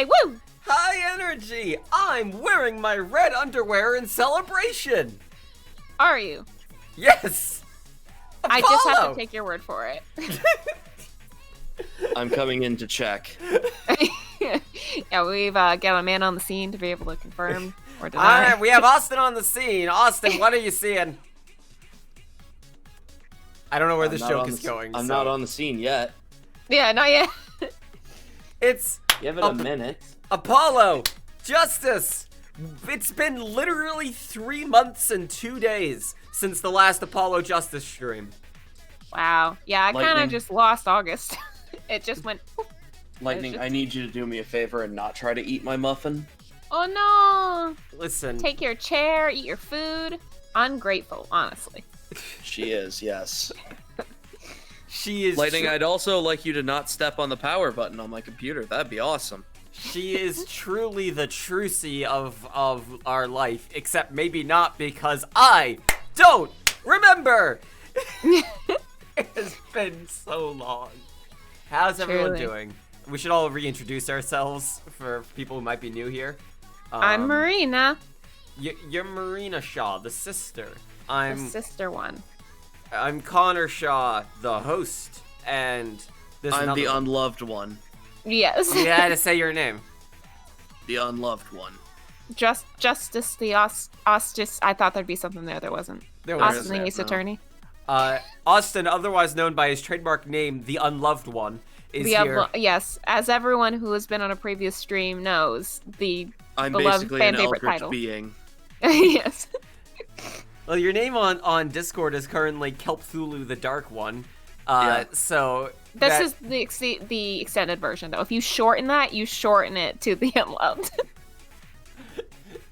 woo! High energy! I'm wearing my red underwear in celebration! Are you? Yes! I Apollo! just have to take your word for it. I'm coming in to check. Yeah, we've got a man on the scene to be able to confirm or deny. Alright, we have Austin on the scene. Austin, what are you seeing? I don't know where this joke is going. I'm not on the scene yet. Yeah, not yet. It's Give it a minute. Apollo! Justice! It's been literally 3 months and 2 days since the last Apollo Justice stream. Wow. Yeah, I kind of just lost August. It just went... Poof. Lightning, I need you to do me a favor and not try to eat my muffin. Oh no! Listen. Take your chair, eat your food. Ungrateful, honestly. She is, yes. She is... Lightning, I'd also like you to not step on the power button on my computer. That'd be awesome. She is truly the Trucy of our life, except maybe not because I don't remember! It has been so long. How's everyone doing? We should all reintroduce ourselves for people who might be new here. I'm Marina. You're Marina Shaw, the sister. I'm the sister one. I'm Connor Shaw, the host, and I'm the unloved one. Yes. You had to say your name. The unloved one. Justice the Ostis. I thought there'd be something there wasn't. There Austin the Ace Attorney. Austin, otherwise known by his trademark name, the unloved one, is here. Yes, as everyone who has been on a previous stream knows, I'm beloved basically fan an favorite eldritch title. being. Yes. Well, your name on Discord is currently Kelpthulu the Dark One. So this is the extended version, though. If you shorten that, you shorten it to the unloved.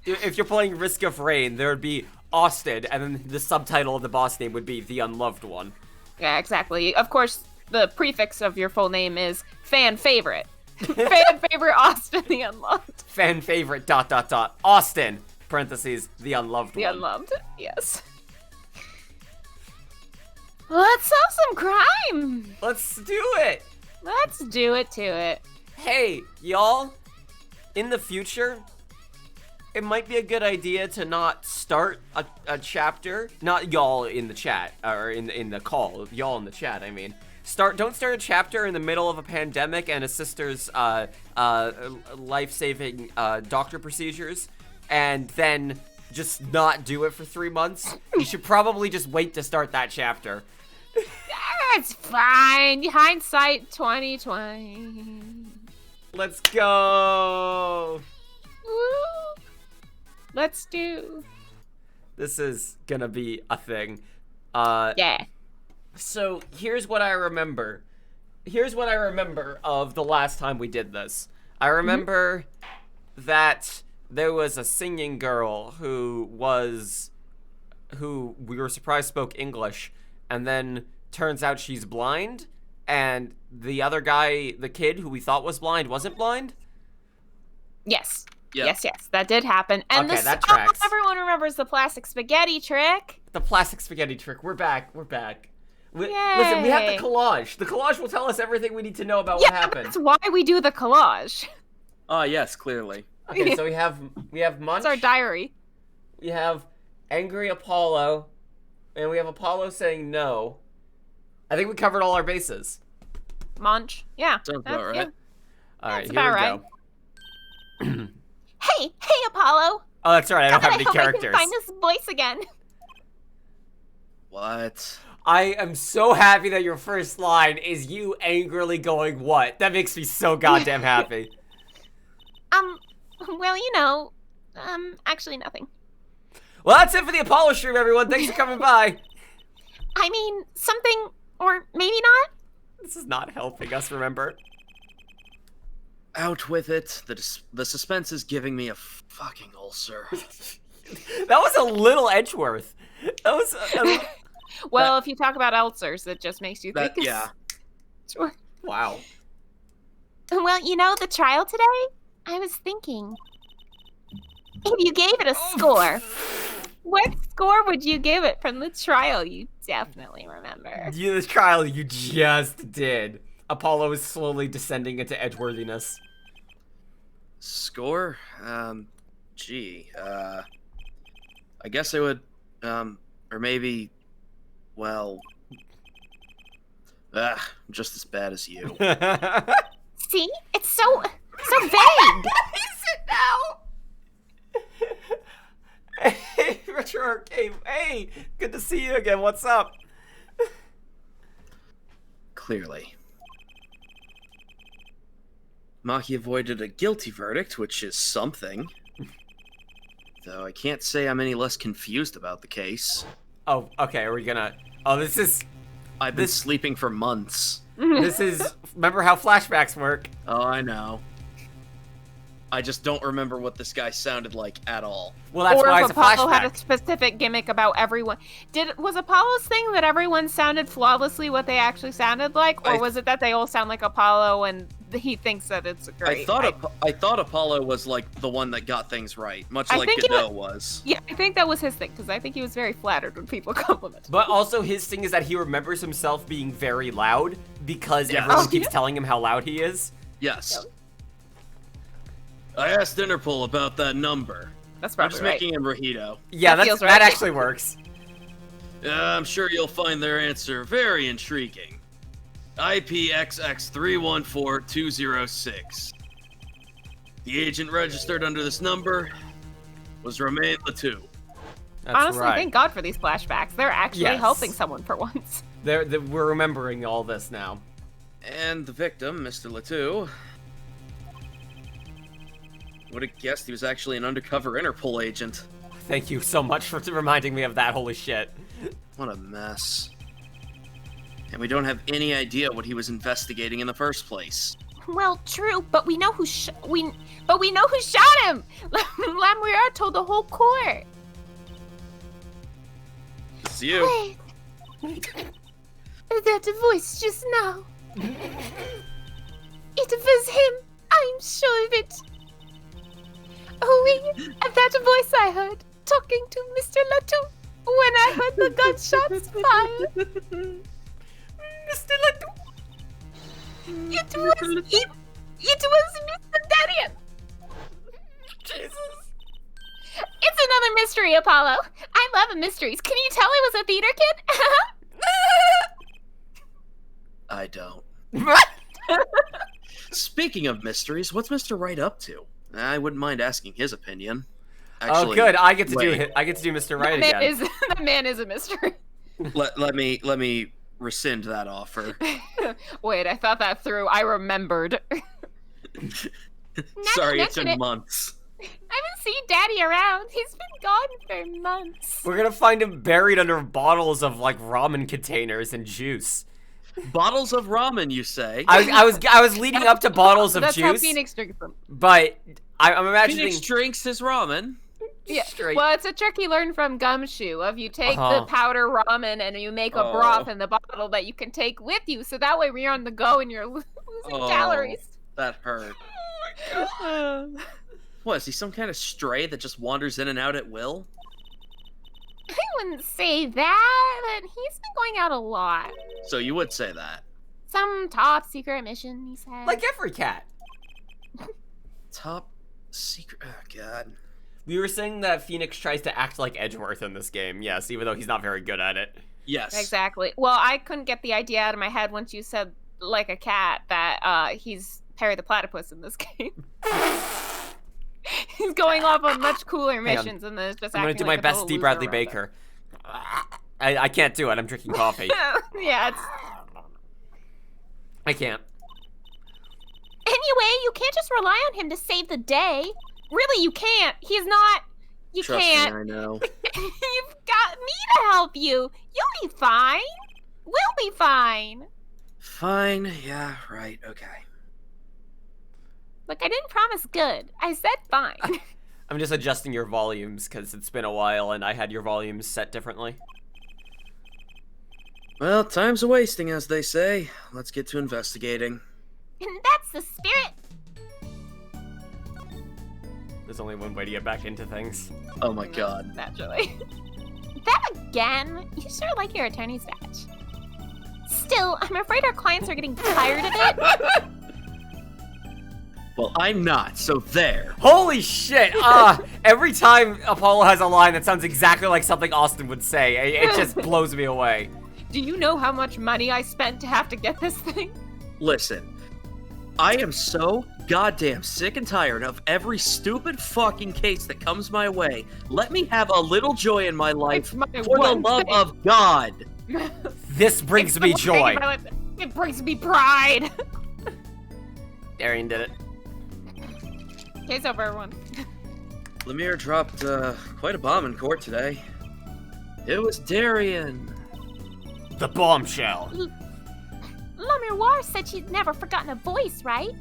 If you're playing Risk of Rain, there would be Austin, and then the subtitle of the boss name would be the unloved one. Yeah, exactly. Of course, the prefix of your full name is fan favorite. Fan favorite Austin the unloved. Fan favorite ... Austin parentheses the unloved The one. unloved. Yes. Let's solve some crime. Let's do it. Let's do it to it. Hey, y'all. In the future, it might be a good idea to not start a chapter. Not y'all in the chat, or in the call. Y'all in the chat, I mean. Don't start a chapter in the middle of a pandemic and a sister's life-saving doctor procedures, and then just not do it for 3 months. You should probably just wait to start that chapter. It's fine. Hindsight 2020. Let's go. Woo. Let's do. This is gonna be a thing. Yeah. So here's what I remember. Here's what I remember of the last time we did this. I remember that there was a singing girl who we were surprised spoke English, and then turns out she's blind, and the other guy, the kid who we thought was blind, wasn't blind? Yes. Yep. Yes. That did happen. And Okay, that tracks. Everyone remembers the plastic spaghetti trick. The plastic spaghetti trick. We're back. Yay. Listen, we have the collage. The collage will tell us everything we need to know about what happened. That's why we do the collage. Yes, clearly. Okay, so we have Munch. It's our diary. We have angry Apollo, and we have Apollo saying no. I think we covered all our bases. Munch. Yeah. Sounds about right. All right, That's here we about go. Hey, Apollo. Oh, that's right. I don't have any I hope characters. I can find this voice again. What? I am so happy that your first line is you angrily going what? That makes me so goddamn happy. Well, actually nothing. Well, that's it for the Apollo stream, everyone. Thanks for coming by. I mean, something, or maybe not. This is not helping us, remember? Out with it. The suspense is giving me a fucking ulcer. That was a little Edgeworth. That was... Well, if you talk about ulcers, it just makes you think. Yeah. Sure. Wow. Well, the trial today, I was thinking, if you gave it a score, what score would you give it from the trial you definitely remember? The trial you just did. Apollo is slowly descending into Edgeworthiness. Score? Gee, I guess I would, or maybe, well, I'm just as bad as you. See? It's so vague. Is it now? Hey, Retro Arcade. Hey, good to see you again. What's up? Clearly. Maki avoided a guilty verdict, which is something. Though I can't say I'm any less confused about the case. Oh, okay. Are we gonna? Oh, this is. I've been sleeping for months. This is. Remember how flashbacks work? Oh, I know. I just don't remember what this guy sounded like at all. Well, that's or why if it's a Apollo had a flashback. specific gimmick about everyone. Was Apollo's thing that everyone sounded flawlessly what they actually sounded like, or was it that they all sound like Apollo and he thinks that it's great? I thought Apollo was like the one that got things right, much I like think Godot was. Yeah, I think that was his thing because I think he was very flattered when people complimented. But also, his thing is that he remembers himself being very loud because Yes. everyone Oh, keeps yeah. telling him how loud he is. Yes. I asked Interpol about that number. That's I'm probably just right. making him Rahito. Yeah, That feels that right. actually works. I'm sure you'll find their answer very intriguing. IPXX314206. The agent registered under this number was Romain Latou. That's Honestly, right. thank God for these flashbacks. They're actually Yes. helping someone for once. We're remembering all this now. And the victim, Mr. Latou, would have guessed he was actually an undercover Interpol agent. Thank you so much for reminding me of that. Holy shit. What a mess. And we don't have any idea what he was investigating in the first place. Well, true, but we know who shot him. Lamuir told the whole court. It's you. Wait. That voice just now. It was him. I'm sure of it. Oh, that voice I heard talking to Mr. Latou when I heard the gunshots fired. Mr. Latou. It was Mr. Darian. Jesus. It's another mystery, Apollo. I love mysteries. Can you tell I was a theater kid? I don't. Speaking of mysteries, what's Mr. Wright up to? I wouldn't mind asking his opinion. Oh, good. I get to wait. do Mr. Right That again. that man is a mystery. Let me rescind that offer. Wait, I thought that through. I remembered. Sorry, it mention took it. months. I haven't seen Daddy around. He's been gone for months. We're gonna find him buried under bottles of like ramen containers and juice. Bottles of ramen, you say? I was leading up to bottles of That's juice, how Phoenix drinks them. but I'm imagining. Phoenix drinks his ramen. Yeah. Straight. Well, it's a trick he learned from Gumshoe. Of you take Uh-huh. the powder ramen and you make a Oh. broth in the bottle that you can take with you, so that way when you're on the go and you're losing calories. That hurt. What, is he some kind of stray that just wanders in and out at will? I wouldn't say that, but he's been going out a lot. So you would say that. Some top secret mission, he said. Like every cat. Top secret. Oh, God. We were saying that Phoenix tries to act like Edgeworth in this game, yes, even though he's not very good at it. Yes. Exactly. Well, I couldn't get the idea out of my head once you said, like a cat, that he's Perry the Platypus in this game. He's going off on much cooler Hang on. missions than this. Just I'm gonna acting do my like a best total Steve loser Bradley around Baker. I can't do it, I'm drinking coffee. it. Yeah, it's... I can't. Anyway, you can't just rely on him to save the day. Really, you can't. He's not... You Trust can't. me, I know. You've got me to help you. You'll be fine. We'll be fine. Fine. Yeah, right. Okay. Look, I didn't promise good. I said fine. I'm just adjusting your volumes because it's been a while and I had your volumes set differently. Well, time's a wasting, as they say. Let's get to investigating. And that's the spirit. There's only one way to get back into things. Oh my God. Naturally. That again? You sure like your attorney's badge. Still, I'm afraid our clients are getting tired of it. Well, I'm not, so there. Holy shit! Every time Apollo has a line that sounds exactly like something Austin would say, it just blows me away. Do you know how much money I spent to have to get this thing? Listen, I am so goddamn sick and tired of every stupid fucking case that comes my way. Let me have a little joy in my life It's my for the one love thing. of God. This brings It's me the one thing joy. in my life. It brings me pride. Darian did it. Case over, everyone. Lemire dropped quite a bomb in court today. It was Darian. The bombshell. La Miroir said she'd never forgotten a voice, right?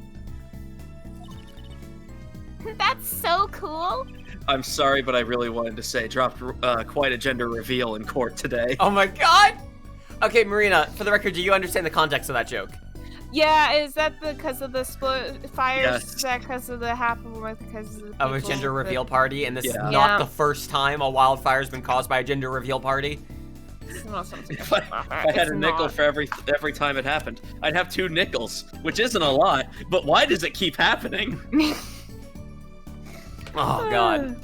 That's so cool. I'm sorry, but I really wanted to say dropped quite a gender reveal in court today. Oh my god! Okay, Marina, for the record, do you understand the context of that joke? Yeah, is that because of the split fires? Yes. Is that because of the half because of the Of a people gender that- reveal party, and this is Yeah. not Yeah. the first time a wildfire's been caused by a gender reveal party? It's not something If I had a nickel for every time it happened, I'd have 2 nickels, which isn't a lot, but why does it keep happening? Oh god.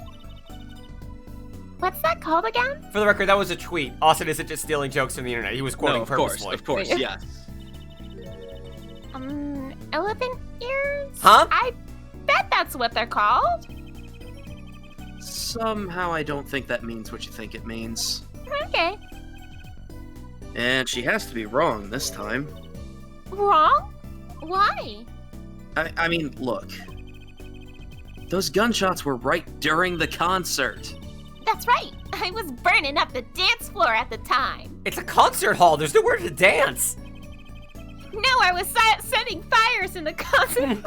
What's that called again? For the record, that was a tweet. Austin isn't just stealing jokes from the internet. He was quoting No, of course, purposefully. yes. Elephant ears? Huh? I bet that's what they're called. Somehow I don't think that means what you think it means. Okay. And she has to be wrong this time. Wrong? Why? I mean, look. Those gunshots were right during the concert. That's right. I was burning up the dance floor at the time. It's a concert hall. There's nowhere to dance. No, I was setting fires in the concert.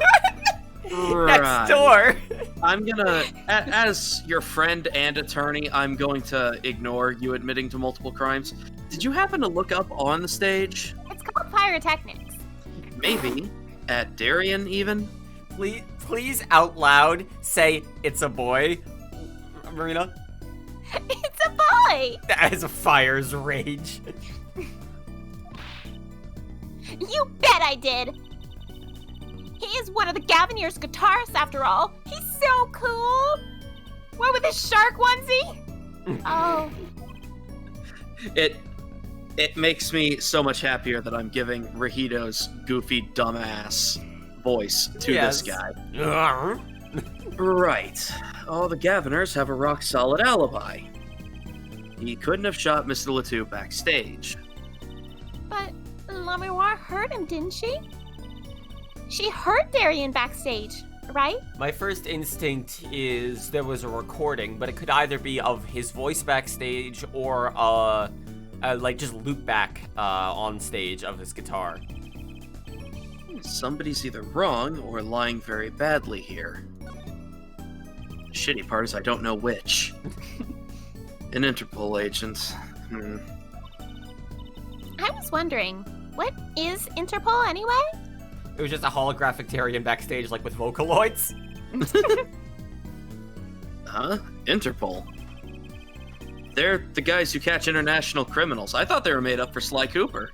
Next door. I'm gonna, as your friend and attorney, I'm going to ignore you admitting to multiple crimes. Did you happen to look up on the stage? It's called pyrotechnics. Maybe. At Darien, even? Please out loud say it's a boy. Marina? It's a boy. That is a fire's rage. You bet I did. He is one of the Gavineers' guitarists, after all. He's so cool. What with his shark onesie? Oh, It makes me so much happier that I'm giving Rahito's goofy dumbass voice to Yes. this guy. Ugh. Right. All the Gaviners have a rock-solid alibi. He couldn't have shot Mr. Latou backstage. but La Miroir heard him, didn't she? She heard Darian backstage, right? My first instinct is there was a recording, but it could either be of his voice backstage or like just loop back on stage of his guitar. Somebody's either wrong or lying very badly here. The shitty part is I don't know which. An Interpol agent. I was wondering, what is Interpol anyway? It was just a holographic Darian backstage, like with Vocaloids. Huh? Interpol? They're the guys who catch international criminals. I thought they were made up for Sly Cooper.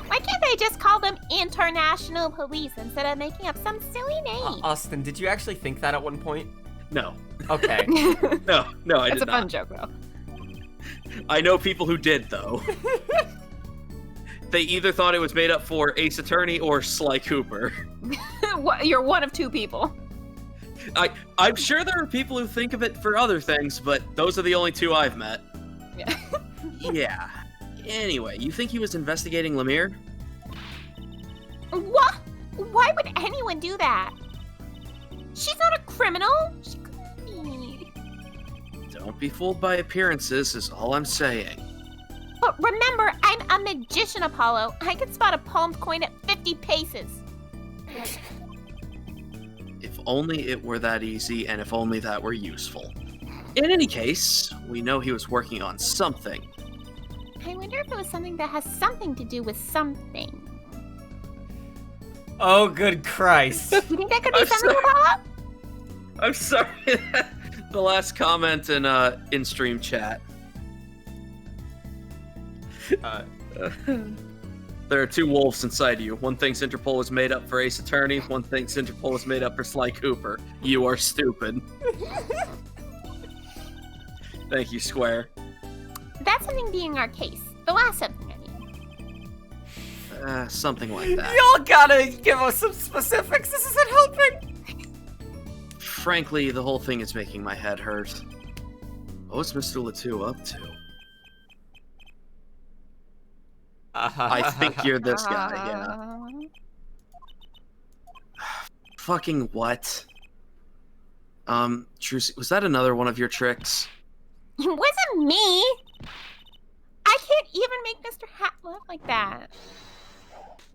Why can't they just call them International Police instead of making up some silly name? Austin, did you actually think that at one point? No. Okay. No, I It's did a fun not. joke, though. I know people who did, though. They either thought it was made up for Ace Attorney or Sly Cooper. You're one of 2 people. I'm sure there are people who think of it for other things, but those are the only 2 I've met. Yeah. Yeah. Anyway, you think he was investigating Lemire? What? Why would anyone do that? She's not a criminal. She couldn't be. Don't be fooled by appearances, is all I'm saying. But remember, I'm a magician, Apollo. I can spot a palmed coin at 50 paces. If only it were that easy, and if only that were useful. In any case, we know he was working on something. I wonder if it was something that has something to do with something. Oh, good Christ. You think that could be I'm something, sorry. Apollo? I'm sorry. The last comment in stream chat. There are two wolves inside you. One thinks Interpol was made up for Ace Attorney. One thinks Interpol was made up for Sly Cooper. You are stupid. Thank you, Square. That something being our case. The last something, I mean. Something like that. Y'all gotta give us some specifics. This isn't helping. Frankly, the whole thing is making my head hurt. What's Mr. Latou up to? I think you're this guy, yeah. Fucking what? Trucy, was that another one of your tricks? It wasn't me! I can't even make Mr. Hat laugh like that.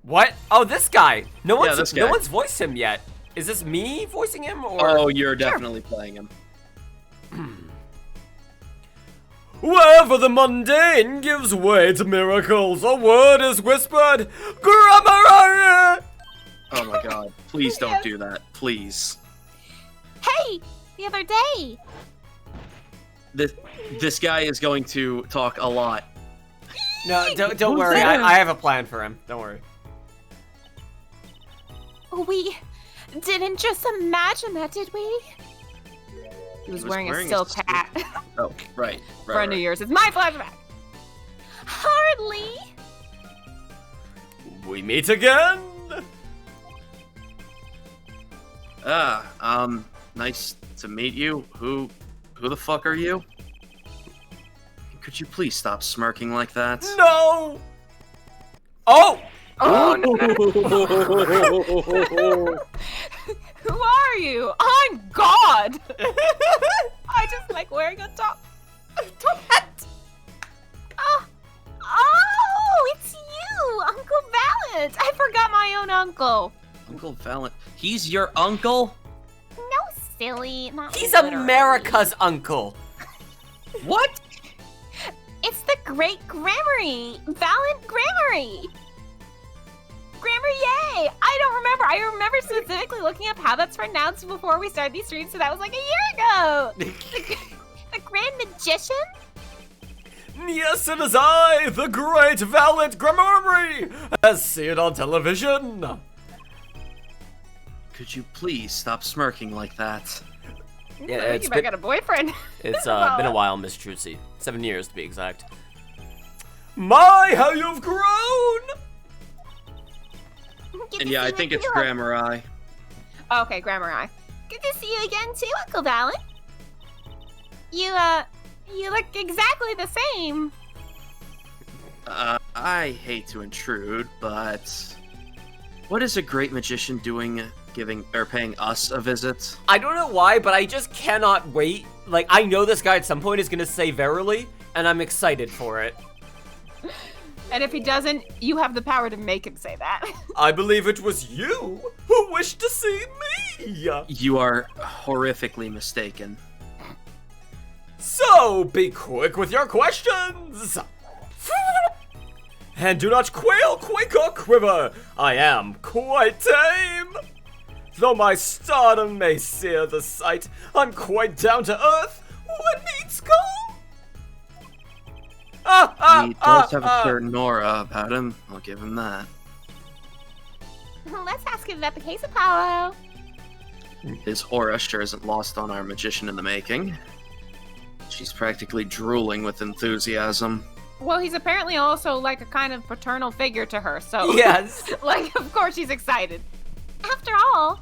What? Oh, this guy. No Yeah, this guy. No one's voiced him yet. Is this me voicing him, or? Oh, you're definitely playing him. Wherever the mundane gives way to miracles, a word is whispered. Grammar! Oh my god. Please don't do that. Please. Hey! The other day! This guy is going to talk a lot. No, don't Who's worry. there? I have a plan for him. Don't worry. We didn't just imagine that, did we? He was wearing a silk hat. Oh, right. For New Year's. It's my flashback! Hardly! We meet again. Nice to meet you. Who the fuck are you? Could you please stop smirking like that? No. Oh. Oh no! Who are you? I'm God! I just like wearing a top hat! Oh, it's you! Uncle Valent! I forgot my own uncle! Uncle Valent. He's your uncle? No, silly. Not He's literally. America's uncle. What? It's the Great Grammary! Valent Grammary! Grammar-yay! I don't remember. I remember specifically looking up how that's pronounced before we started these streams, so that was like a year ago! The Grand Magician? Yes, it is I, the great Valent Grammary, as seen on television. Could you please stop smirking like that? Yeah, I think I got a boyfriend. It's been a while, Miss Trucy. 7 years, to be exact. My, how you've grown! Good And to yeah, see I think you it's too. Grammar-I. Okay, Grammar-I. Good to see you again too, Uncle Valent. You look exactly the same. I hate to intrude, but what is a great magician doing paying us a visit? I don't know why, but I just cannot wait. Like, I know this guy at some point is gonna say verily, and I'm excited for it. And if he doesn't, you have the power to make him say that. I believe it was you who wished to see me. You are horrifically mistaken. So, be quick with your questions. And do not quail, quake, or quiver. I am quite tame. Though my stardom may sear the sight, I'm quite down to earth when needs come. He does have a certain aura about him. I'll give him that. Let's ask him about the case of Apollo. His aura sure isn't lost on our magician in the making. She's practically drooling with enthusiasm. Well, he's apparently also like a kind of paternal figure to her, so Yes. like, of course she's excited. After all,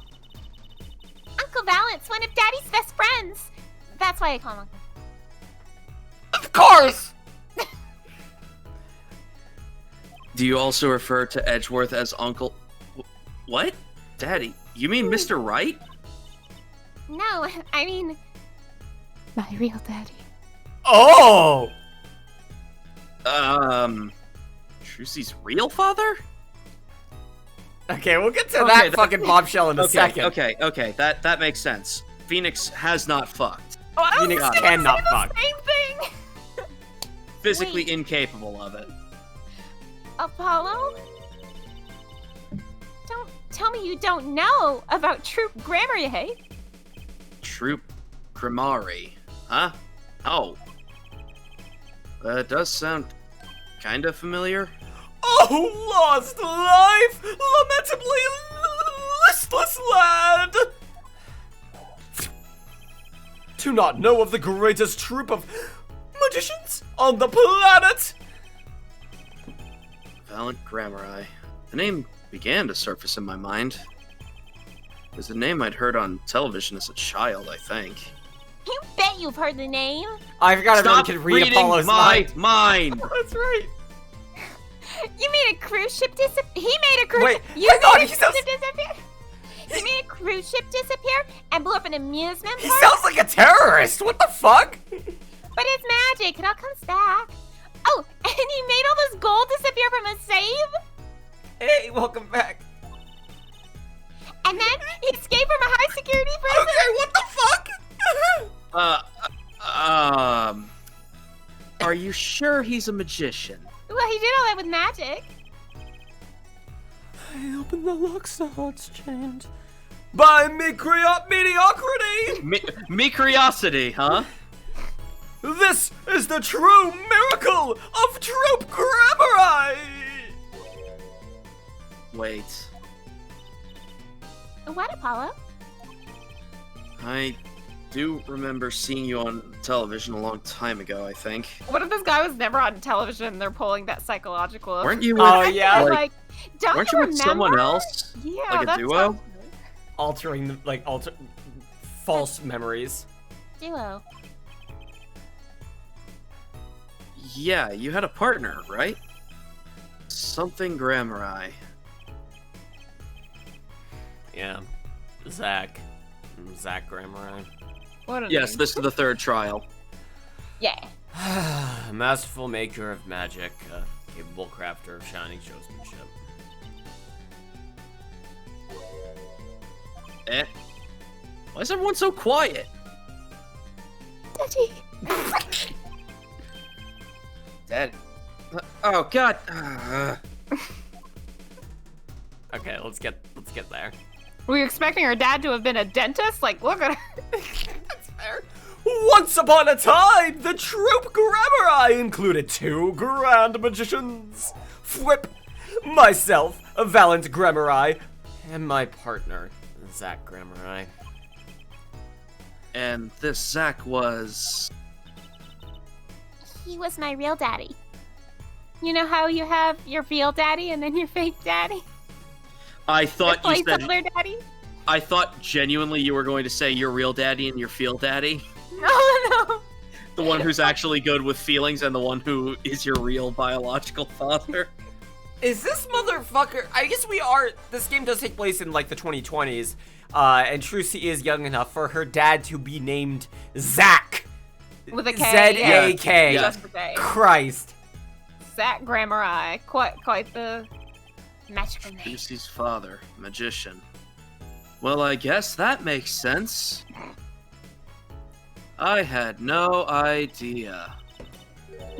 Uncle Valent's one of Daddy's best friends. That's why I call him Uncle. Of course. Do you also refer to Edgeworth as Uncle... What? Daddy, you mean Mr. Wright? No, I mean, my real daddy. Oh. Trucy's real father? Okay, we'll get to Okay, that that- fucking bombshell in a second. Okay, that makes sense. Phoenix has not fucked. Oh, I was Phoenix just gonna cannot say the fuck. same thing. Physically Wait. incapable of it. Apollo? Don't tell me you don't know about Troop Grammar, hey? Troop Grimari. Huh? Oh. That does sound kinda familiar. Oh, lost life! Lamentably listless lad! Do not know of the greatest troop of magicians on the planet! Valiant Grammar. The name began to surface in my mind. It was a name I'd heard on television as a child, I think. You bet you've heard the name. I forgot Stop everyone can read reading Apollo's my mind. mind! That's right. You made a cruise ship disappear. He made a cruise. Wait, you hang on, made a he cruise sounds- ship disappear. He made a cruise ship disappear and blew up an amusement He park. sounds like a terrorist. What the fuck? But it's magic. It all comes back. Oh, and he made all this gold disappear from a save. Hey, welcome back. And then he escaped from a high security prison. Okay, what the fuck? Are you sure he's a magician? Well, he did all that with magic. I opened the lock's heart's chained by mediocrity. Me-curiosity, huh? This is the true miracle of trope grammar. Wait. What, Apollo? I do remember seeing you on television a long time ago, I think. What if this guy was never on television and they're pulling that psychological? Weren't you with, Oh, yeah. Like, don't weren't you you with remember? someone else? Yeah, Like a that's duo? Altering, false memories. Duo. Yeah, you had a partner, right? Something Grammar. Yeah, Zach Grammar. What a Yes, name. this is the third trial. Yeah. Masterful maker of magic, capable crafter of shining showsmanship. Why is everyone so quiet? Daddy. Dad. Oh God. Okay, let's get there. Were you expecting her dad to have been a dentist? Like, look at her. That's fair. Once upon a time, the troupe Grammar included 2 grand magicians. Flip, myself, Valiant Grammar, and my partner, Zach Grammar. And this Zach was. He was my real daddy. You know how you have your real daddy and then your fake daddy? I thought Your you said. placeholder daddy? I thought genuinely you were going to say your real daddy and your feel daddy. No. The one who's actually good with feelings and the one who is your real biological father. Is this motherfucker? I guess we are. This game does take place in like the 2020s, and Trucy is young enough for her dad to be named Zach. With a K. Z-A-K. Yeah. Just a K. Christ. Zach Grammar. Quite the magical name. Lucy's father, magician. Well, I guess that makes sense. I had no idea.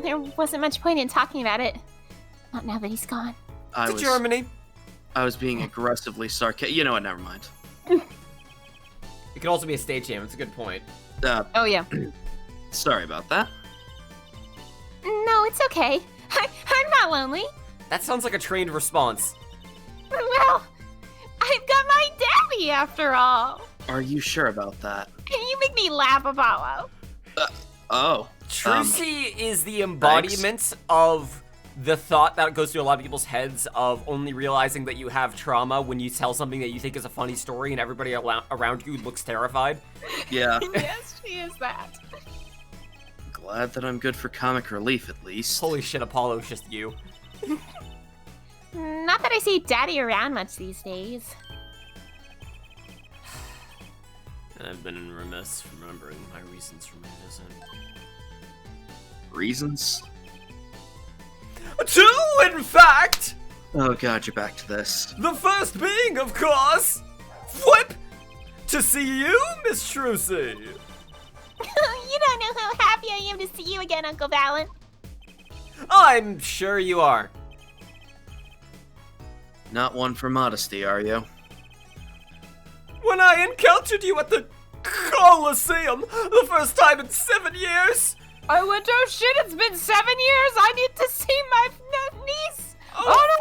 There wasn't much point in talking about it. Not now that he's gone. I To was, Germany. I was being aggressively sarcastic. You know what? Never mind. It could also be a stage name. It's a good point. Oh, yeah. Sorry about that. No, it's okay. I'm not lonely. That sounds like a trained response. Well, I've got my daddy after all. Are you sure about that? Can you make me laugh, Apollo? Oh. Trucy is the embodiment of the thought that goes through a lot of people's heads of only realizing that you have trauma when you tell something that you think is a funny story and everybody around you looks terrified. Yeah. Yes, she is that. Glad that I'm good for comic relief, at least. Holy shit, Apollo, it's just you. Not that I see daddy around much these days. And I've been remiss from remembering my reasons for my visit. Reasons? 2, in fact! Oh God, you're back to this. The first being, of course, Flip! To see you, Miss Trucy! You don't know how happy I am to see you again, Uncle Valen. I'm sure you are. Not one for modesty, are you? When I encountered you at the Coliseum the first time in 7 years, I went, oh shit, it's been 7 years. I need to see my niece. Oh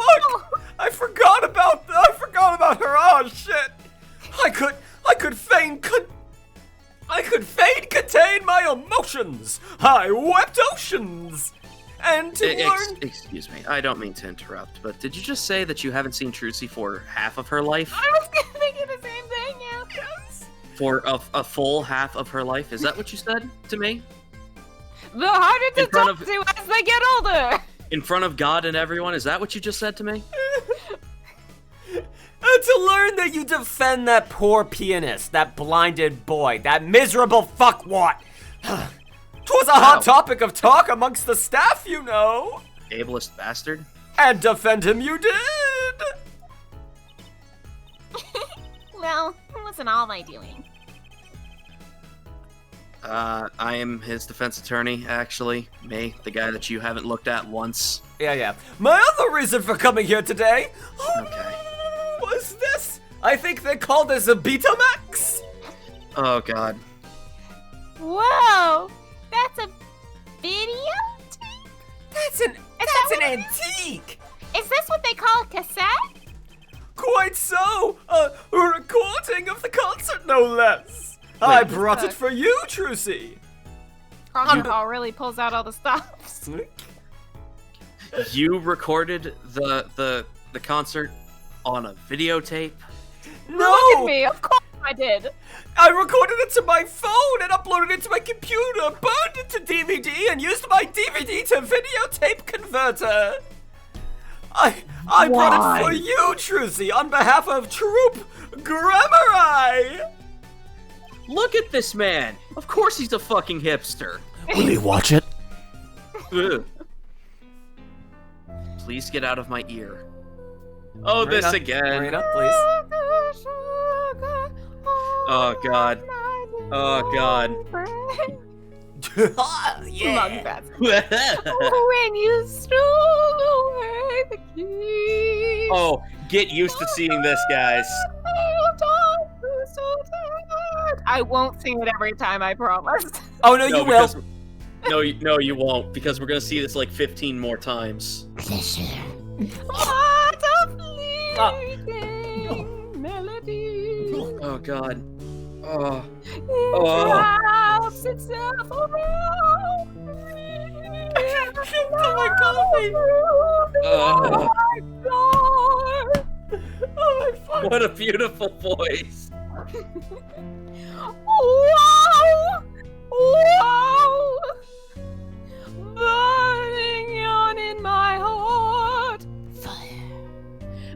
And to learn... Excuse me, I don't mean to interrupt, but did you just say that you haven't seen Trucy for half of her life? I was thinking the same thing, yeah. Yes. For a full half of her life? Is that what you said to me? The harder to In front talk of- to as they get older. In front of God and everyone? Is that what you just said to me? To learn that you defend that poor pianist, that blinded boy, that miserable fuckwat. 'Twas a hot topic of talk amongst the staff, you know. Ableist bastard. And defend him you did. Well, it wasn't all my doing. I am his defense attorney, actually. Me, the guy that you haven't looked at once. Yeah. My other reason for coming here today Okay. was this. I think they call this a Betamax. Oh, God. Whoa! That's a videotape? That's an what it is? antique. Is this what they call a cassette? Quite so. A recording of the concert, no less. I brought it for you, Trucy. Crocodile really pulls out all the stops. You recorded the concert on a videotape? No. Look at me, of course I did. I recorded it to my phone and uploaded it to my computer, burned it to DVD, and used my DVD to videotape converter. I brought it for you, Trucy, on behalf of Troop Grammari. Look at this man! Of course he's a fucking hipster. Will you watch it? Ugh. Please get out of my ear. Oh, this Marina, again. Marina, please. Oh, God. Oh, God. Yeah. When you stole away the key. Oh, get used to seeing this, guys. I won't sing it every time, I promise. Oh no, you will. because- No, you won't, because we're gonna see this like 15 more times. What a fleeting melody. Oh, God. Oh. It wraps itself around me. my coffee. Oh. Oh my fuck. What a beautiful voice. Wow! Wow! Burning on in my heart. Fire.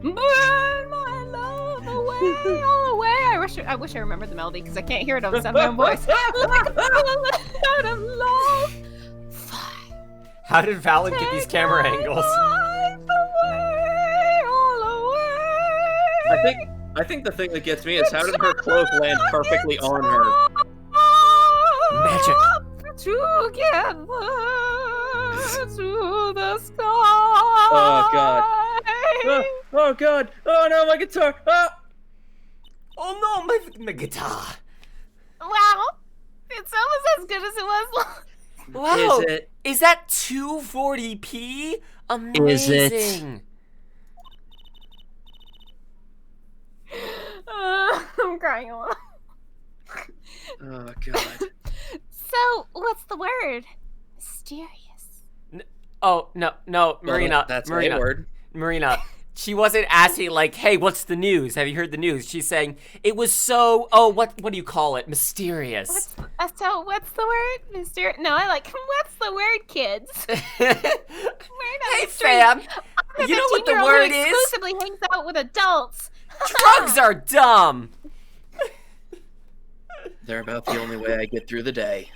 Burn my love away, all away. I wish I remembered the melody because I can't hear it on the sound of my own voice. Like a bullet out of love. Fire. How did Valen get these camera Take my angles? life away, all away. I think the thing that gets me is how did her cloak land perfectly on her? Magic. Together to the sky. Oh, God. Oh, God. Oh, no, my guitar. Ah! Oh no, my guitar. Wow, it's almost as good as it was. Wow. Is it? Is that 240p? Amazing. Is it? I'm crying a lot. Oh, God. So, what's the word? Mysterious. Oh no, Marina. That's Marina. a word. Marina. She wasn't asking like, "Hey, what's the news? Have you heard the news?" She's saying it was so. Oh, what do you call it? Mysterious. What's the word? Mysterious. No, I like. What's the word, kids? Hey, fam. You know what the word is? Exclusively hangs out with adults. Drugs are dumb. They're about the only way I get through the day.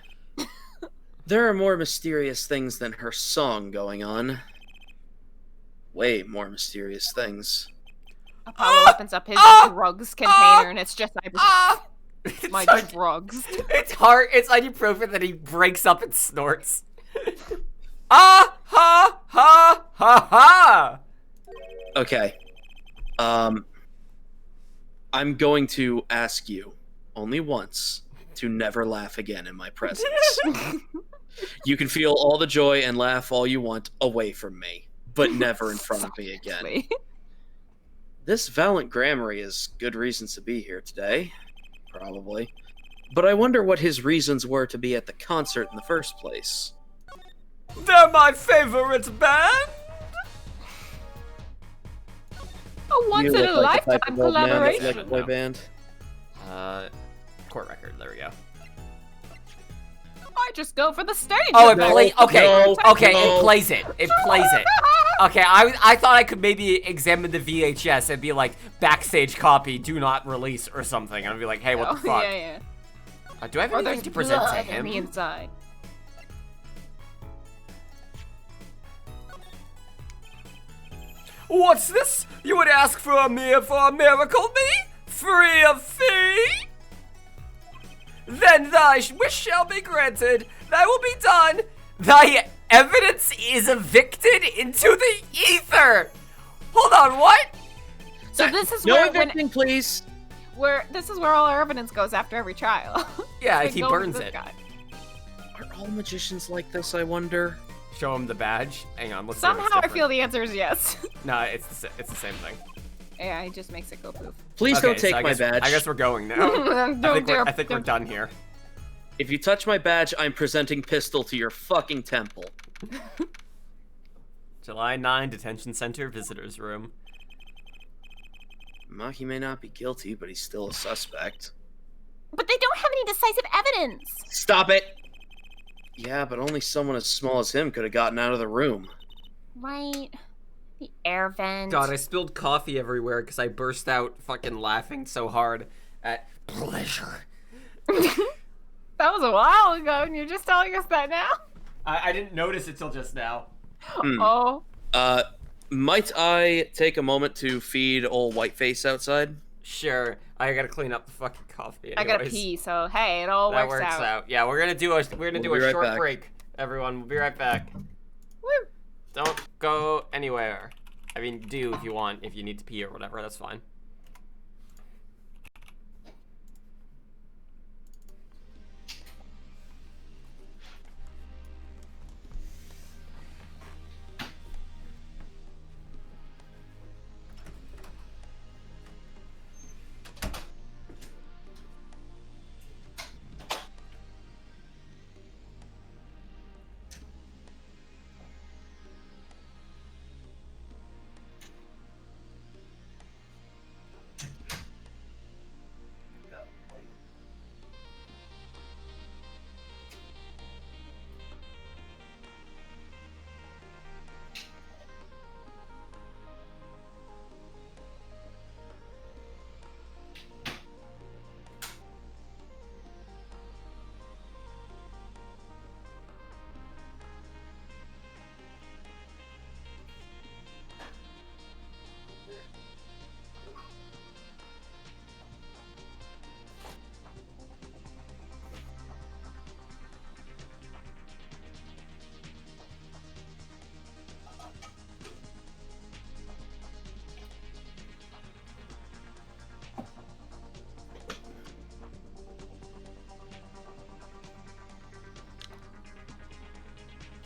There are more mysterious things than her song going on. Way more mysterious things. Apollo opens up his drugs container and it's just my drugs. It's hard. It's ibuprofen that he breaks up and snorts. Ah ha ha ha ha. Okay. I'm going to ask you only once to never laugh again in my presence. You can feel all the joy and laugh all you want away from me, but never in front of me again. This Valiant Grammary is good reasons to be here today. Probably. But I wonder what his reasons were to be at the concert in the first place. They're my favorite band. A once You in a look like the type lifetime of old man that's collaboration. like a boy band. Court record. There we go. I just go for the stage. Oh, it No, plays. Okay, no, okay, no. it plays it. It plays it. Okay, I thought I could maybe examine the VHS and be like, backstage copy, do not release or something. And I'd be like, hey, what the fuck? Yeah. Do I have Or anything there's to present to blood on him? the inside. What's this? You would ask for a miracle me? Free of fee? Then thy wish shall be granted. Thy will be done. Thy evidence is evicted into the ether. Hold on, what? So this is No where evicting, please. this is where all our evidence goes after every trial. Yeah, It's he going to burns this it. guy. Are all magicians like this, I wonder? Show him the badge. Hang on, let's see if it's Somehow I different. feel the answer is yes. No, it's the same thing. Yeah, it just makes it go poof. Please Okay, don't take so I my guess, badge. I guess we're going now. I think we're done here. If you touch my badge, I'm presenting pistol to your fucking temple. July 9, detention center, visitors room. Maki may not be guilty, but he's still a suspect. But they don't have any decisive evidence. Stop it! Yeah, but only someone as small as him could have gotten out of the room. Right. The air vent. God, I spilled coffee everywhere because I burst out fucking laughing so hard at pleasure. That was a while ago, and you're just telling us that now? I didn't notice it till just now. Oh. Might I take a moment to feed old Whiteface outside? Sure, I gotta clean up the fucking coffee. I gotta anyways. pee, so hey, it all That works out. Yeah, we're gonna do a We'll be a right short back. break. Everyone, we'll be right back. Woo. Don't go anywhere. I mean, do if you want, if you need to pee or whatever, that's fine.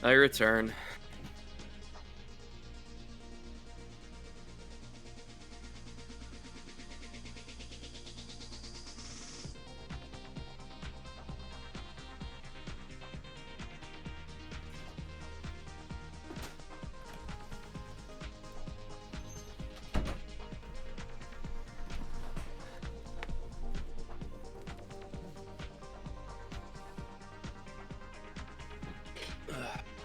I return.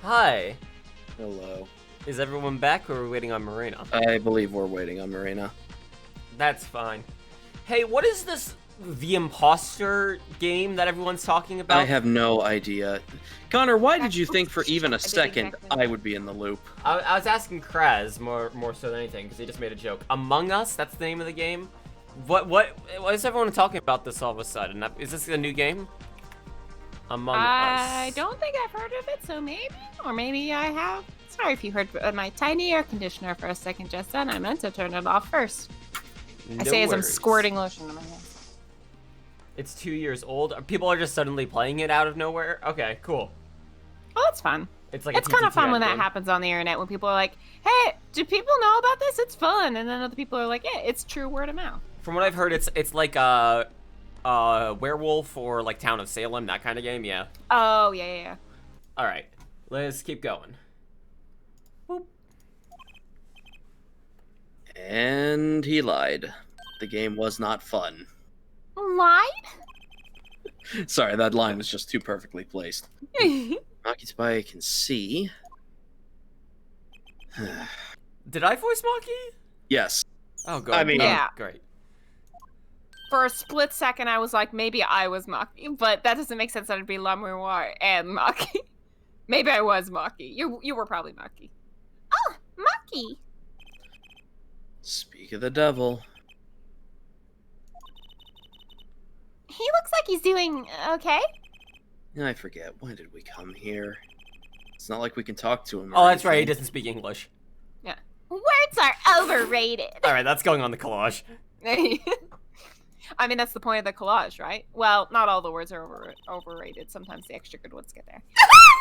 Hi. Hello. Is everyone back or are we waiting on Marina? I believe we're waiting on Marina. That's fine. Hey, what is this The Imposter game that everyone's talking about? I have no idea. Connor, why did you think for even I a did second exactly. I would be in the loop? I was asking Kraz more so than anything because he just made a joke. Among Us, that's the name of the game. What is everyone talking about this all of a sudden? Is this a new game? Among Us. I don't think I've heard of it, so maybe, or maybe I have. Sorry if you heard my tiny air conditioner for a second just then. I meant to turn it off first. I say as I'm worries. squirting lotion in my hands. It's 2 years old. People are just suddenly playing it out of nowhere. Okay, cool. Well, that's fun. It's like It's kind of fun when that happens. happens on the internet, when people are like, hey, do people know about this? It's fun. And then other people are like, yeah, it's true word of mouth. From what I've heard, it's like a werewolf or like Town of Salem, that kind of game. Yeah. Oh, yeah. All right. Let's keep going. Boop. And he lied. The game was not fun. Lied? Sorry, that line was just too perfectly placed. Maki can see. Did I voice Maki? Yes. Oh, good. I mean- Yeah. Great. For a split second, I was like, maybe I was Maki, but that doesn't make sense that it'd be Lamuroir and Maki. Maybe I was Maki. You were probably Maki. Oh, Maki! Speak of the devil. He looks like he's doing okay. I forget. Why did we come here? It's not like we can talk to him. Oh, or that's right. He anything. doesn't speak English. Yeah. Words are overrated. All right, that's going on the collage. I mean, that's the point of the collage, right? Well, not all the words are overrated. Sometimes the extra good ones get there.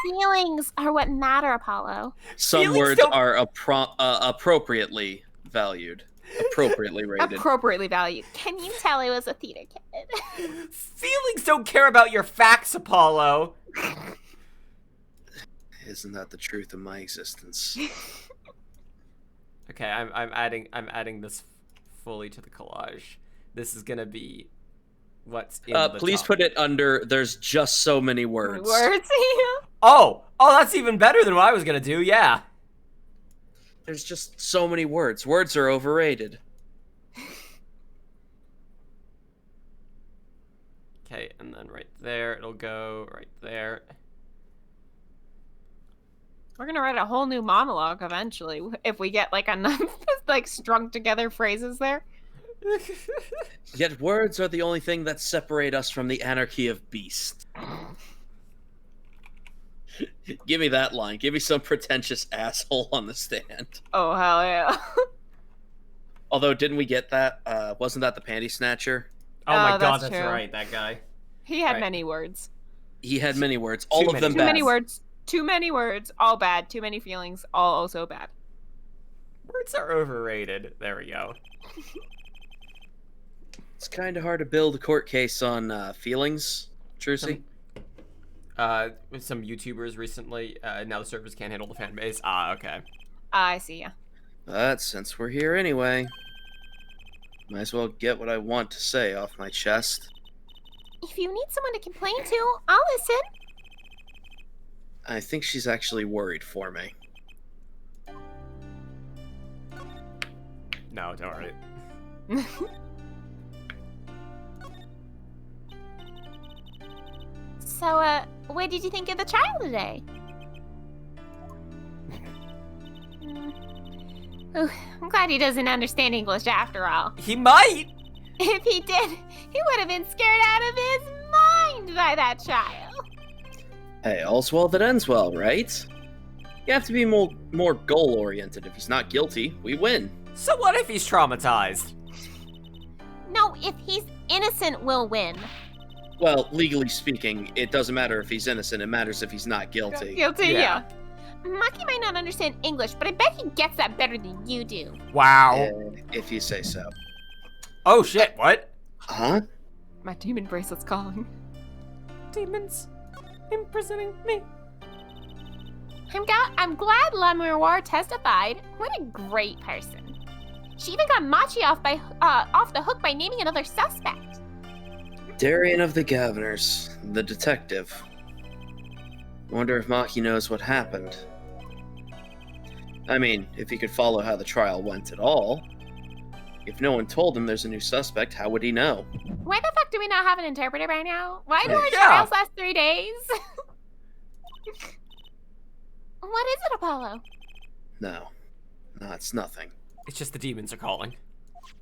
Feelings are what matter, Apollo. Some Feelings words don't- are appropriately valued. Appropriately rated. Appropriately valued. Can you tell I was a theater kid? Feelings don't care about your facts, Apollo. Isn't that the truth of my existence? Okay, I'm adding this fully to the collage. This is gonna be what's in the Please top. put it under. There's just so many words. Words? Oh, that's even better than what I was gonna do. Yeah. There's just so many words. Words are overrated. Okay, and then right there, it'll go right there. We're gonna write a whole new monologue eventually if we get like enough like strung together phrases there. Yet words are the only thing that separate us from the anarchy of beast. Give me that line. Give me some pretentious asshole on the stand. Oh hell yeah! Although, didn't we get that? Wasn't that the panty snatcher? Oh my god, that's that's true. right, that guy. He had Right. many words. He had many words. All of many. them Too bad. many words. Too many words. All bad. Too many feelings. All also bad. Words are overrated. There we go. It's kind of hard to build a court case on feelings, Trucy. With some YouTubers recently, now the servers can't handle the fan base. Ah, okay. I see ya. But since we're here anyway, might as well get what I want to say off my chest. If you need someone to complain to, I'll listen. I think she's actually worried for me. No, don't worry. So, what did you think of the trial today? Ooh, I'm glad he doesn't understand English after all. He might! If he did, he would have been scared out of his mind by that trial. Hey, all's well that ends well, right? You have to be more goal-oriented. If he's not guilty, we win. So what if he's traumatized? No, if he's innocent, we'll win. Well, legally speaking, it doesn't matter if he's innocent. It matters if he's not guilty. Guilty, Yeah. yeah. Maki might not understand English, but I bet he gets that better than you do. Wow. If you say so. Oh shit, what? Huh? My demon bracelet's calling. Demons imprisoning me. I'm glad Lamuroir testified. What a great person. She even got Machi off the hook by naming another suspect. Darian of the Governors, the detective. Wonder if Maki knows what happened. I mean, if he could follow how the trial went at all. If no one told him there's a new suspect, how would he know? Why the fuck do we not have an interpreter right now? Why do our Yeah. trials last 3 days? What is it, Apollo? No, it's nothing. It's just the demons are calling.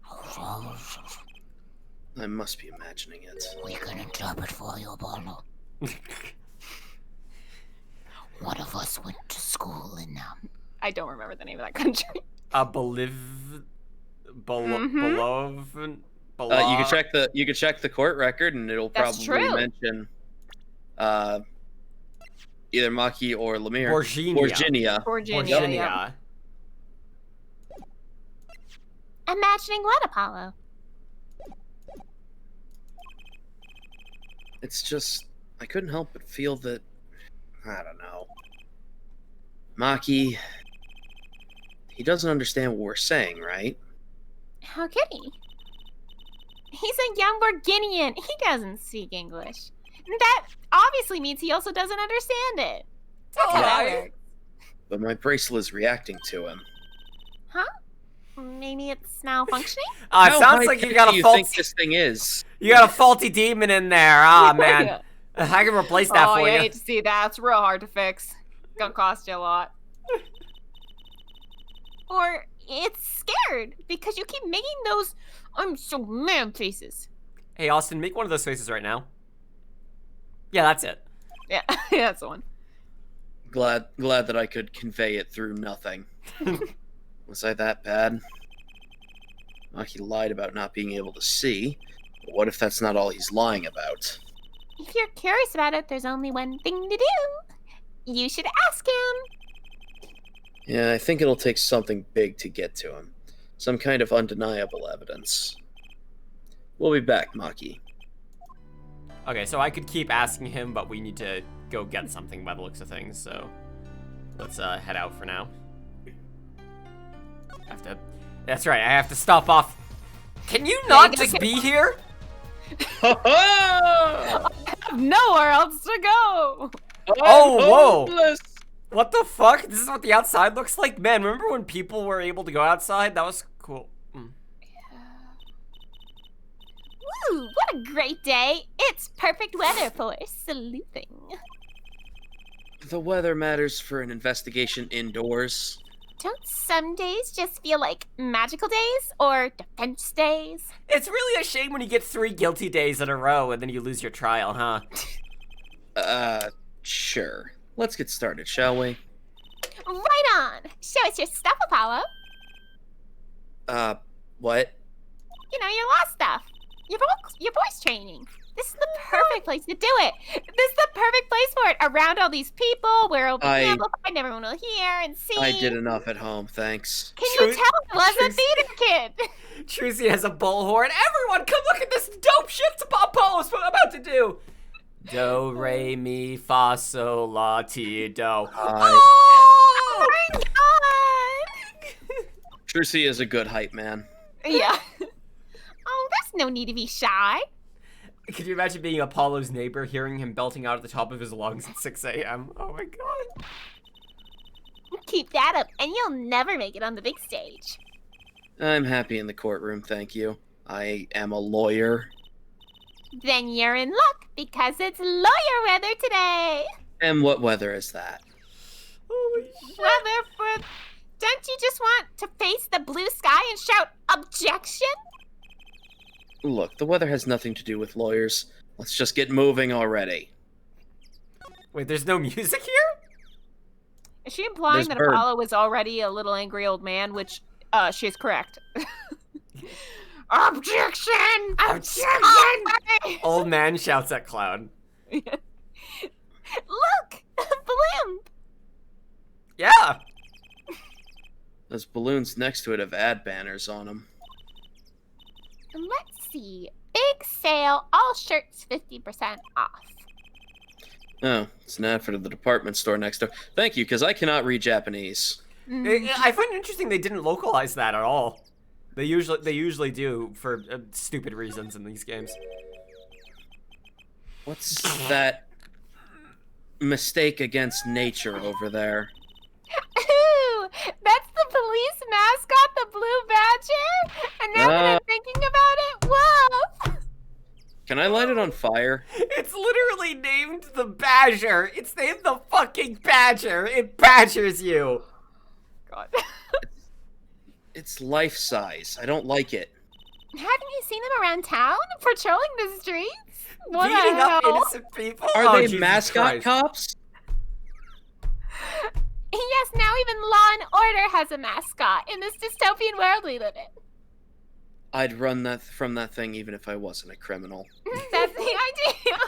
I must be imagining it. We can interpret for you, Apollo. One of us went to school in I don't remember the name of that country. Beloved. You could check the court record, and it'll That's probably true. mention either Maki or Lemire. Virginia. Virginia. Virginia. Imagining what, Apollo? It's just I couldn't help but feel that I don't know. Maki, he doesn't understand what we're saying, right? How could he? He's a young Borginian. He doesn't speak English. That obviously means he also doesn't understand it. That's how that Alright. works. But my bracelet is reacting to him. Huh? Maybe it's malfunctioning? It How sounds like high-tech you got do a you faulty. think this thing is? You got a faulty demon in there. Ah, man. I can replace that for I you. hate to see that. It's real hard to fix. It's gonna cost you a lot. Or it's scared because you keep making those I'm so mad faces. Hey, Austin, make one of those faces right now. Yeah, that's it. Yeah, yeah, that's the one. Glad that I could convey it through nothing. Was I that bad? Maki lied about not being able to see. But what if that's not all he's lying about? If you're curious about it, there's only one thing to do. You should ask him. Yeah, I think it'll take something big to get to him. Some kind of undeniable evidence. We'll be back, Maki. Okay, so I could keep asking him, but we need to go get something by the looks of things, so let's head out for now. That's right, I have to stop off. Can you not just be here? I have nowhere else to go. Oh, whoa. What the fuck? This is what the outside looks like? Man, remember when people were able to go outside? That was cool. Woo, what a great day. It's perfect weather for sleuthing. The weather matters for an investigation indoors. Don't some days just feel like magical days or defense days? It's really a shame when you get 3 guilty days in a row and then you lose your trial, huh? Sure. Let's get started, shall we? Right on. Show us your stuff, Apollo. What? You know, your law stuff. Your voice training. This is the perfect place to do it. This is the perfect place for it. Around all these people, where it'll be amplified and everyone will hear and see. I did enough at home, thanks. Can you tell it was a theater kid? Trucy has a bullhorn. Everyone, come look at this dope shit Apollo's about to do. Do, re, mi, fa, sol, la, ti, do. Oh my god! Trucy is a good hype man. Yeah. Oh, there's no need to be shy. Could you imagine being Apollo's neighbor, hearing him belting out at the top of his lungs at 6 a.m.? Oh my god. Keep that up, and you'll never make it on the big stage. I'm happy in the courtroom, thank you. I am a lawyer. Then you're in luck, because it's lawyer weather today. And what weather is that? Holy shit. Weather for... Don't you just want to face the blue sky and shout, objection? Look, the weather has nothing to do with lawyers. Let's just get moving already. Wait, there's no music here? Is she implying There's that bird. Apollo was already a little angry old man, which, she's correct. Objection! Objection! Old man shouts at Cloud. Look! A balloon! Yeah! Those balloons next to it have ad banners on them. Let's see. Big sale, all shirts 50% off. Oh, it's an ad for the department store next door. Thank you, because I cannot read Japanese. I find it interesting they didn't localize that at all. They usually do for stupid reasons in these games. What's that mistake against nature over there? Ooh, that's the police mascot, the blue badger? And now that I'm thinking about it, whoa! Can I light it on fire? It's literally named the Badger. It's named the fucking Badger. It badgers you. God. It's life-size. I don't like it. Haven't you seen them around town, patrolling the streets? What Beating the up hell? innocent people. Are Oh, they Jesus mascot Christ. cops? Yes, now even Law and Order has a mascot in this dystopian world we live in. I'd run from that thing even if I wasn't a criminal. That's the idea.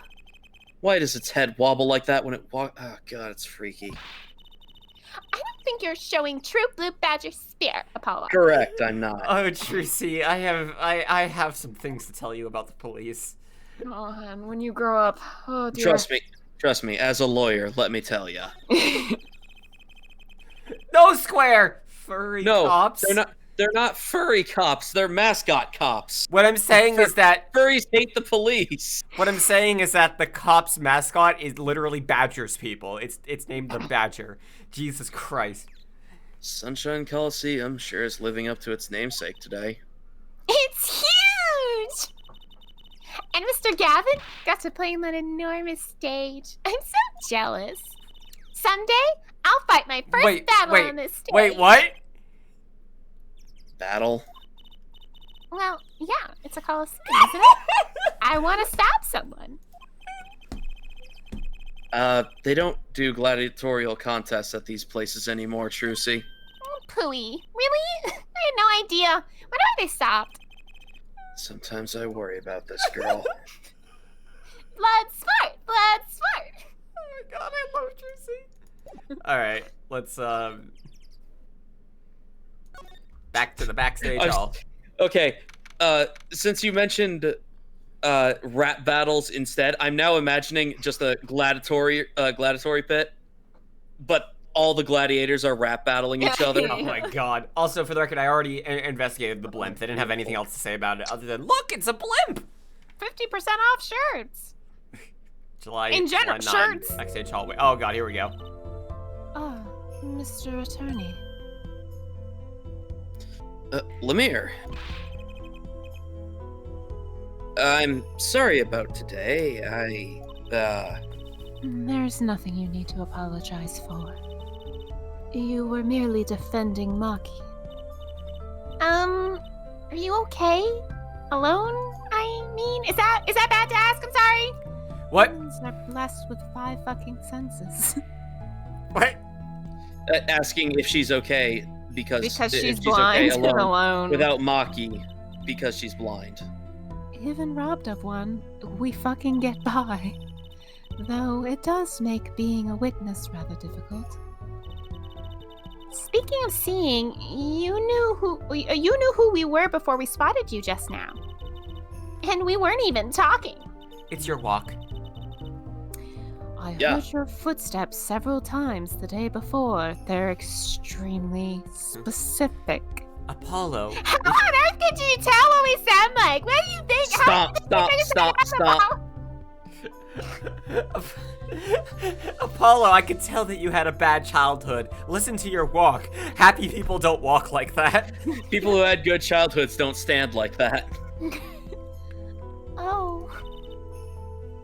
Why does its head wobble like that when it Oh god, it's freaky. I don't think you're showing true blue badger spirit, Apollo. Correct, I'm not. Oh, Trucy, I have some things to tell you about the police. Oh, hon, when you grow up. Oh, dear. Trust me, as a lawyer, let me tell ya. No square. Furry No, cops. they're not. They're not furry cops. They're mascot cops. What I'm saying is that Furries hate the police. what I'm saying is that the cops mascot is literally Badger's people. It's named the Badger. Jesus Christ. Sunshine Coliseum sure is living up to its namesake today. It's huge! And Mr. Gavin got to play on that enormous stage. I'm so jealous. Someday, I'll fight my first battle on this stage. Wait, what? Battle? Well, yeah, it's a coliseum, isn't it? I want to stab someone. They don't do gladiatorial contests at these places anymore, Trucy. Pooey. Really? I had no idea. Wonder why they stopped. Sometimes I worry about this girl. Blood smart! Blood smart! Oh my god, I love Trucy. Alright, let's back to the backstage hall. Okay, since you mentioned rap battles instead, I'm now imagining just a gladiatory pit, but all the gladiators are rap battling each other. Oh my god. Also, for the record, I already investigated the blimp. They didn't have anything else to say about it other than, look, it's a blimp! 50% off shirts. July In general, 9, shirts. backstage hallway. Oh god, here we go. Oh, Mr. Attorney. Lemire. I'm sorry about today. There's nothing you need to apologize for. You were merely defending Maki. Are you okay? Alone? I mean, is that bad to ask? I'm sorry. What? Humans are blessed with 5 fucking senses. What? Asking if she's okay because Because if she's blind and alone. without Maki because she's blind. Even robbed of one, we fucking get by. Though it does make being a witness rather difficult. Speaking of seeing, you knew who we were before we spotted you just now. And we weren't even talking. It's your walk. I Yeah. heard your footsteps several times the day before. They're extremely specific. Apollo. How on earth could you tell what we sound like? What do you think? Stop. Apollo, I could tell that you had a bad childhood. Listen to your walk. Happy people don't walk like that. People who had good childhoods don't stand like that. Oh.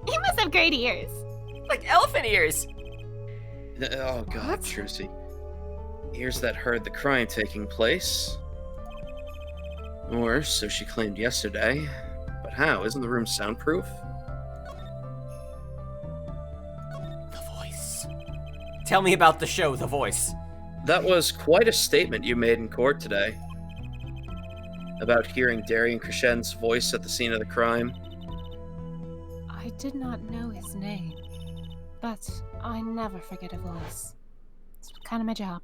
You must have great ears. Like elephant ears. Oh god, What? Trucy. Ears that heard the crime taking place. Or so she claimed yesterday. But how? Isn't the room soundproof? The Voice. Tell me about the show, The Voice. That was quite a statement you made in court today. About hearing Darian Crescen's voice at the scene of the crime. I did not know his name, but I never forget a voice. It's kind of my job.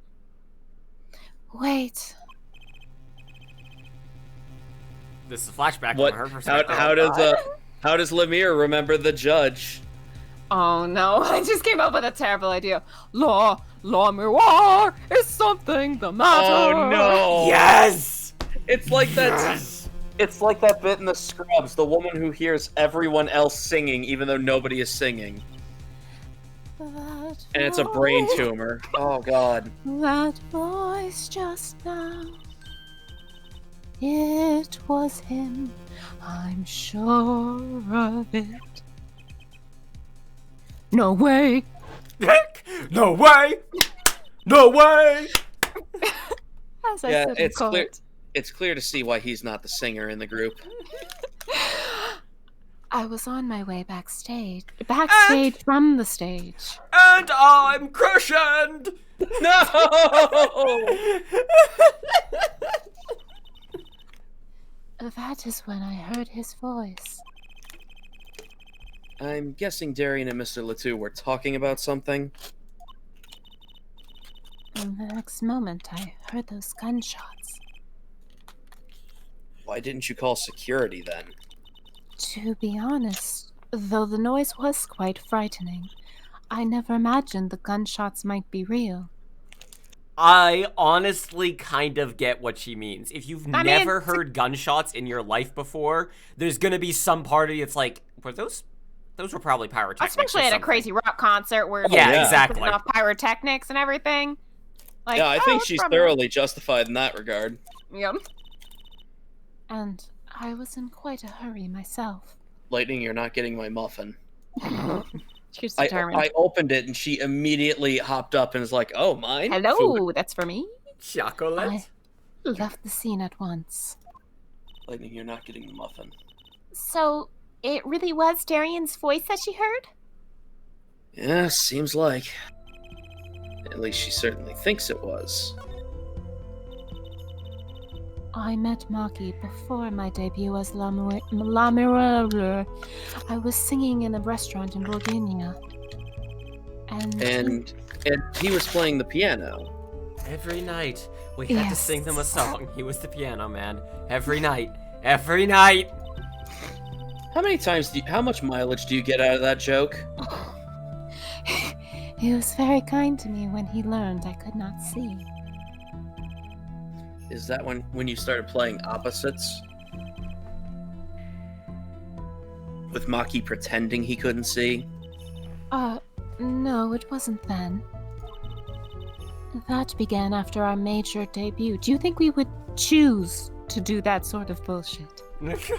Wait. This is a flashback What? from her perspective. How does Lemire remember the judge? Oh no, I just came up with a terrible idea. La miroir is something the matter. Oh no! Yes! It's like that. Yes! It's like that bit in the Scrubs, the woman who hears everyone else singing even though nobody is singing. That And it's a brain tumor. Oh god. That voice just now. It was him, I'm sure of it. No way! No way! No way! As I Yeah, said in it's clear. court. It's clear to see why he's not the singer in the group. I was on my way backstage from the stage. And I'm Crescent! No! That is when I heard his voice. I'm guessing Darian and Mr. Latu were talking about something. And the next moment, I heard those gunshots. Why didn't you call security then? To be honest, though the noise was quite frightening, I never imagined the gunshots might be real. I honestly kind of get what she means. If you've I mean, never heard gunshots in your life before, there's gonna be some part of you that's like, were those were probably pyrotechnics. Especially or at a something. crazy rock concert where Yeah, yeah. exactly. putting off pyrotechnics and everything. Like, Yeah, I think it's she's probably- thoroughly justified in that regard. Yep. And I was in quite a hurry myself. Lightning, you're not getting my muffin. She's I determined. opened it and she immediately hopped up and was like, "Oh, mine? Hello, Food." that's for me. Chocolate? I left the scene at once. Lightning, you're not getting the muffin. So, it really was Darian's voice that she heard? Yeah, seems like. At least she certainly thinks it was. I met Maki before my debut as La Mirror. I was singing in a restaurant in Bulgaria. And he was playing the piano. Every night, we had to Yes. sing them a song. He was the piano man. Every night. Every night! How much mileage do you get out of that joke? He was very kind to me when he learned I could not see. Is that when you started playing opposites? With Maki pretending he couldn't see? No, it wasn't then. That began after our major debut. Do you think we would choose to do that sort of bullshit? That's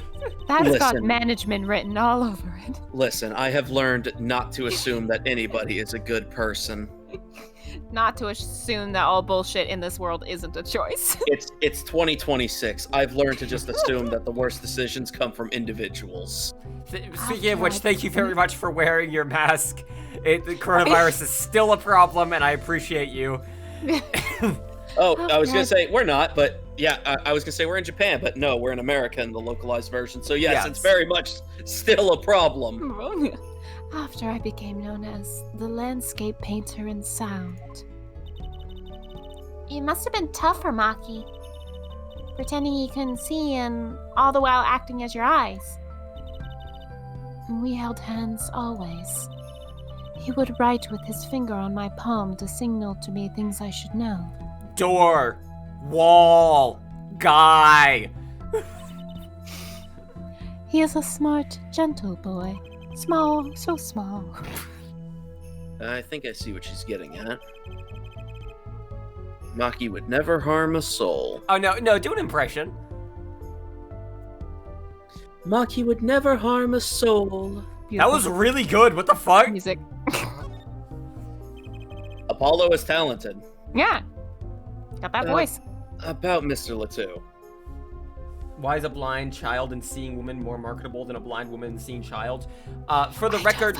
got Listen. management written all over it. Listen, I have learned not to assume that anybody is a good person. Not to assume that all bullshit in this world isn't a choice. It's 2026. I've learned to just assume that the worst decisions come from individuals. Speaking of which, thank you very much for wearing your mask. The coronavirus is still a problem, and I appreciate you. Oh, I was gonna say we're not, but yeah, I was gonna say we're in Japan, but no, we're in America in the localized version. So yes, it's Yes. very much still a problem. After I became known as the landscape painter in sound. It must have been tough for Maki. Pretending he couldn't see and all the while acting as your eyes. We held hands always. He would write with his finger on my palm to signal to me things I should know. Door. Wall. Guy. He is a smart, gentle boy. Small, so small. I think I see what she's getting at. Maki would never harm a soul. Oh, no, do an impression. Maki would never harm a soul. That was really good. What the fuck? Music. Apollo is talented. Yeah. Got that voice. About Mr. Latou. Why is a blind child and seeing woman more marketable than a blind woman and seeing child? For the record,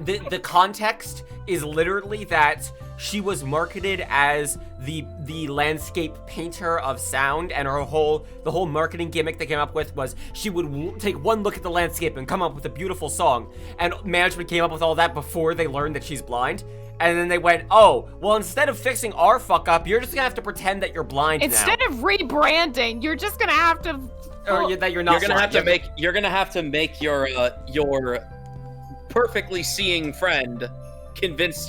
the context is literally that she was marketed as the landscape painter of sound, and the whole marketing gimmick they came up with was she would take one look at the landscape and come up with a beautiful song. And management came up with all that before they learned that she's blind. And then they went, oh, well, instead of fixing our fuck up, you're just gonna have to pretend that you're blind Instead now. of rebranding, you're just gonna have to. That you're not. You're gonna have to blind. make your perfectly seeing friend convince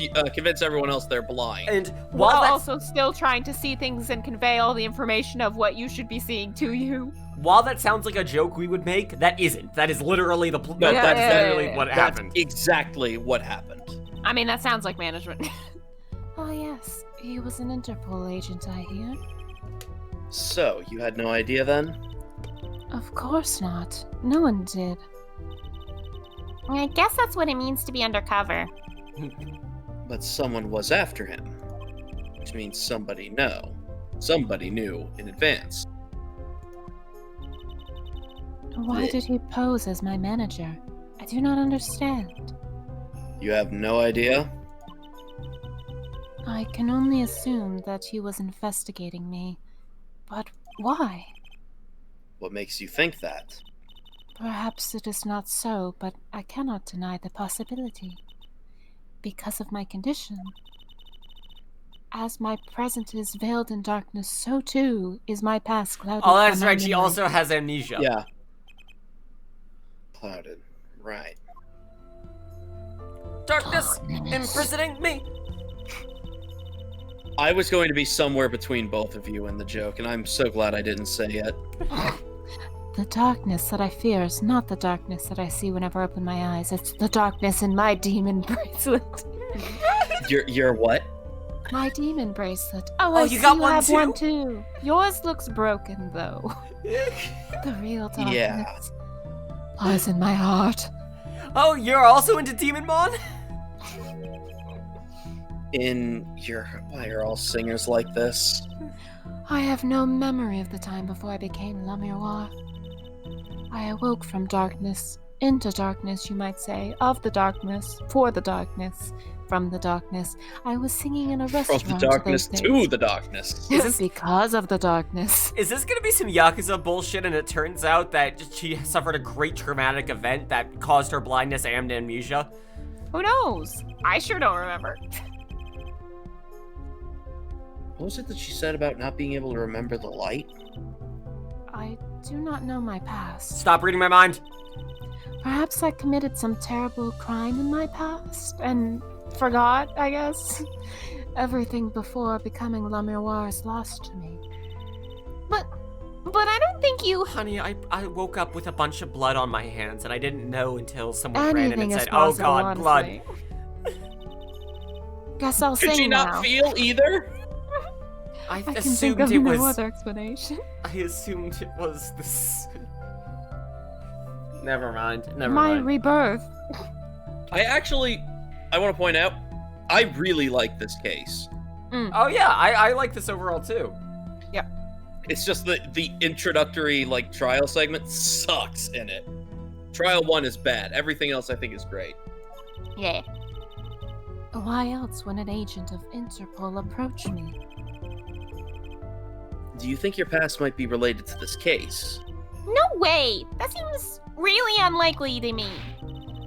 everyone else they're blind. And While while that's also still trying to see things and convey all the information of what you should be seeing to you. While that sounds like a joke we would make, that isn't. That is literally No, that's that's literally what That's happened. exactly what happened. I mean, that sounds like management. Oh yes, he was an Interpol agent, I hear. So, you had no idea then? Of course not. No one did. I guess that's what it means to be undercover. But someone was after him. Which means somebody knew in advance. Why did he pose as my manager? I do not understand. You have no idea? I can only assume that he was investigating me. But why? What makes you think that? Perhaps it is not so, but I cannot deny the possibility. Because of my condition. As my present is veiled in darkness, so too is my past clouded. Oh, that's by my right. She memory. also has amnesia. Yeah. Clouded. Right. Darkness Darkness. imprisoning me. I was going to be somewhere between both of you in the joke, and I'm so glad I didn't say it. The darkness that I fear is not the darkness that I see whenever I open my eyes. It's the darkness in my demon bracelet. You're what? My demon bracelet. Oh, Oh, I you see got you one have too? one too. Yours looks broken though. The real darkness Yeah. lies in my heart. Oh, you're also into Demon Mon? Why are all singers like this? I have no memory of the time before I became La Miroir. I awoke from darkness, into darkness, you might say, of the darkness, for the darkness, from the darkness. I was singing in a restaurant. From the darkness those to days. the darkness. Is this- Because of the darkness. Is this gonna be some Yakuza bullshit and it turns out that she suffered a great traumatic event that caused her blindness and amnesia? Who knows? I sure don't remember. What was it that she said about not being able to remember the light? I do not know my past. Stop reading my mind. Perhaps I committed some terrible crime in my past and forgot, I guess. Everything before becoming La Miroir is lost to me. But I don't think you. Honey, I woke up with a bunch of blood on my hands and I didn't know until someone ran in Anything and is said, "Oh possible, God, blood." honestly. Guess I'll Could sing she not now. feel either? I I can think assumed of it no was. other explanation. I assumed it was this. Never mind. Never My mind. rebirth. I want to point out, I really like this case. Oh yeah, I like this overall too. It's just the introductory trial segment sucks in it. Trial 1 is bad. Everything else I think is great. Yeah. Why else would an agent of Interpol approach me? Do you think your past might be related to this case? No way. That seems really unlikely to me.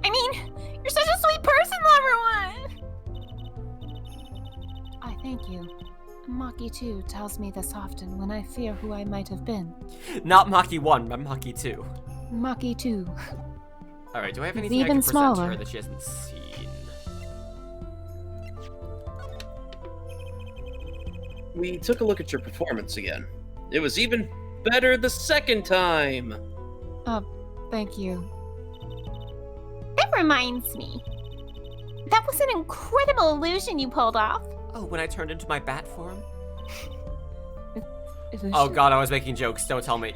I mean, you're such a sweet person, Lover One. I thank you. Maki too tells me this often when I fear who I might have been. Not Maki 1, but Maki 2. Maki too. Alright, do I have It's anything I can even present to smaller. her that she hasn't seen? We took a look at your performance again. It was even better the second time. Thank you. That reminds me. That was an incredible illusion you pulled off. Oh, when I turned into my bat form? Illusion. Oh God, I was making jokes. Don't tell me.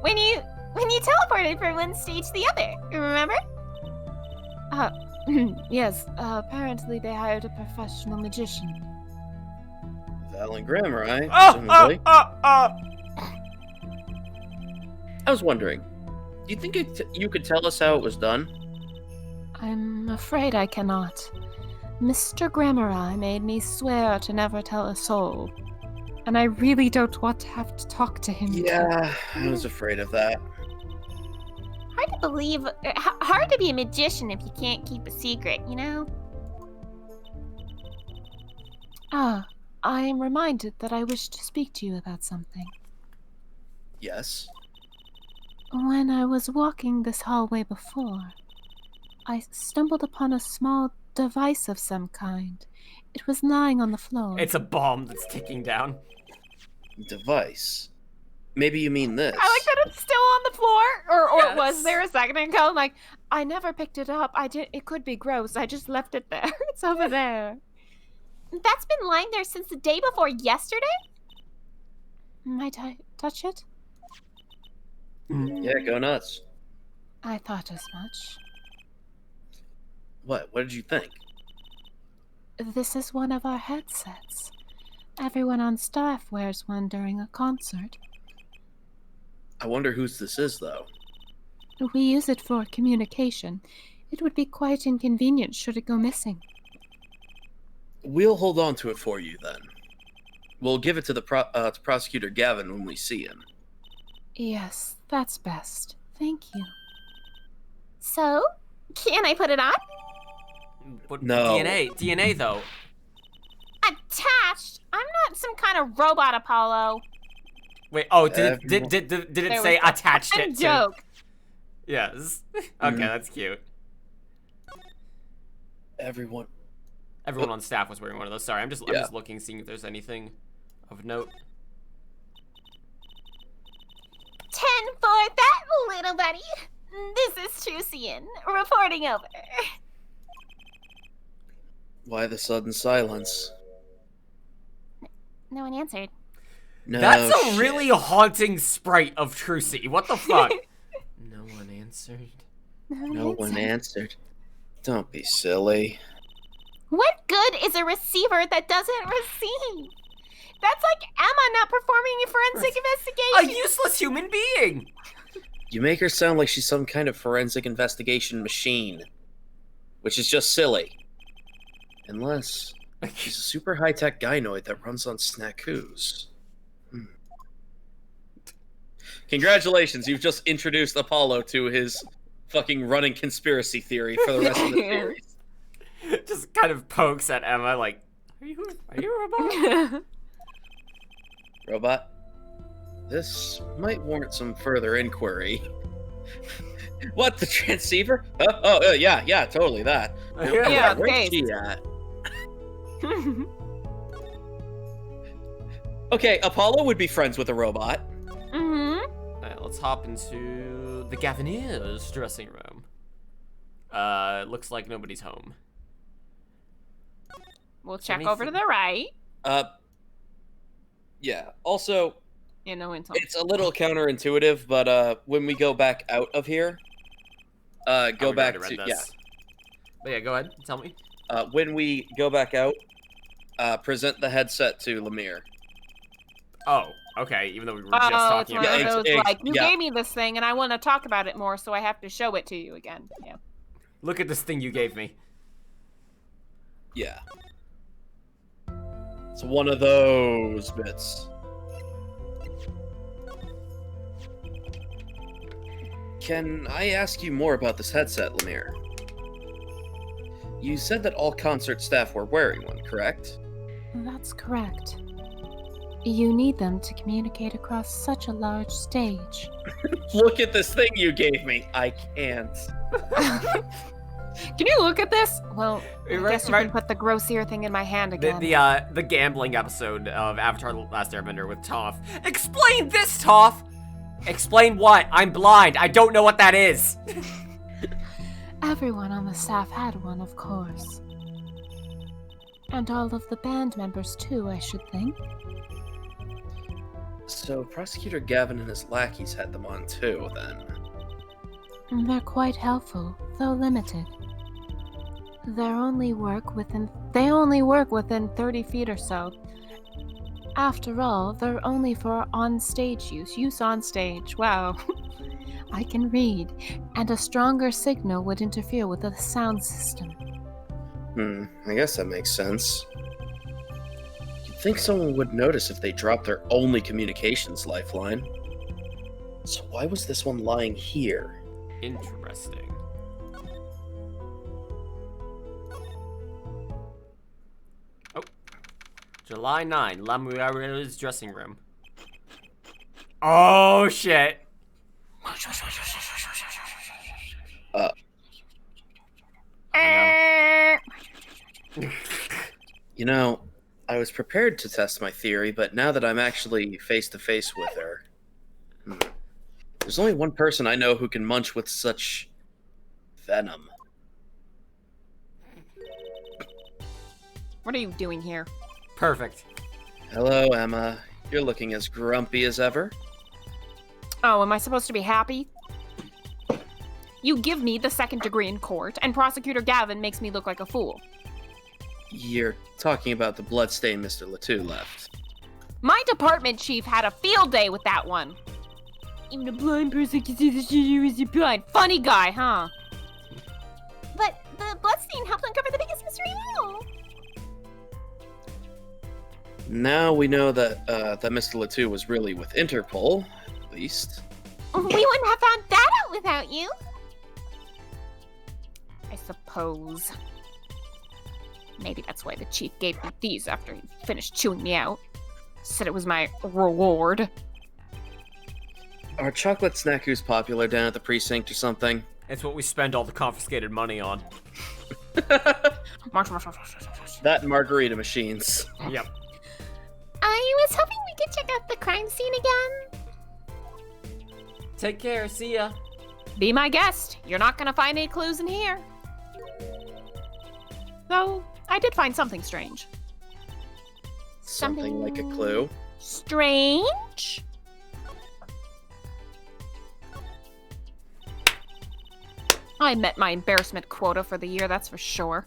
When you teleported from one stage to the other, remember? Yes, apparently they hired a professional magician. Valen Grammar, right? Oh, Presumably. oh. I was wondering, do you think you could tell us how it was done? I'm afraid I cannot. Mr. Grammar made me swear to never tell a soul. And I really don't want to have to talk to him. Yeah, I was afraid of that. Hard to believe. Hard to be a magician if you can't keep a secret, you know? I am reminded that I wish to speak to you about something. Yes. When I was walking this hallway before, I stumbled upon a small device of some kind. It was lying on the floor. It's a bomb that's ticking down. Device. Maybe you mean this. I like that it's still on the floor, or Yes. it was there a second ago. Like, I never picked it up. It could be gross. I just left it there. It's over there. that's been lying there since the day before yesterday. Might I touch it? Yeah, go nuts. I thought as much. What did you think? This is one of our headsets. Everyone on staff wears one during a concert. I wonder whose this is, though. We use it for communication. It would be quite inconvenient should it go missing. We'll hold on to it for you, then. We'll give it to to Prosecutor Gavin when we see him. Yes, that's best. Thank you. So, can I put it on? But No. DNA though. Attached? I'm not some kind of robot, Apollo. Wait, oh, did Everyone- it There say was a attached fun it to? joke. Yes. Okay, Mhm. that's cute. Everyone Everyone on staff was wearing one of those. Sorry, I'm just looking, seeing if there's anything of note. 10 for that little buddy. This is Trucian, reporting over. Why the sudden silence? No one answered. No, That's a shit. really haunting sprite of Trucy. What the fuck? No one answered. No one answered. Don't be silly. What good is a receiver that doesn't receive? That's like Emma not performing a forensic A investigation. useless human being! You make her sound like she's some kind of forensic investigation machine, which is just silly. Unless she's a super high-tech gynoid that runs on snackoos. Congratulations, you've just introduced Apollo to his fucking running conspiracy theory for the rest of the series. Just kind of pokes at Emma like, are you a robot? Robot, this might warrant some further inquiry. What, the transceiver? Yeah, totally that. Yeah, Where's okay. she at? Okay, Apollo would be friends with a robot. Alright, let's hop into the Gavineers' dressing room. Looks like nobody's home. We'll check over to the right. Yeah. Also, Yeah, no one's home. it's a little counterintuitive, but when we go back out of here, go we back already to read this. But yeah, go ahead. Tell me. when we go back out, present the headset to Lemire. Oh, okay. Even though we were just Oh, it's talking one about of it. those, like, you yeah. gave me this thing and I want to talk about it more, so I have to show it to you again. Yeah. Look at this thing you gave me. Yeah. It's one of those bits. Can I ask you more about this headset, Lemire? You said that all concert staff were wearing one, correct? That's correct. You need them to communicate across such a large stage. Look at this thing you gave me. I can't. Can you look at this? Well, I Right- guess you right- can put the gross ear thing in my hand again. The gambling episode of Avatar: The Last Airbender with Toph. Explain this, Toph. Explain what? I'm blind. I don't know what that is. Everyone on the staff had one, of course. And all of the band members, too, I should think. So Prosecutor Gavin and his lackeys had them on too, then. They're quite helpful, though limited. They only work within 30 feet or so. After all, they're only for on-stage use on stage. Wow. I can read, and a stronger signal would interfere with the sound system. I guess that makes sense. You'd think someone would notice if they dropped their only communications lifeline. So why was this one lying here? Interesting. Oh. July 9, Lamuera's dressing room. Oh, shit. You know, I was prepared to test my theory, but now that I'm actually face to face with her, there's only one person I know who can munch with such venom. What are you doing here? Perfect. Hello, Emma. You're looking as grumpy as ever. Oh, am I supposed to be happy? You give me the second degree in court, and Prosecutor Gavin makes me look like a fool. You're talking about the bloodstain Mr. Letou left. My department chief had a field day with that one. Even a blind person can see the shit you is blind. Funny guy, huh? But the bloodstain helped uncover the biggest mystery of all. Now we know that that Mr. Letou was really with Interpol, at least. We wouldn't have found that out without you. I suppose. Maybe that's why the chief gave me these after he finished chewing me out. Said it was my reward. Are chocolate snackoos popular down at the precinct or something? It's what we spend all the confiscated money on. That and margarita machines. Yep. I was hoping we could check out the crime scene again. Take care. See ya. Be my guest. You're not gonna find any clues in here. Though, I did find something strange. Something like a clue. Strange? I met my embarrassment quota for the year, that's for sure.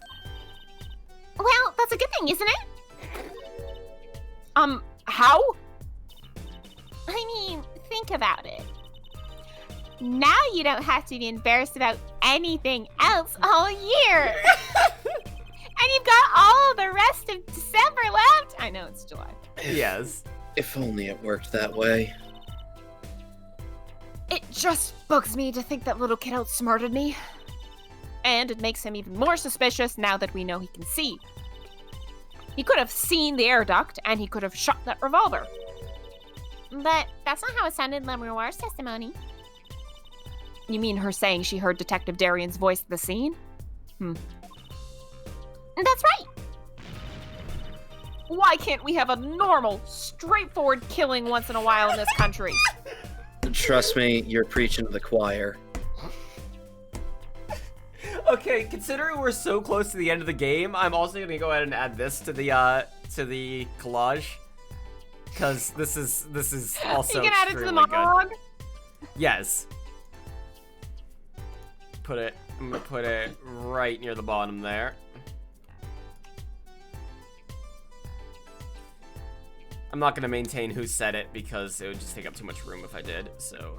Well, that's a good thing, isn't it? How? I mean, think about it. Now you don't have to be embarrassed about anything else all year. And you've got all the rest of December left. I know it's July. Yes. If only it worked that way. It just bugs me to think that little kid outsmarted me. And it makes him even more suspicious now that we know he can see. He could have seen the air duct, and he could have shot that revolver. But that's not how it sounded in Lawyergirl's testimony. You mean her saying she heard Detective Darian's voice at the scene? That's right. Why can't we have a normal, straightforward killing once in a while in this country? Trust me, you're preaching to the choir. Okay, considering we're so close to the end of the game, I'm also gonna go ahead and add this to the collage, because this is also You can add it to the extremely good. monologue? Yes. I'm gonna put it right near the bottom there. I'm not gonna maintain who said it because it would just take up too much room if I did, so.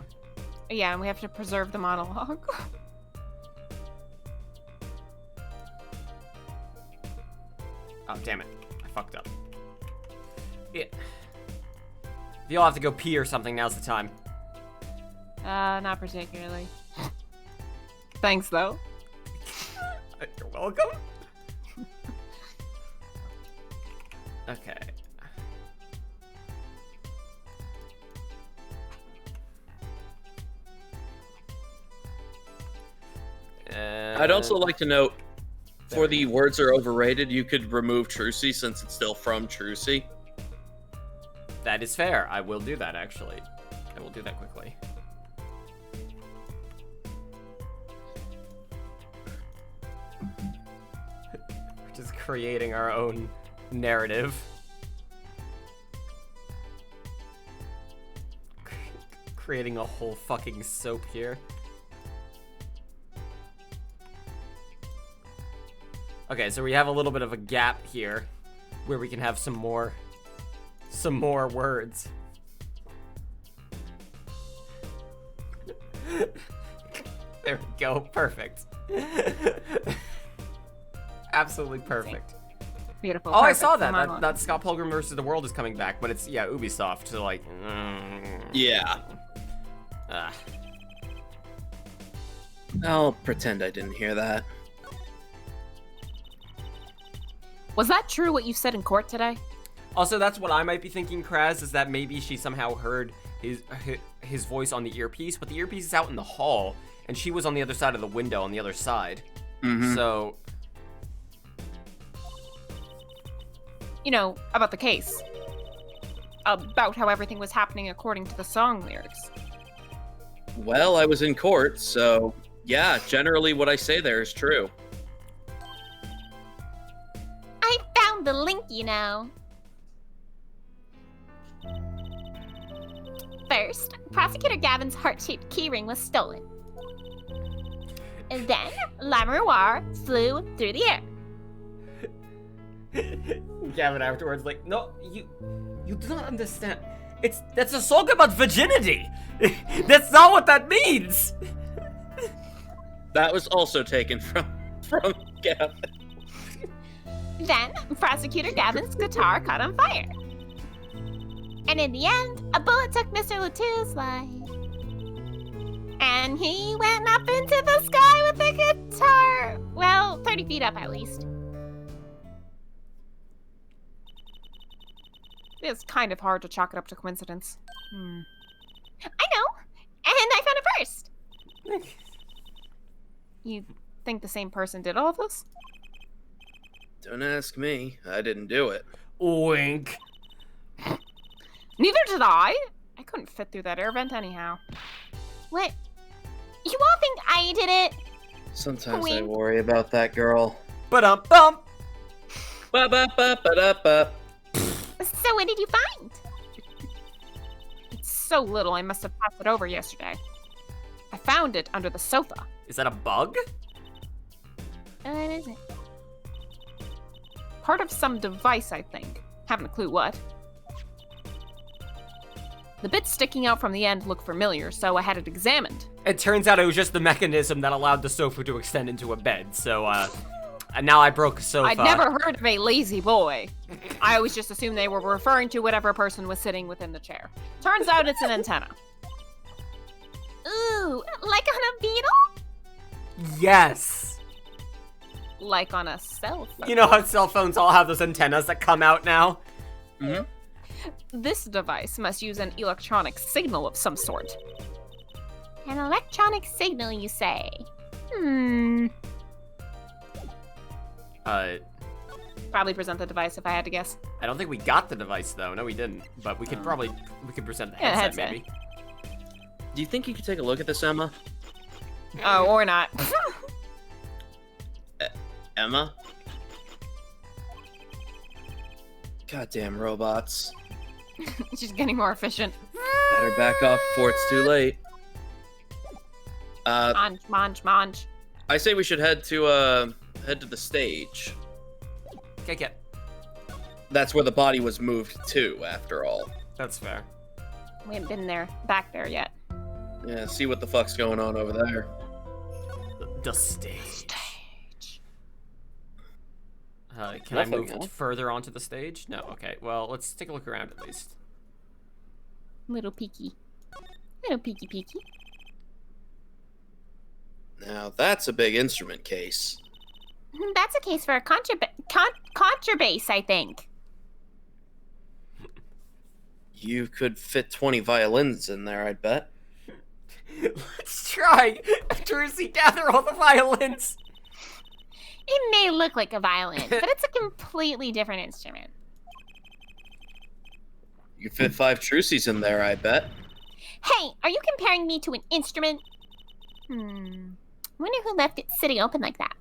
Yeah, and we have to preserve the monologue. Oh, damn it. I fucked up. Yeah. If y'all have to go pee or something, now's the time. Not particularly. Thanks, though. You're welcome. Okay. I'd also like to note, for the words are overrated, you could remove Trucy since it's still from Trucy. That is fair. I will do that, actually. I will do that quickly. We're just creating our own narrative. Creating a whole fucking soap here. Okay, so we have a little bit of a gap here where we can have some more words. There we go. Perfect. Absolutely perfect. Beautiful. Oh, I Perfect. saw The that. monologue. That Scott Pilgrim vs. the World is coming back, but it's, yeah, Ubisoft, so like... Yeah. I'll pretend I didn't hear that. Was that true what you said in court today? Also, that's what I might be thinking, Kraz, is that maybe she somehow heard his voice on the earpiece, but the earpiece is out in the hall, and she was on the other side of the window on the other side. Mm-hmm. So... You know, about the case. About how everything was happening according to the song lyrics. Well, I was in court, so yeah, generally what I say there is true. I found the link, you know. First, Prosecutor Gavin's heart-shaped keyring was stolen. And then, Lamoureux flew through the air. Gavin afterwards, like, no, you do not understand. That's a song about virginity. That's not what that means. That was also taken from Gavin. Then, Prosecutor Gavin's guitar caught on fire. And in the end, a bullet took Mr. Latou's life. And he went up into the sky with the guitar. Well, 30 feet up at least. It's kind of hard to chalk it up to coincidence. I know. And I found it first. You think the same person did all this? Don't ask me. I didn't do it. Wink. Neither did I. I couldn't fit through that air vent anyhow. What? You all think I did it? Sometimes I Wink. worry about that girl. Ba-dum-bum. Ba-ba-ba-ba-da-ba. So what did you find? It's so little I must have passed it over yesterday. I found it under the sofa. Is that a bug? What is it? Part of some device, I think. Haven't a clue what. The bits sticking out from the end look familiar, so I had it examined. It turns out it was just the mechanism that allowed the sofa to extend into a bed, so, and now I broke a sofa. I'd never heard of a lazy boy. I always just assumed they were referring to whatever person was sitting within the chair. Turns out it's an antenna. Ooh, like on a beetle? Yes! Like on a cell phone. You know how cell phones all have those antennas that come out now? Mm-hmm. This device must use an electronic signal of some sort. An electronic signal, you say? Probably present the device if I had to guess. I don't think we got the device, though. No, we didn't. But we could present the Yeah, headset, headset. maybe. Do you think you could take a look at this, Emma? Oh, or not. Emma? Goddamn robots. She's getting more efficient. Better back off before it's too late. Mange. I say we should head to the stage. Okay. That's where the body was moved to, after all. That's fair. We haven't been back there yet. Yeah, see what the fuck's going on over there. The stage. Can Nothing, I move huh? further onto the stage? No, okay. Well, let's take a look around at least. Little peeky. Little peeky. Now, that's a big instrument case. That's a case for a contrabass, I think. You could fit 20 violins in there, I'd bet. Let's try. Trucy, gather all the violins. It may look like a violin, but it's a completely different instrument. You could fit 5 trucies in there, I bet. Hey, are you comparing me to an instrument? Wonder who left it sitting open like that.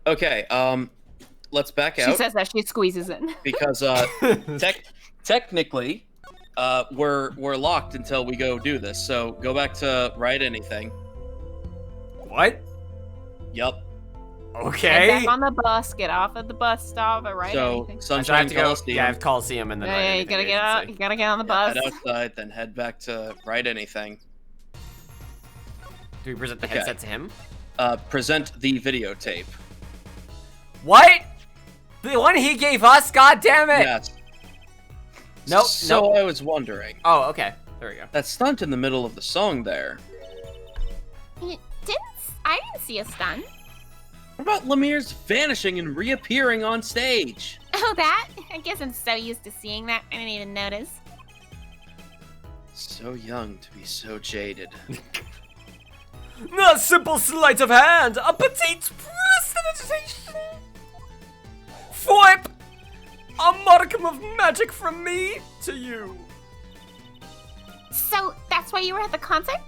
Okay, let's back She out. says that she squeezes in. Because, technically, we're locked until we go do this. So, go back to write anything. What? Yup. Get Okay. back on the bus, get off at the bus stop, and write So, anything. So I have Sunshine to go. Coliseum. Yeah, I have Coliseum and then. Yeah, write you anything gotta get agency. out. You gotta get on the bus. Head outside, then head back to write anything. Do we present the Okay. headset to him? Present the videotape. What? The one he gave us? God damn it! Yes. Nope. So nope. I was wondering. Oh, okay. There we go. That stunt in the middle of the song there. I didn't see a stun. What about Lemire's vanishing and reappearing on stage? Oh, that? I guess I'm so used to seeing that, I didn't even notice. So young to be so jaded. A simple sleight of hand, a petite prestidigitation. Foip! A modicum of magic from me to you. So, that's why you were at the concert?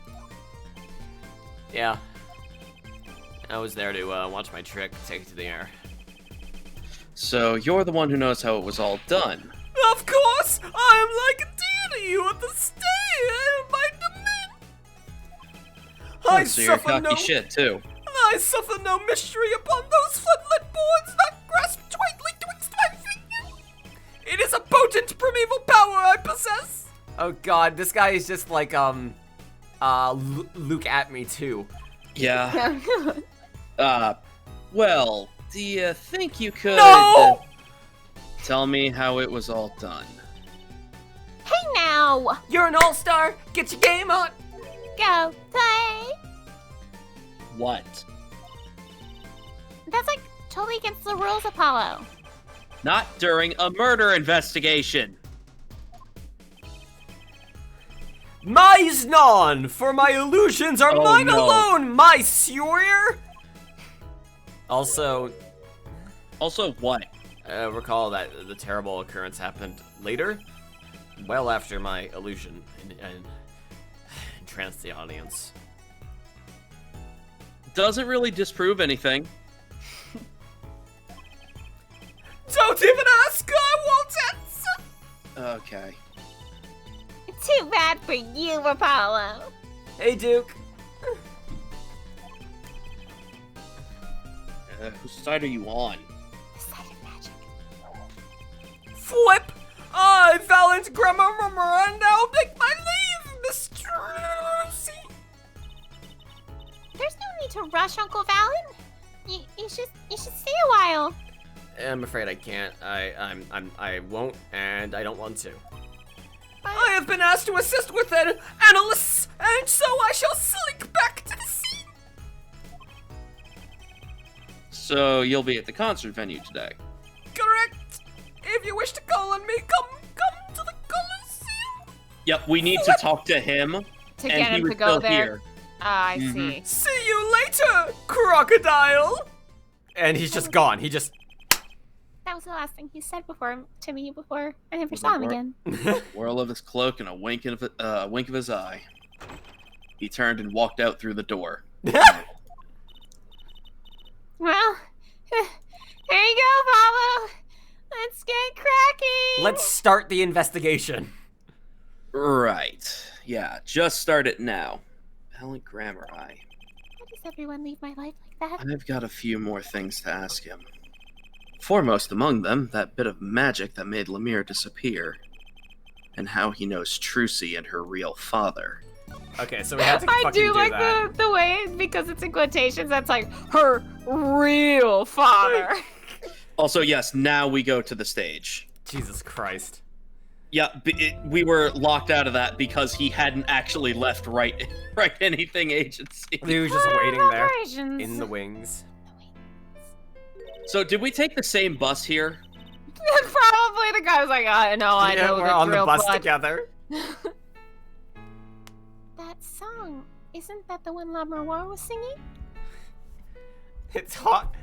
Yeah. I was there to watch my trick take it to the air. So you're the one who knows how it was all done. Of course! I am like a deity with the stay in my domain. I So you're suffer cocky no shit too. I suffer no mystery upon those floodlit boards that grasp tightly twixt my fingers. It is a potent primeval power I possess. Oh god, this guy is just like Luke at me too. Yeah. Well, do you think you could No! tell me how it was all done? Hey now! You're an all-star. Get your game on. Go play! What? That's like totally against the rules, Apollo. Not during a murder investigation. Mais non, for my illusions are Oh, mine no. alone, my Sawyer. Also, what? recall that the terrible occurrence happened later, well after my illusion and entranced the audience. Doesn't really disprove anything. Don't even ask, I won't answer! Okay. Too bad for you, Apollo. Hey, Duke. Whose side are you on? The side of magic. Flip! I, Valent Grammar and now make my leave, Mr. Lucy. There's no need to rush, Uncle Valen. You should stay a while. I'm afraid I can't. I won't, and I don't want to. I have been asked to assist with an analyst, and so I shall slink back to the scene. So you'll be at the concert venue today. Correct. If you wish to call on me, come to the Coliseum. Yep, we need to talk to him. To and get he him was to go still there. here. Ah, I see. See you later, crocodile. And he's just gone. He just. That was the last thing he said to me before I never saw him again. Whirl of his cloak and a wink of his eye. He turned and walked out through the door. Well, there you go, Apollo. Let's get cracking. Let's start the investigation. Right. Yeah, just start it now. Helen Grammar Eye. Why does everyone leave my life like that? I've got a few more things to ask him. Foremost among them, that bit of magic that made Lemire disappear. And how he knows Trucy and her real father. Okay, so we have to I fucking do like that. the way, because it's in quotations, that's like her real father. Also, yes, now we go to the stage. Jesus Christ. Yeah, we were locked out of that because he hadn't actually left Right Anything Agency. He was just waiting there Operations. in the wings. So, did we take the same bus here? Probably the guy was like, no, I Yeah, know we're the on the real bus blood. together. That song, isn't that the one La Miroir was singing? It's hot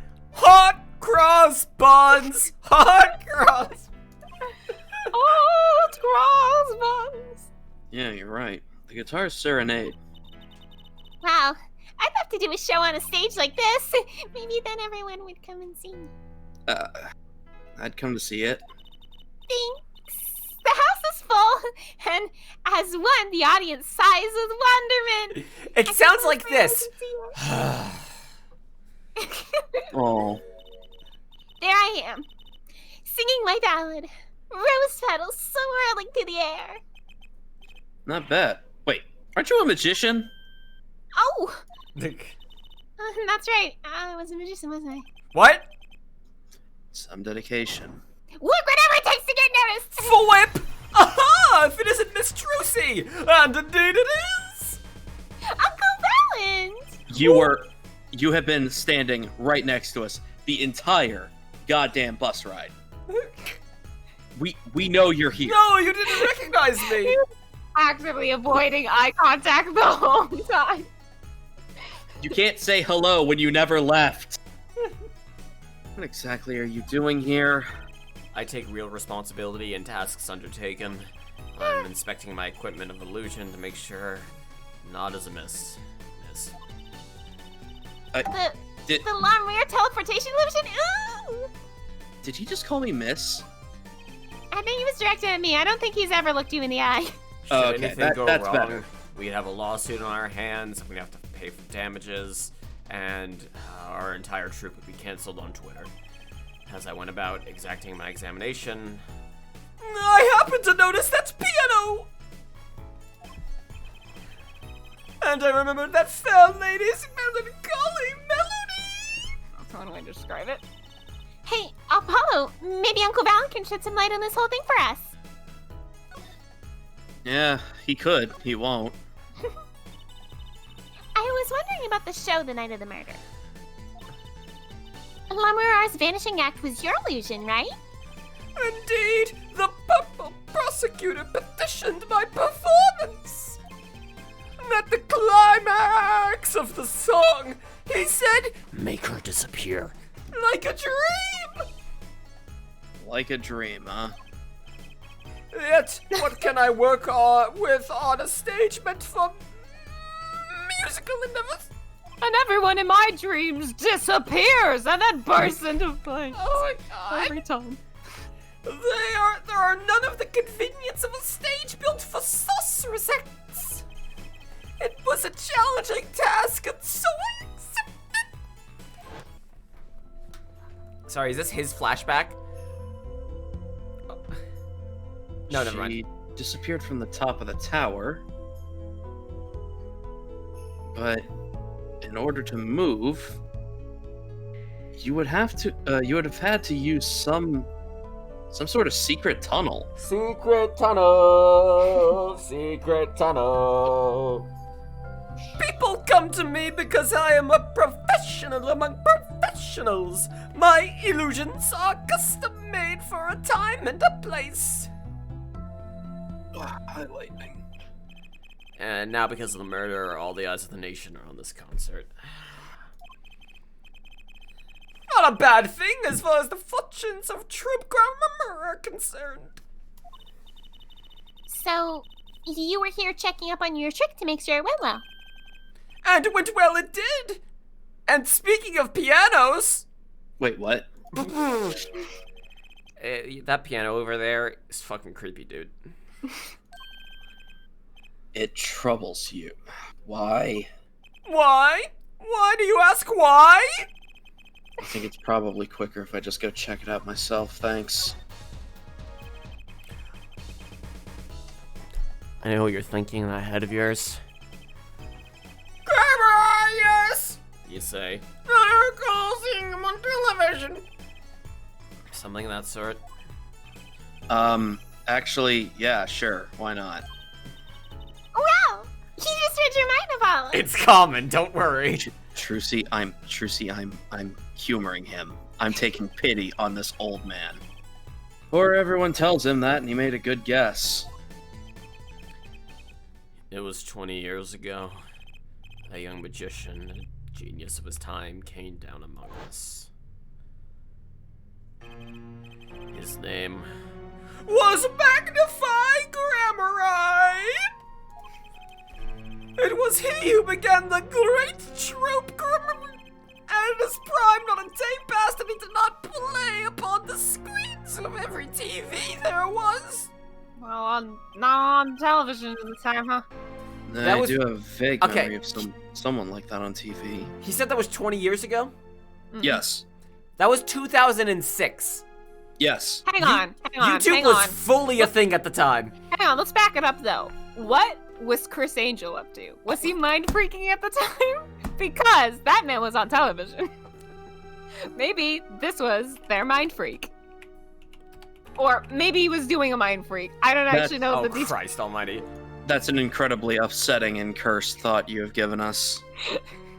cross buns. Hot cross. Oh, it's crossbones. Yeah, you're right. The guitar's Serenade. Wow, I'd love to do a show on a stage like this. Maybe then everyone would come and see. I'd come to see it. Thanks. The house is full, and as one, the audience sighs with wonderment. It I sounds can't like wait this. to see it. Oh. There I am, singing my ballad. Rose petals swirling through the air. Not bad. Wait, aren't you a magician? Oh, that's right. I was a magician, wasn't I? What? Some dedication. Look, whatever it takes to get noticed. Flip! Aha! If it isn't Miss Trucy! And indeed it is! Uncle Valent! You have been standing right next to us the entire goddamn bus ride. We know you're here. No, you didn't recognize me! Actively avoiding eye contact the whole time. You can't say hello when you never left. What exactly are you doing here? I take real responsibility in tasks undertaken. I'm inspecting my equipment of illusion to make sure not as a miss. The Lamrier teleportation illusion? Ooh! Did he just call me Miss? I think he was directed at me. I don't think he's ever looked you in the eye. Should Oh, okay, anything go that's wrong, better. we'd have a lawsuit on our hands, we'd have to pay for damages, and our entire troop would be canceled on Twitter. As I went about exacting my examination, I happened to notice that piano! And I remembered that fair lady's melancholy melody! That's one way to describe it. Hey, Apollo, maybe Uncle Valent can shed some light on this whole thing for us. Yeah, he could. He won't. I was wondering about the show the night of the murder. Lamriar's vanishing act was your illusion, right? Indeed, the purple prosecutor petitioned my performance. And at the climax of the song, he said, Make her disappear. Like a dream! Like a dream, huh? Yet, what can I work on a stage meant for musical endeavors? And everyone in my dreams disappears and then bursts into flames Oh my god. every time. There are none of the convenience of a stage built for sorceress acts. It was a challenging task, and so I accepted. Sorry, is this his flashback? Oh. No, never mind. She disappeared from the top of the tower. But in order to move, you would have had to use some sort of secret tunnel. Secret tunnel, secret tunnel. People come to me because I am a professional among professionals. My illusions are custom made for a time and a place. Highlighting. And now, because of the murder, all the eyes of the nation are on this concert. Not a bad thing as far as the fortunes of Troop Grammar are concerned. So, you were here checking up on your trick to make sure it went well. And it went well, it did. And speaking of pianos, Wait, what? that piano over there is fucking creepy, dude. It troubles you. Why? Why? Why do you ask why? I think it's probably quicker if I just go check it out myself, thanks. I know what you're thinking in that head of yours. Grandma, yes! You say. I recall seeing him on television. Something of that sort. Actually, yeah, sure, why not? Wow! He just read your mind about it. It's common, don't worry. Trucy, I'm humoring him. I'm taking pity on this old man. Or everyone tells him that and he made a good guess. It was 20 years ago. A young magician, a genius of his time, came down among us. His name Was Magnify Grammarite! It was he who began the great trope grammar, and his prime not a day passed and he did not play upon the screens of every TV there was. Well, not on television at the time, huh? That I was- do have a vague Okay. memory of someone like that on TV. He said that was 20 years ago? Yes. That was 2006. Yes. Hang on. YouTube hang was on. fully a thing at the time. Hang on, let's back it up though. What was Chris Angel up to? Was he mind freaking at the time? Because that man was on television. Maybe this was their mind freak. Or maybe he was doing a mind freak. I don't actually know Oh, the details. Christ almighty. That's an incredibly upsetting and cursed thought you have given us.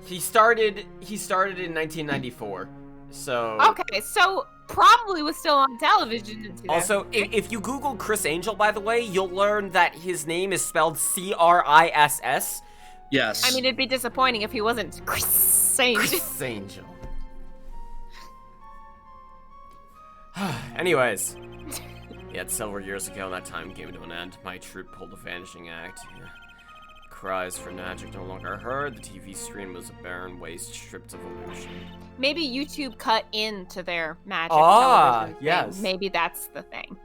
He started in 1994. So Okay, so probably was still on television in 2000. Also, if you Google Chris Angel, by the way, you'll learn that his name is spelled Criss. Yes. I mean, it'd be disappointing if he wasn't Chris Angel. Chris Angel. Anyways, yet several years ago, that time came to an end. My troupe pulled a vanishing act. Cries for magic no longer heard. The TV screen was a barren waste stripped of illusion. Maybe YouTube cut into their magic Ah, television thing. yes. Maybe that's the thing.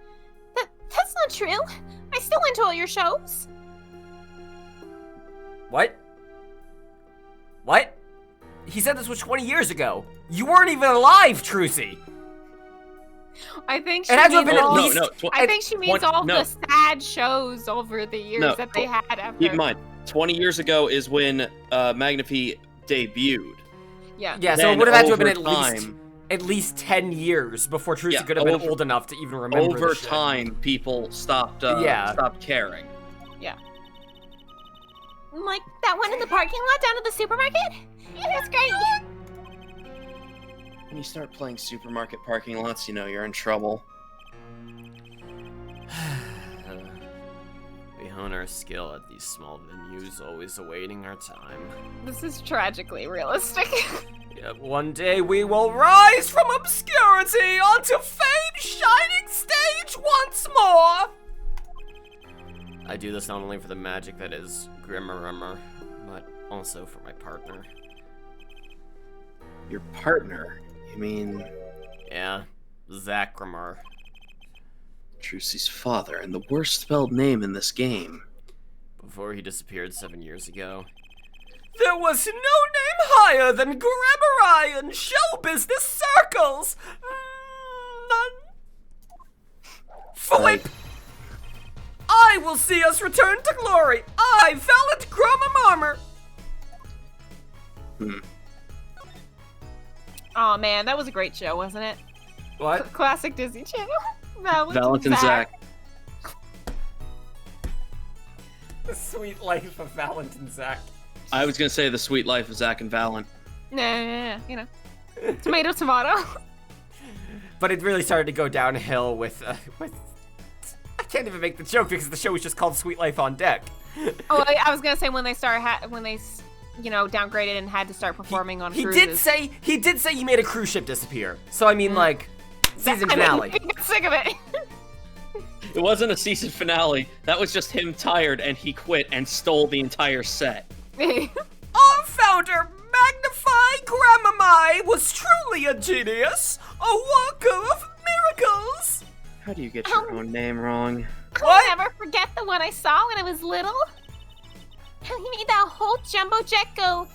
That's not true. I still went to all your shows. What? What? He said this was 20 years ago. You weren't even alive, Trucy. I think she It had to have means been at all, least- I think she means all no. the sad shows over the years No, that they had after. Keep in mind, 20 years ago is when Magnifi debuted. Yeah. Yeah, so Then it would have had to have been over at least 10 years before Trucy Yeah, could have been over- old enough to even remember Over the shit. time, people stopped caring. Like that one in the parking lot down at the supermarket? It was great. When you start playing supermarket parking lots, you know you're in trouble. We hone our skill at these small venues, always awaiting our time. This is tragically realistic. Yet one day we will rise from obscurity onto fame's shining stage once more! I do this not only for the magic that is Grimmer, but also for my partner. Your partner? You mean Yeah, Zach Grimmer. Trucy's father, and the worst spelled name in this game. Before he disappeared 7 years ago. There was no name higher than Grammari in show business circles! None. Philip! I will see us return to glory! I, Valiant Grummer Marmor! Oh man, that was a great show, wasn't it? What? Classic Disney Channel. Valentin Zach. The sweet life of Valentin Zach. I was gonna say The Sweet Life of Zach and Valen. Nah, you know. Tomato, tomato. But it really started to go downhill with I can't even make the joke because the show was just called Sweet Life on Deck. Oh, I was gonna say when they downgraded and had to start performing on He cruises. did say he made a cruise ship disappear. So I mean, like, season finale. I got sick of it. It wasn't a season finale. That was just him tired and he quit and stole the entire set. Our founder, Magnify Grammamai, was truly a genius, a worker of miracles. How do you get your own name wrong? I'll never forget the one I saw when I was little. How he made that whole jumbo jet go.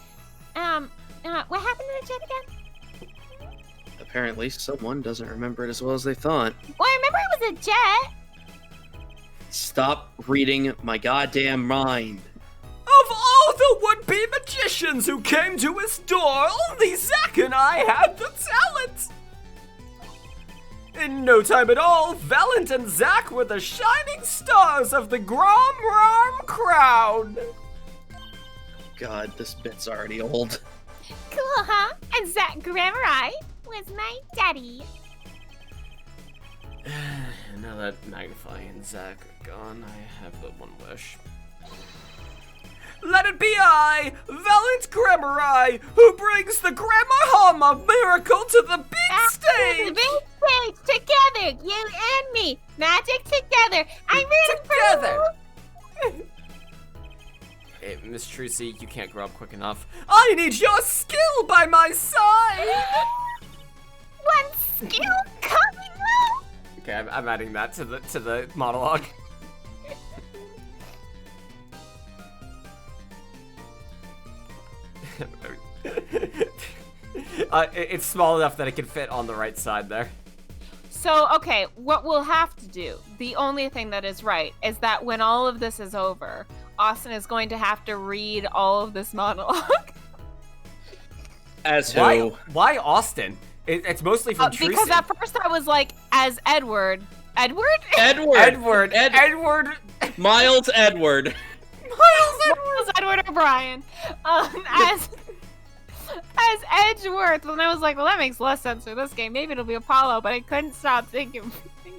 What happened to the jet again? Apparently, someone doesn't remember it as well as they thought. Well, I remember it was a jet. Stop reading my goddamn mind. Of all the would-be magicians who came to his door, only Zack and I had the talent. In no time at all, Valent and Zack were the shining stars of the Grom crown. God, this bit's already old. Cool, huh? And Zach Grammari was my daddy. Now that Magnify and Zach are gone, I have but one wish. Let it be I, Valent Grammari, who brings the Grammar Hama miracle to the big The stage! big stage together, you and me. Magic together. I'm rooting for Together. you. Hey, Miss Trucy, you can't grow up quick enough. I need your skill by my side! One skill coming up. Okay, I'm adding that to the monologue. It's small enough that it can fit on the right side there. So, okay, what we'll have to do, the only thing that is right, is that when all of this is over, Austin is going to have to read all of this monologue. As who? Why Austin? It's mostly from Trucy. Because at first I was like, as Edward. Edward? Edward! Edward! Miles Edward! Miles Edward O'Brien. As Edgeworth. And I was like, well, that makes less sense for this game. Maybe it'll be Apollo, but I couldn't stop thinking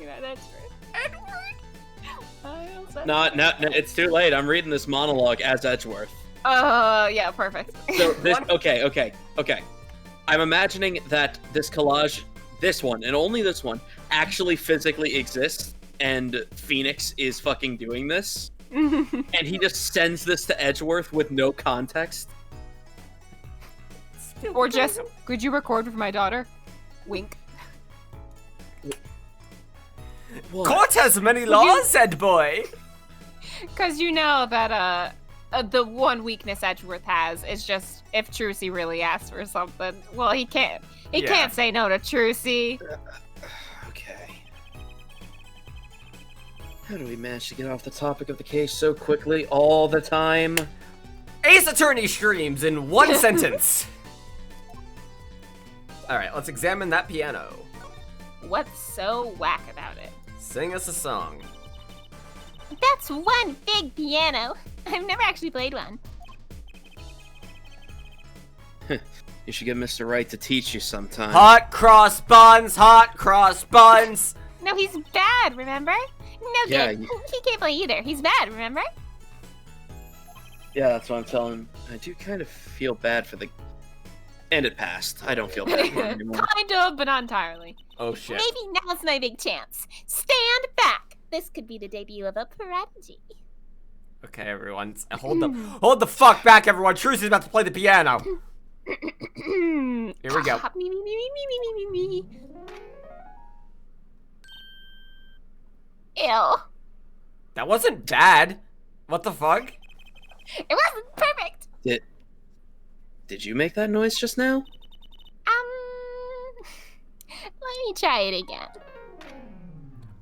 about Edgeworth. Edward? No, it's too late. I'm reading this monologue as Edgeworth. Yeah, perfect. So this, okay. I'm imagining that this collage, this one, and only this one, actually physically exists, and Phoenix is fucking doing this, and he just sends this to Edgeworth with no context. Or just, could you record with my daughter? Wink. What? Court has many laws, said boy. Because you know that the one weakness Edgeworth has is just if Trucy really asks for something. Well, he can't say no to Trucy. Okay. How do we manage to get off the topic of the case so quickly all the time? Ace Attorney screams in one sentence. Alright, let's examine that piano. What's so whack about it? Sing us a song. That's one big piano. I've never actually played one. You should get Mr. Wright to teach you sometime. Hot cross buns, hot cross buns. No, he's bad, remember? No Yeah, good. He can't play either. He's bad, remember? Yeah, that's what I'm telling him. I do kind of feel bad for the... And it passed. I don't feel bad for him anymore. Kind of, but not entirely. Oh shit. Maybe now's my big chance. Stand back. This could be the debut of a prodigy. Okay, everyone. Hold the fuck back, everyone. Trucy's about to play the piano. Here we go. Me. Ew. That wasn't bad. What the fuck? It wasn't perfect. Did you make that noise just now? Let me try it again.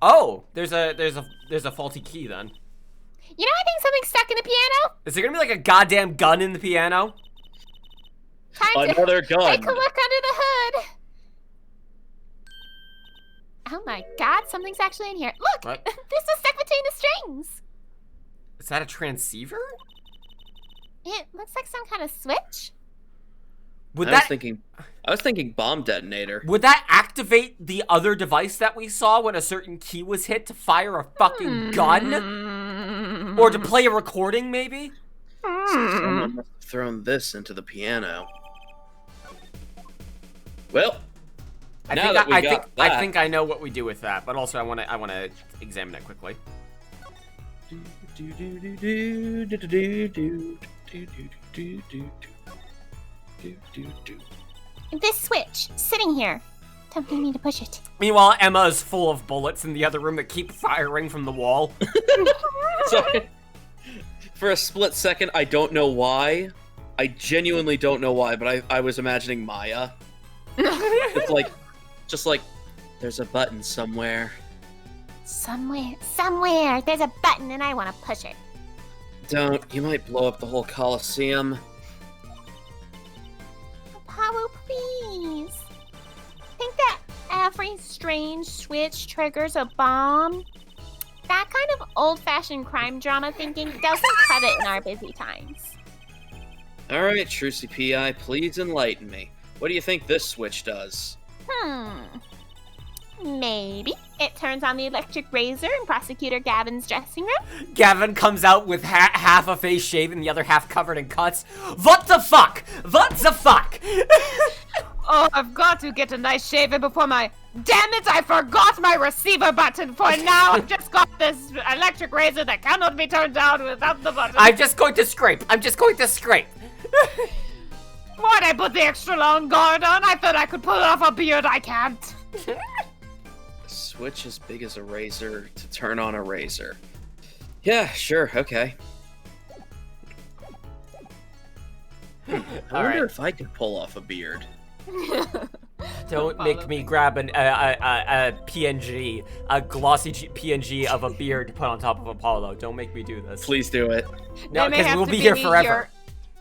Oh, there's a faulty key then. You know, I think something's stuck in the piano. Is there gonna be like a goddamn gun in the piano? Time to Another gun. take a look under the hood. Oh my god, something's actually in here. Look, What? this is stuck between the strings. Is that a transceiver? It looks like some kind of switch. Would I was thinking bomb detonator. Would that activate the other device that we saw when a certain key was hit to fire a fucking gun? Or to play a recording, maybe? Someone must have thrown this into the piano. Well, I think I know what we do with that, but also I want to examine it quickly. This switch, sitting here. Don't need me to push it. Meanwhile, Emma is full of bullets in the other room that keep firing from the wall. Sorry. For a split second, I don't know why. I genuinely don't know why, but I was imagining Maya. Just like, there's a button somewhere. Somewhere. There's a button and I want to push it. Don't. You might blow up the whole Coliseum. Apollo, please. Think that every strange switch triggers a bomb? That kind of old-fashioned crime drama thinking doesn't cut it in our busy times. Alright, Trucy P.I., please enlighten me. What do you think this switch does? Maybe it turns on the electric razor in Prosecutor Gavin's dressing room. Gavin comes out with half a face shaved and the other half covered in cuts. What the fuck? What the fuck? Oh, I've got to get a nice shave in before my... Damn it, I forgot my receiver button for now. I've just got this electric razor that cannot be turned down without the button. I'm just going to scrape. Why'd I put the extra long guard on? I thought I could pull off a beard. I can't. A switch as big as a razor to turn on a razor. Yeah, sure, okay. I wonder if I could pull off a beard. Don't make me grab a PNG, a glossy PNG of a beard to put on top of Apollo. Don't make me do this. Please do it. No, That may because have we'll to be here forever.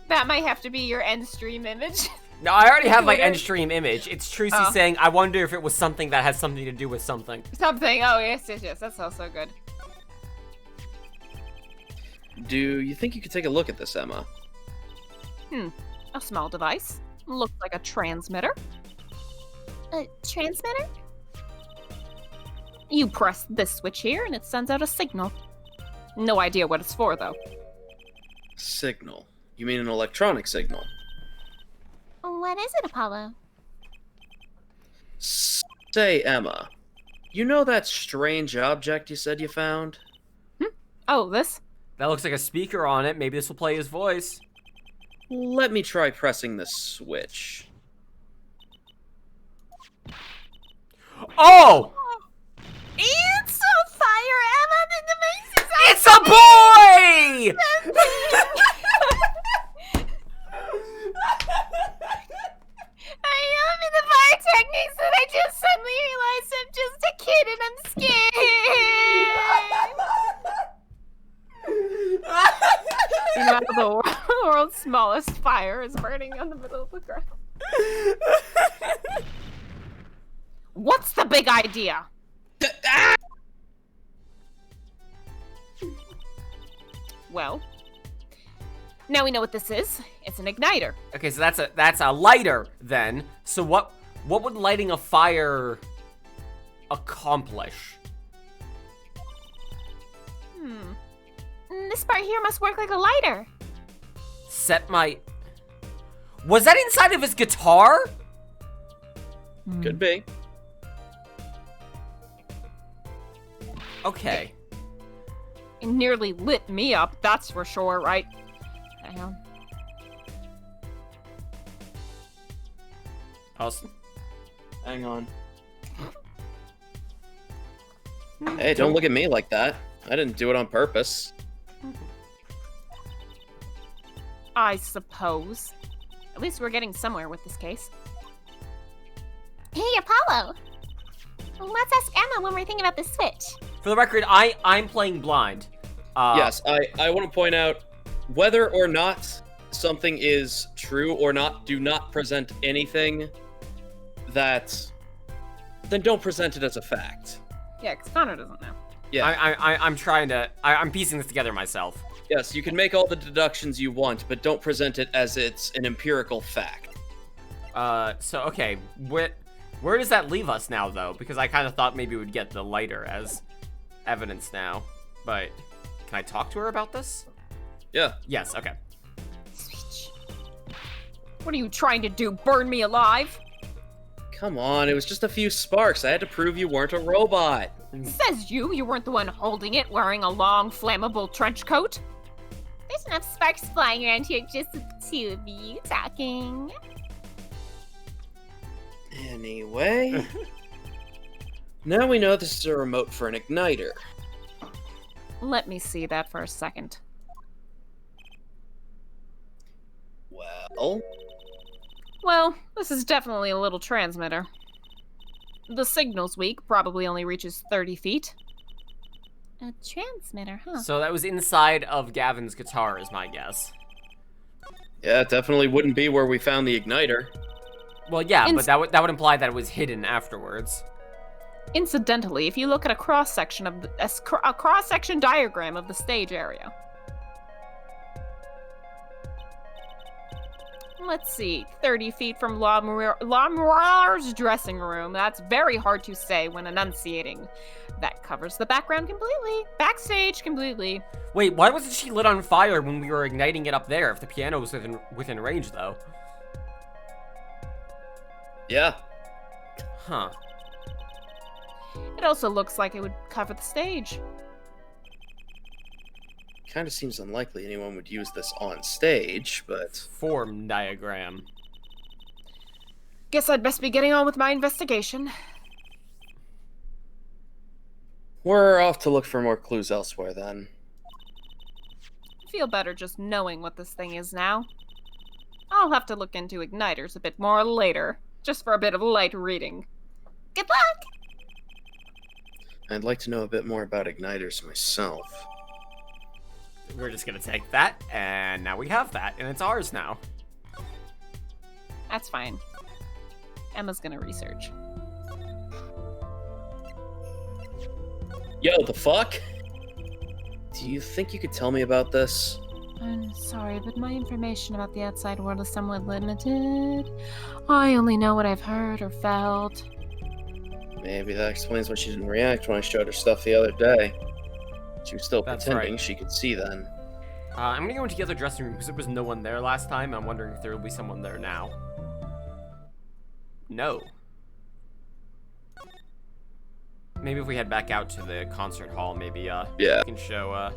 That might have to be your end stream image. No, I already have my Twitter. end stream image. It's Trucy Oh. saying, I wonder if it was something that has something to do with something. Something. Oh, yes. That's also good. Do you think you could take a look at this, Emma? A small device. Looks like a transmitter. A transmitter? You press this switch here and it sends out a signal. No idea what it's for, though. Signal. You mean an electronic signal? What is it, Apollo? Say, Emma, you know that strange object you said you found? Oh, this? That looks like a speaker on it. Maybe this will play his voice. Let me try pressing the switch. Oh! It's on fire, Emma! The device It's a boy! I am in the pyrotechnics and I just suddenly realized I'm just a kid and I'm scared. Meanwhile, the world's smallest fire is burning on the middle of the ground. What's the big idea? Well, now we know what this is. It's an igniter. Okay, so that's a lighter then. So what would lighting a fire accomplish? This part here must work like a lighter. Set my... Was that inside of his guitar? Could be. Okay. It nearly lit me up, that's for sure, right? Hang on. Austin? Hang on. Hey, don't look at me like that. I didn't do it on purpose. I suppose. At least we're getting somewhere with this case. Hey, Apollo. Let's ask Emma when we're thinking about the switch. For the record, I'm playing blind. Yes, I want to point out, whether or not something is true or not, do not present anything that... Then don't present it as a fact. Yeah, because Connor doesn't know. Yeah. I'm trying to... I'm piecing this together myself. Yes, you can make all the deductions you want, but don't present it as it's an empirical fact. So, okay, where does that leave us now, though? Because I kind of thought maybe we'd get the lighter as evidence now. But can I talk to her about this? Yeah. Yes, okay. Switch. What are you trying to do, burn me alive? Come on, it was just a few sparks. I had to prove you weren't a robot. Says you weren't the one holding it, wearing a long, flammable trench coat. There's enough sparks flying around here just the two of you talking. Anyway. Now we know this is a remote for an igniter. Let me see that for a second. Well, this is definitely a little transmitter. The signal's weak, probably only reaches 30 feet. A transmitter, huh? So that was inside of Gavin's guitar, is my guess. Yeah, it definitely wouldn't be where we found the igniter. Well, yeah, but that would imply that it was hidden afterwards. Incidentally, if you look at a cross-section of a cross-section diagram of the stage area. Let's see, 30 feet from Lawyer's dressing room. That's very hard to say when enunciating. That covers the background completely. Backstage completely. Wait, why wasn't she lit on fire when we were igniting it up there if the piano was within range, though? Yeah. Huh. It also looks like it would cover the stage. Kind of seems unlikely anyone would use this on stage, but... Form diagram. Guess I'd best be getting on with my investigation. We're off to look for more clues elsewhere, then. Feel better just knowing what this thing is now. I'll have to look into igniters a bit more later, just for a bit of light reading. Good luck! I'd like to know a bit more about igniters myself. We're just gonna take that, and now we have that, and it's ours now. That's fine. Emma's gonna research. Yo, the fuck? Do you think you could tell me about this? I'm sorry, but my information about the outside world is somewhat limited. I only know what I've heard or felt. Maybe that explains why she didn't react when I showed her stuff the other day. She was still That's pretending right. she could see then. I'm gonna go into the other dressing room because there was no one there last time. I'm wondering if there will be someone there now. No. Maybe if we head back out to the concert hall, maybe, Yeah. we can show,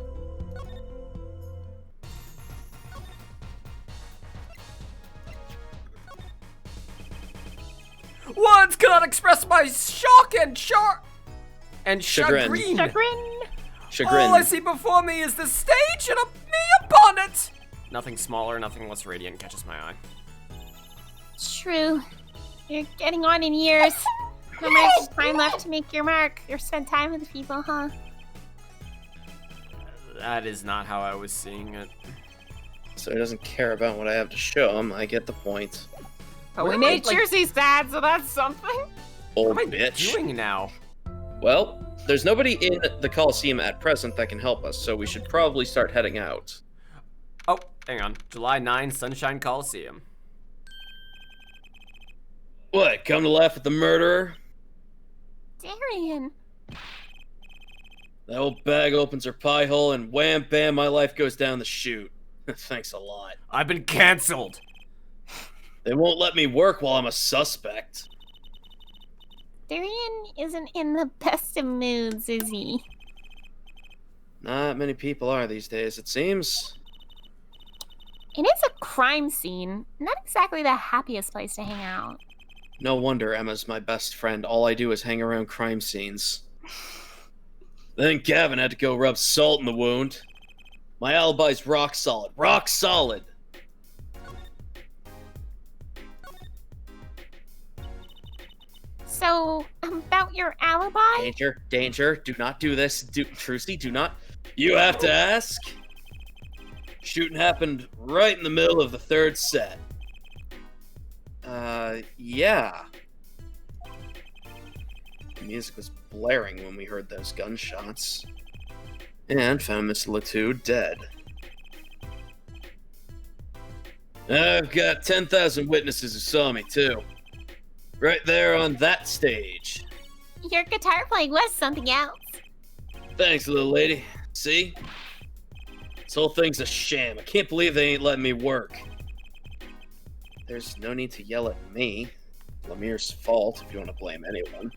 Words cannot express my shock and Chagrin. Chagrin! Chagrin. All I see before me is the stage and me upon it! Nothing smaller, nothing less radiant catches my eye. True. You're getting on in years. Not much time left to make your mark or spend time with people, huh? That is not how I was seeing it. So he doesn't care about what I have to show him. I get the point. But we What am made I, like- Jersey sad, so that's something. Old What am I bitch. doing now? Well, there's nobody in the Coliseum at present that can help us, so we should probably start heading out. Oh, hang on. July 9, Sunshine Coliseum. What, come to laugh at the murderer? Darian. That old bag opens her pie hole, and wham bam, my life goes down the chute. Thanks a lot. I've been cancelled. They won't let me work while I'm a suspect. Darian isn't in the best of moods, is he? Not many people are these days, it seems. It is a crime scene. Not exactly the happiest place to hang out. No wonder Emma's my best friend. All I do is hang around crime scenes. Then Gavin had to go rub salt in the wound. My alibi's rock solid. Rock solid! So, about your alibi? Danger, danger, do not do this. Trucy, do not. You have to ask? Shooting happened right in the middle of the third set. Yeah. The music was blaring when we heard those gunshots. And found Miss Latude dead. I've got 10,000 witnesses who saw me, too. Right there on that stage. Your guitar playing was something else. Thanks, little lady. See? This whole thing's a sham. I can't believe they ain't letting me work. There's no need to yell at me. Lemire's fault, if you want to blame anyone.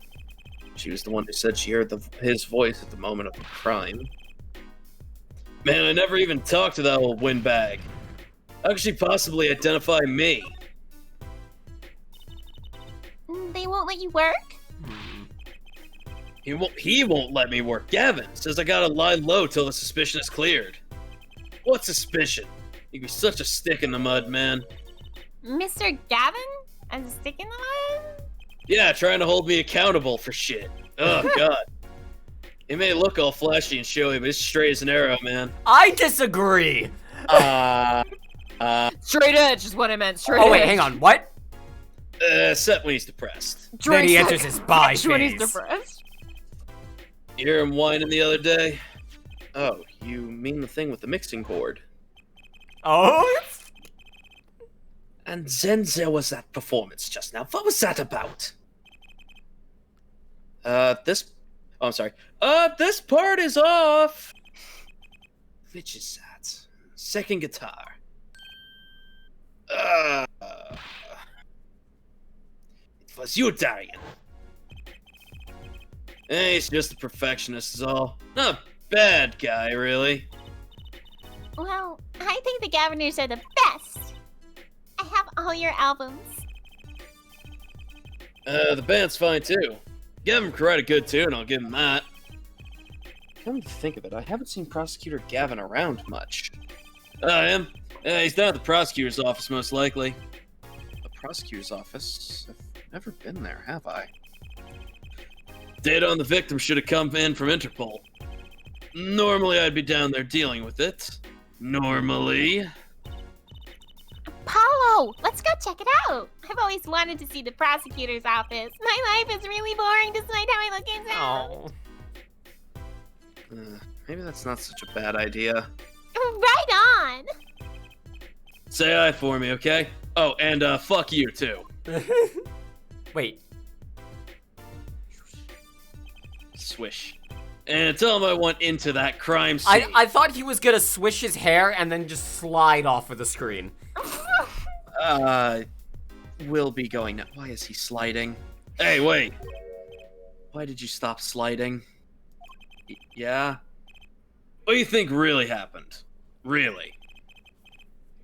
She was the one who said she heard his voice at the moment of the crime. Man, I never even talked to that old windbag. How could she possibly identify me? They won't let you work? He won't let me work. Gavin says I gotta lie low till the suspicion is cleared. What suspicion? You'd be such a stick in the mud, man. Mr. Gavin? A stick in the mud? Yeah, trying to hold me accountable for shit. Oh, God. He may look all flashy and showy, but he's straight as an arrow, man. I disagree. Straight edge is what I meant. Straight Oh wait, edge. hang on. What? Except when he's depressed. Then he enters his bi When he's phase. depressed. You hear him whining the other day? Oh, you mean the thing with the mixing board? Oh, And then there was that performance just now. What was that about? I'm sorry. This part is off! Which is that? Second guitar. It was you, Darian. He's just a perfectionist is all. Not a bad guy, really. Well, I think the Gaviners are the best. I have all your albums. The band's fine too. Gavin could write a good tune, I'll give him that. Come to think of it, I haven't seen Prosecutor Gavin around much. I am? Yeah, he's down at the prosecutor's office, most likely. The prosecutor's office? I've never been there, have I? Data on the victim should have come in from Interpol. Normally, I'd be down there dealing with it. Normally. Paulo, let's go check it out. I've always wanted to see the prosecutor's office. My life is really boring despite how I look inside. oh. Maybe that's not such a bad idea. Right on. Say hi for me, okay? Oh, and fuck you too. Wait. Swish. And tell him I went into that crime scene. I thought he was gonna swish his hair and then just slide off of the screen. We'll be going now. Why is he sliding? Hey, wait. Why did you stop sliding? Yeah? What do you think really happened? Really?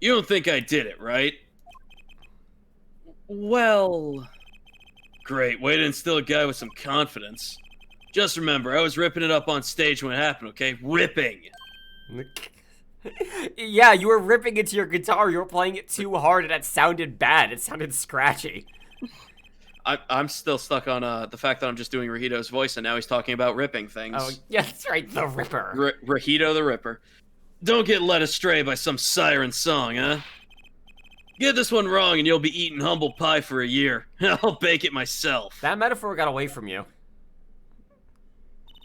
You don't think I did it, right? Well... Great, way to instill a guy with some confidence. Just remember, I was ripping it up on stage when it happened, okay? Ripping! Yeah, you were ripping into your guitar. You were playing it too hard, and it sounded bad. It sounded scratchy. I'm still stuck on the fact that I'm just doing Rahito's voice, and now he's talking about ripping things. Oh, yeah, that's right, the Ripper. Rahito the Ripper. Don't get led astray by some siren song, huh? Get this one wrong, and you'll be eating humble pie for a year. I'll bake it myself. That metaphor got away from you.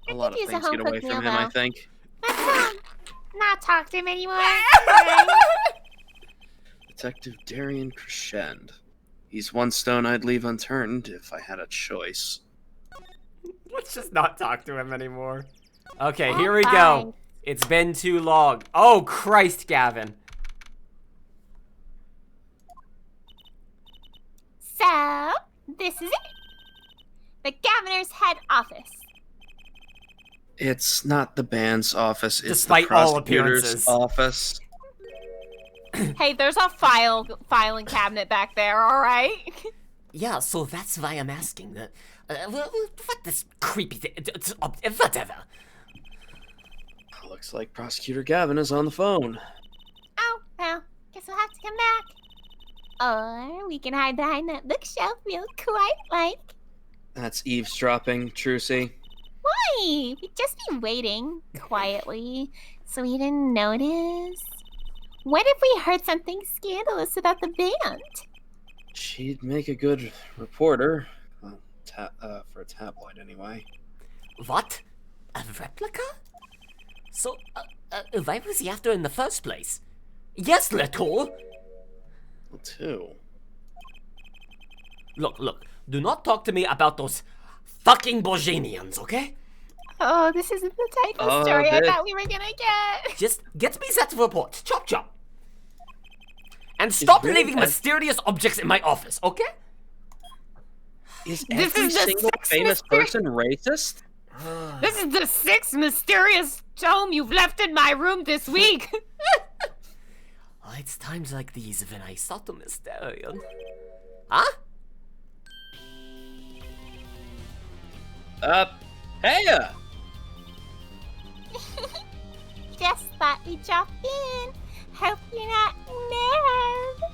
A lot of use a things get home-cooked away from meal, him, I though. think. Let's not talk to him anymore. Detective Darian Crescend. He's one stone I'd leave unturned if I had a choice. Let's just not talk to him anymore. Okay, All here we right. go. It's been too long. Oh, Christ, Gavin. So, this is it. The governor's head office. It's not the band's office, it's Despite the all prosecutor's appearances. office. Hey, there's a filing cabinet back there, all right? Yeah, so that's why I'm asking. What this creepy thing? Whatever. Looks like Prosecutor Gavin is on the phone. Oh, well, guess we'll have to come back. Or we can hide behind that bookshelf real quiet like. That's eavesdropping, Trucy. Why? We'd just be waiting quietly so we didn't notice. What if we heard something scandalous about the band? She'd make a good reporter. Well, for a tabloid, anyway. What? A replica? So, why was he after in the first place? Yes, Leto! Well, too. Look, do not talk to me about those fucking Bojanians, okay? Oh, this isn't the type of Oh, story I this- thought we were gonna get. Just get me that report, chop chop. And stop really leaving that- mysterious objects in my office, okay? Is This every is the single sex famous mystery- person racist? This is the 6th mysterious tome you've left in my room this week. Oh, it's times like these when I start to mysterion. Huh? Hey! Just thought we'd drop in. Hope you're not mad.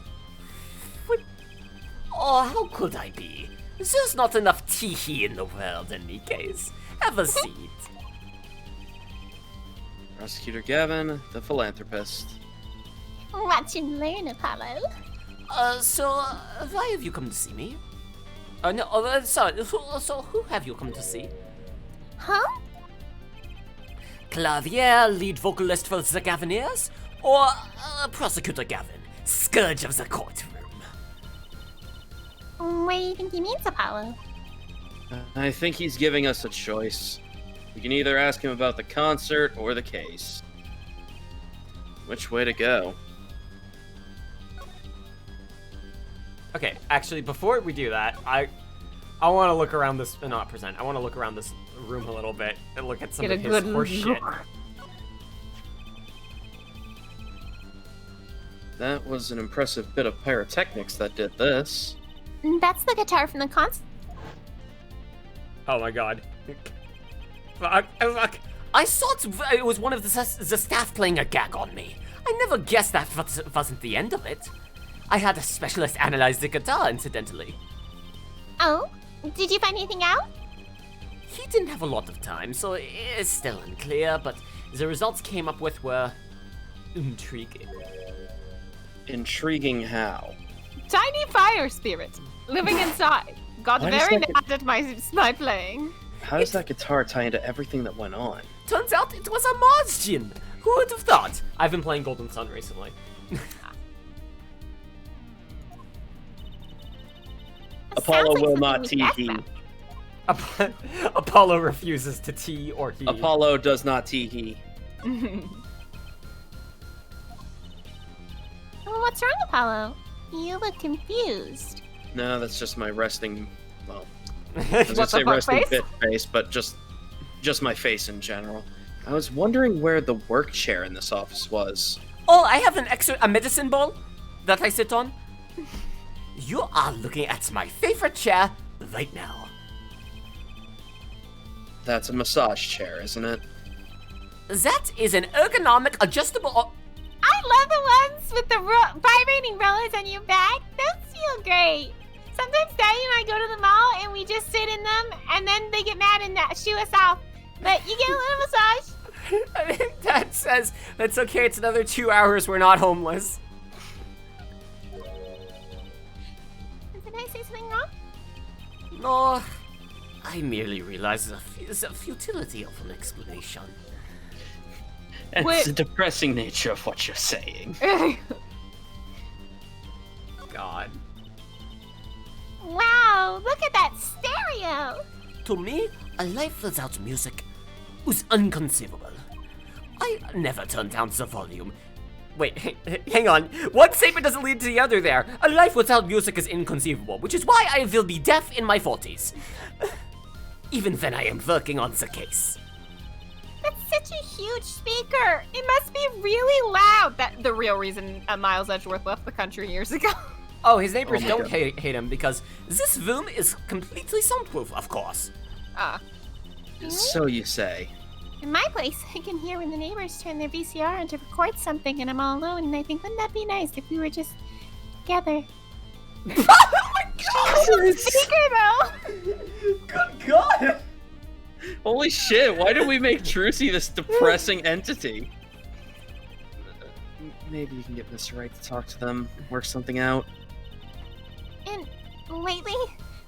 Oh, how could I be? There's not enough tee in the world in any case. Have a seat. Prosecutor Gavin, the philanthropist. Watch and learn, Apollo. Why have you come to see me? No, sorry, so who have you come to see? Huh? Clavier, lead vocalist for the Gaviniers? Or Prosecutor Gavin, scourge of the courtroom? What do you think he means, Apollo? I think he's giving us a choice. We can either ask him about the concert or the case. Which way to go? Okay, actually, before we do that, I want to look around this, not present, I want to look around this room a little bit and look at some of his horse shit. That was an impressive bit of pyrotechnics that did this. That's the guitar from the concert. Oh my god. Fuck. I thought it was one of the staff playing a gag on me. I never guessed that wasn't the end of it. I had a specialist analyze the guitar, incidentally. Oh? Did you find anything out? He didn't have a lot of time, so it's still unclear, but the results came up with were intriguing. Intriguing how? Tiny fire spirit living inside. Got Why does very that mad at my playing. How does that guitar tie into everything that went on? Turns out it was a Mazjin. Who would have thought? I've been playing Golden Sun recently. Apollo Sounds like will not something we tee-hee. asked Apollo refuses to tee or he. Apollo does not tee-hee. Well, what's wrong, Apollo? You look confused. No, that's just my resting, well, I was What gonna the say fuck resting face? bit face, but just my face in general. I was wondering where the work chair in this office was. Oh, I have a medicine ball that I sit on. You are looking at my favorite chair right now. That's a massage chair, isn't it? That is an ergonomic adjustable. I love the ones with the vibrating rollers on your back. Those feel great. Sometimes Daddy and I go to the mall and we just sit in them, and then they get mad and shoo us off. But you get a little massage. I think Dad says that's okay. It's another 2 hours. We're not homeless. Did I say something wrong? No, I merely realized the futility of an explanation. It's Wait. the depressing nature of what you're saying. God. Wow, look at that stereo. To me, a life without music was inconceivable. I never turned down the volume. Wait, hang on. One statement doesn't lead to the other there. A life without music is inconceivable, which is why I will be deaf in my 40s. Even then, I am working on the case. That's such a huge speaker. It must be really loud. That's the real reason Miles Edgeworth left the country years ago. Oh, his neighbors my don't God. hate him because this room is completely soundproof, of course. So you say. In my place, I can hear when the neighbors turn their VCR on to record something and I'm all alone, and I think, wouldn't that be nice if we were just together? Speaker, though! Good God! Holy shit, why did we make Trucy this depressing entity? Maybe you can get Mr. Right to talk to them, work something out. And lately,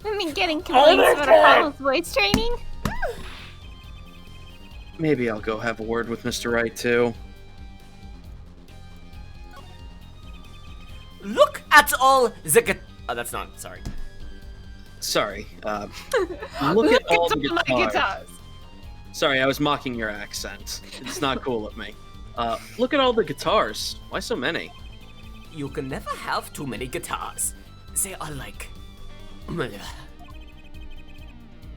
I've been getting complaints about Apollo's voice training. Maybe I'll go have a word with Mr. Right too. Look at all the Oh, that's not. Sorry. Sorry, look at all the guitars. Sorry, I was mocking your accent. It's not cool of me. Look at all the guitars. Why so many? You can never have too many guitars. They are like.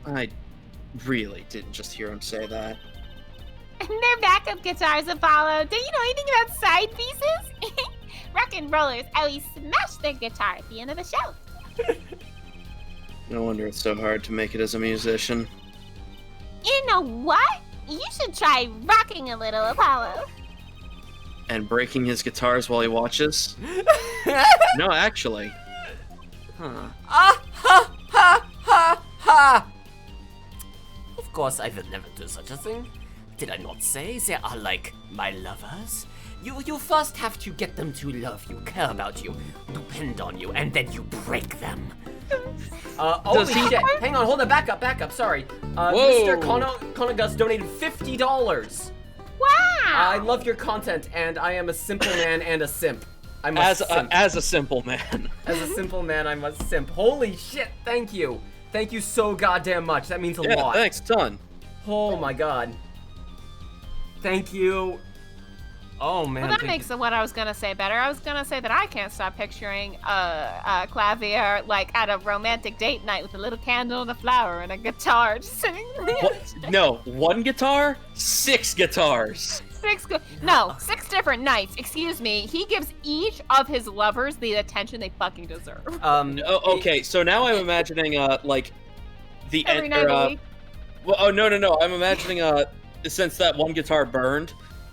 I really didn't just hear him say that. And their backup guitars, Apollo. Do you know anything about side pieces? Rock and rollers always smash their guitar at the end of the show. No wonder it's so hard to make it as a musician. You know what? You should try rocking a little, Apollo. And breaking his guitars while he watches? No, actually. Huh. Ah ha ha ha ha! Of course, I will never do such a thing. Did I not say they are like my lovers? You first have to get them to love you, care about you, depend on you, and then you break them. Holy shit! Hang on, hold on, back up, sorry. Mr. Konagus donated $50. Wow! I love your content, and I am a simple man and a simp. I'm a simp. As a simple man. As a simple man, I'm a simp. Holy shit, thank you. Thank you so goddamn much. That means a lot. Thanks, ton. Oh my god. Thank you. Oh man. Well, that makes what I was gonna say better. I was gonna say that I can't stop picturing Clavier like at a romantic date night with a little candle and a flower and a guitar just sitting there. What? No, one guitar? 6 guitars. Six different nights. Excuse me. He gives each of his lovers the attention they fucking deserve. Okay, so now I'm imagining like the Every night of the week. Well, no. I'm imagining since that one guitar burned,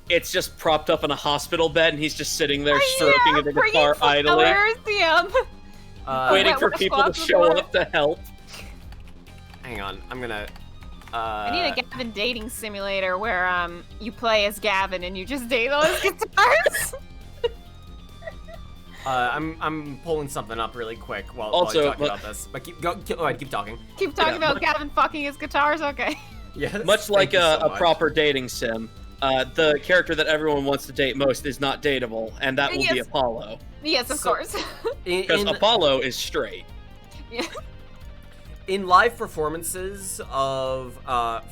it's just propped up in a hospital bed, and he's just sitting there stroking the guitar idly, waiting for people to show up to help. Hang on, I'm gonna. I need a Gavin dating simulator where you play as Gavin and you just date all his guitars. I'm pulling something up really quick while Also, you're talking about this. But keep talking. Keep talking about Gavin fucking his guitars. Okay. Yes. Much like thank you so a much. proper dating sim, the character that everyone wants to date most is not dateable, and that will be Yes. Apollo. Yes, of course. Because Apollo is straight. Yeah. In live performances of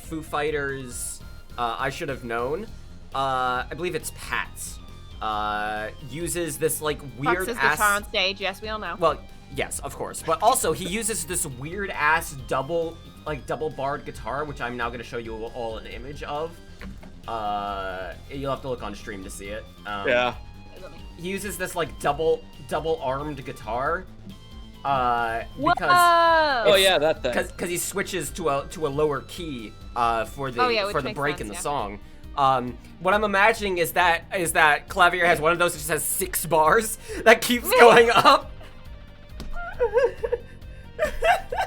Foo Fighters, I Should Have Known, I believe it's Pat, uses this like weird Fucks his ass. guitar on stage. Yes, we all know. Well, yes, of course, but also he uses this weird ass double barred guitar, which I'm now gonna show you all an image of. You'll have to look on stream to see it. Yeah. He uses this like double armed guitar. Because Whoa! Yeah, that thing. because he switches to a lower key for the which makes break sense, in the yeah. song. What I'm imagining is that Clavier has one of those that just has 6 bars that keeps going up.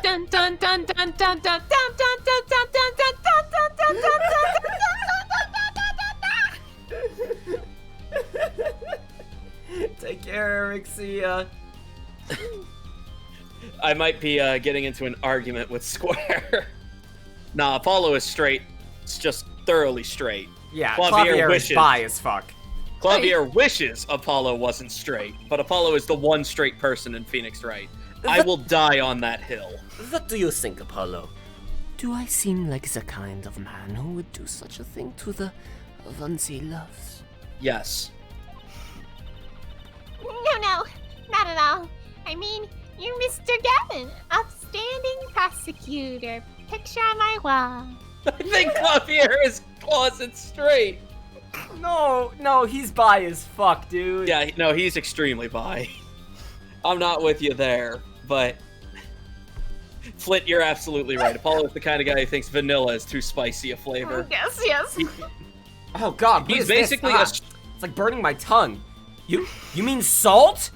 Dun dun dun dun dun dun dun dun dun dun dun dun dun dun dun dun Take care, Eric. See ya. I might be getting into an argument with Square. Nah, Apollo is straight. It's just thoroughly straight. Yeah, Clavier Clavier is wishes. bi as fuck. Clavier wishes Apollo wasn't straight, but Apollo is the one straight person in Phoenix Wright. I will die on that hill. What do you think, Apollo? Do I seem like the kind of man who would do such a thing to the ones he loves? Yes. No, not at all. I mean, you're Mr. Gavin, upstanding prosecutor. Picture on my wall. I think Javier is closet straight. No, he's bi as fuck, dude. Yeah, no, he's extremely bi. I'm not with you there, but Flint, you're absolutely right. Apollo's the kind of guy who thinks vanilla is too spicy a flavor. Yes. Oh god, what He's is this? basically It's like burning my tongue. You mean salt?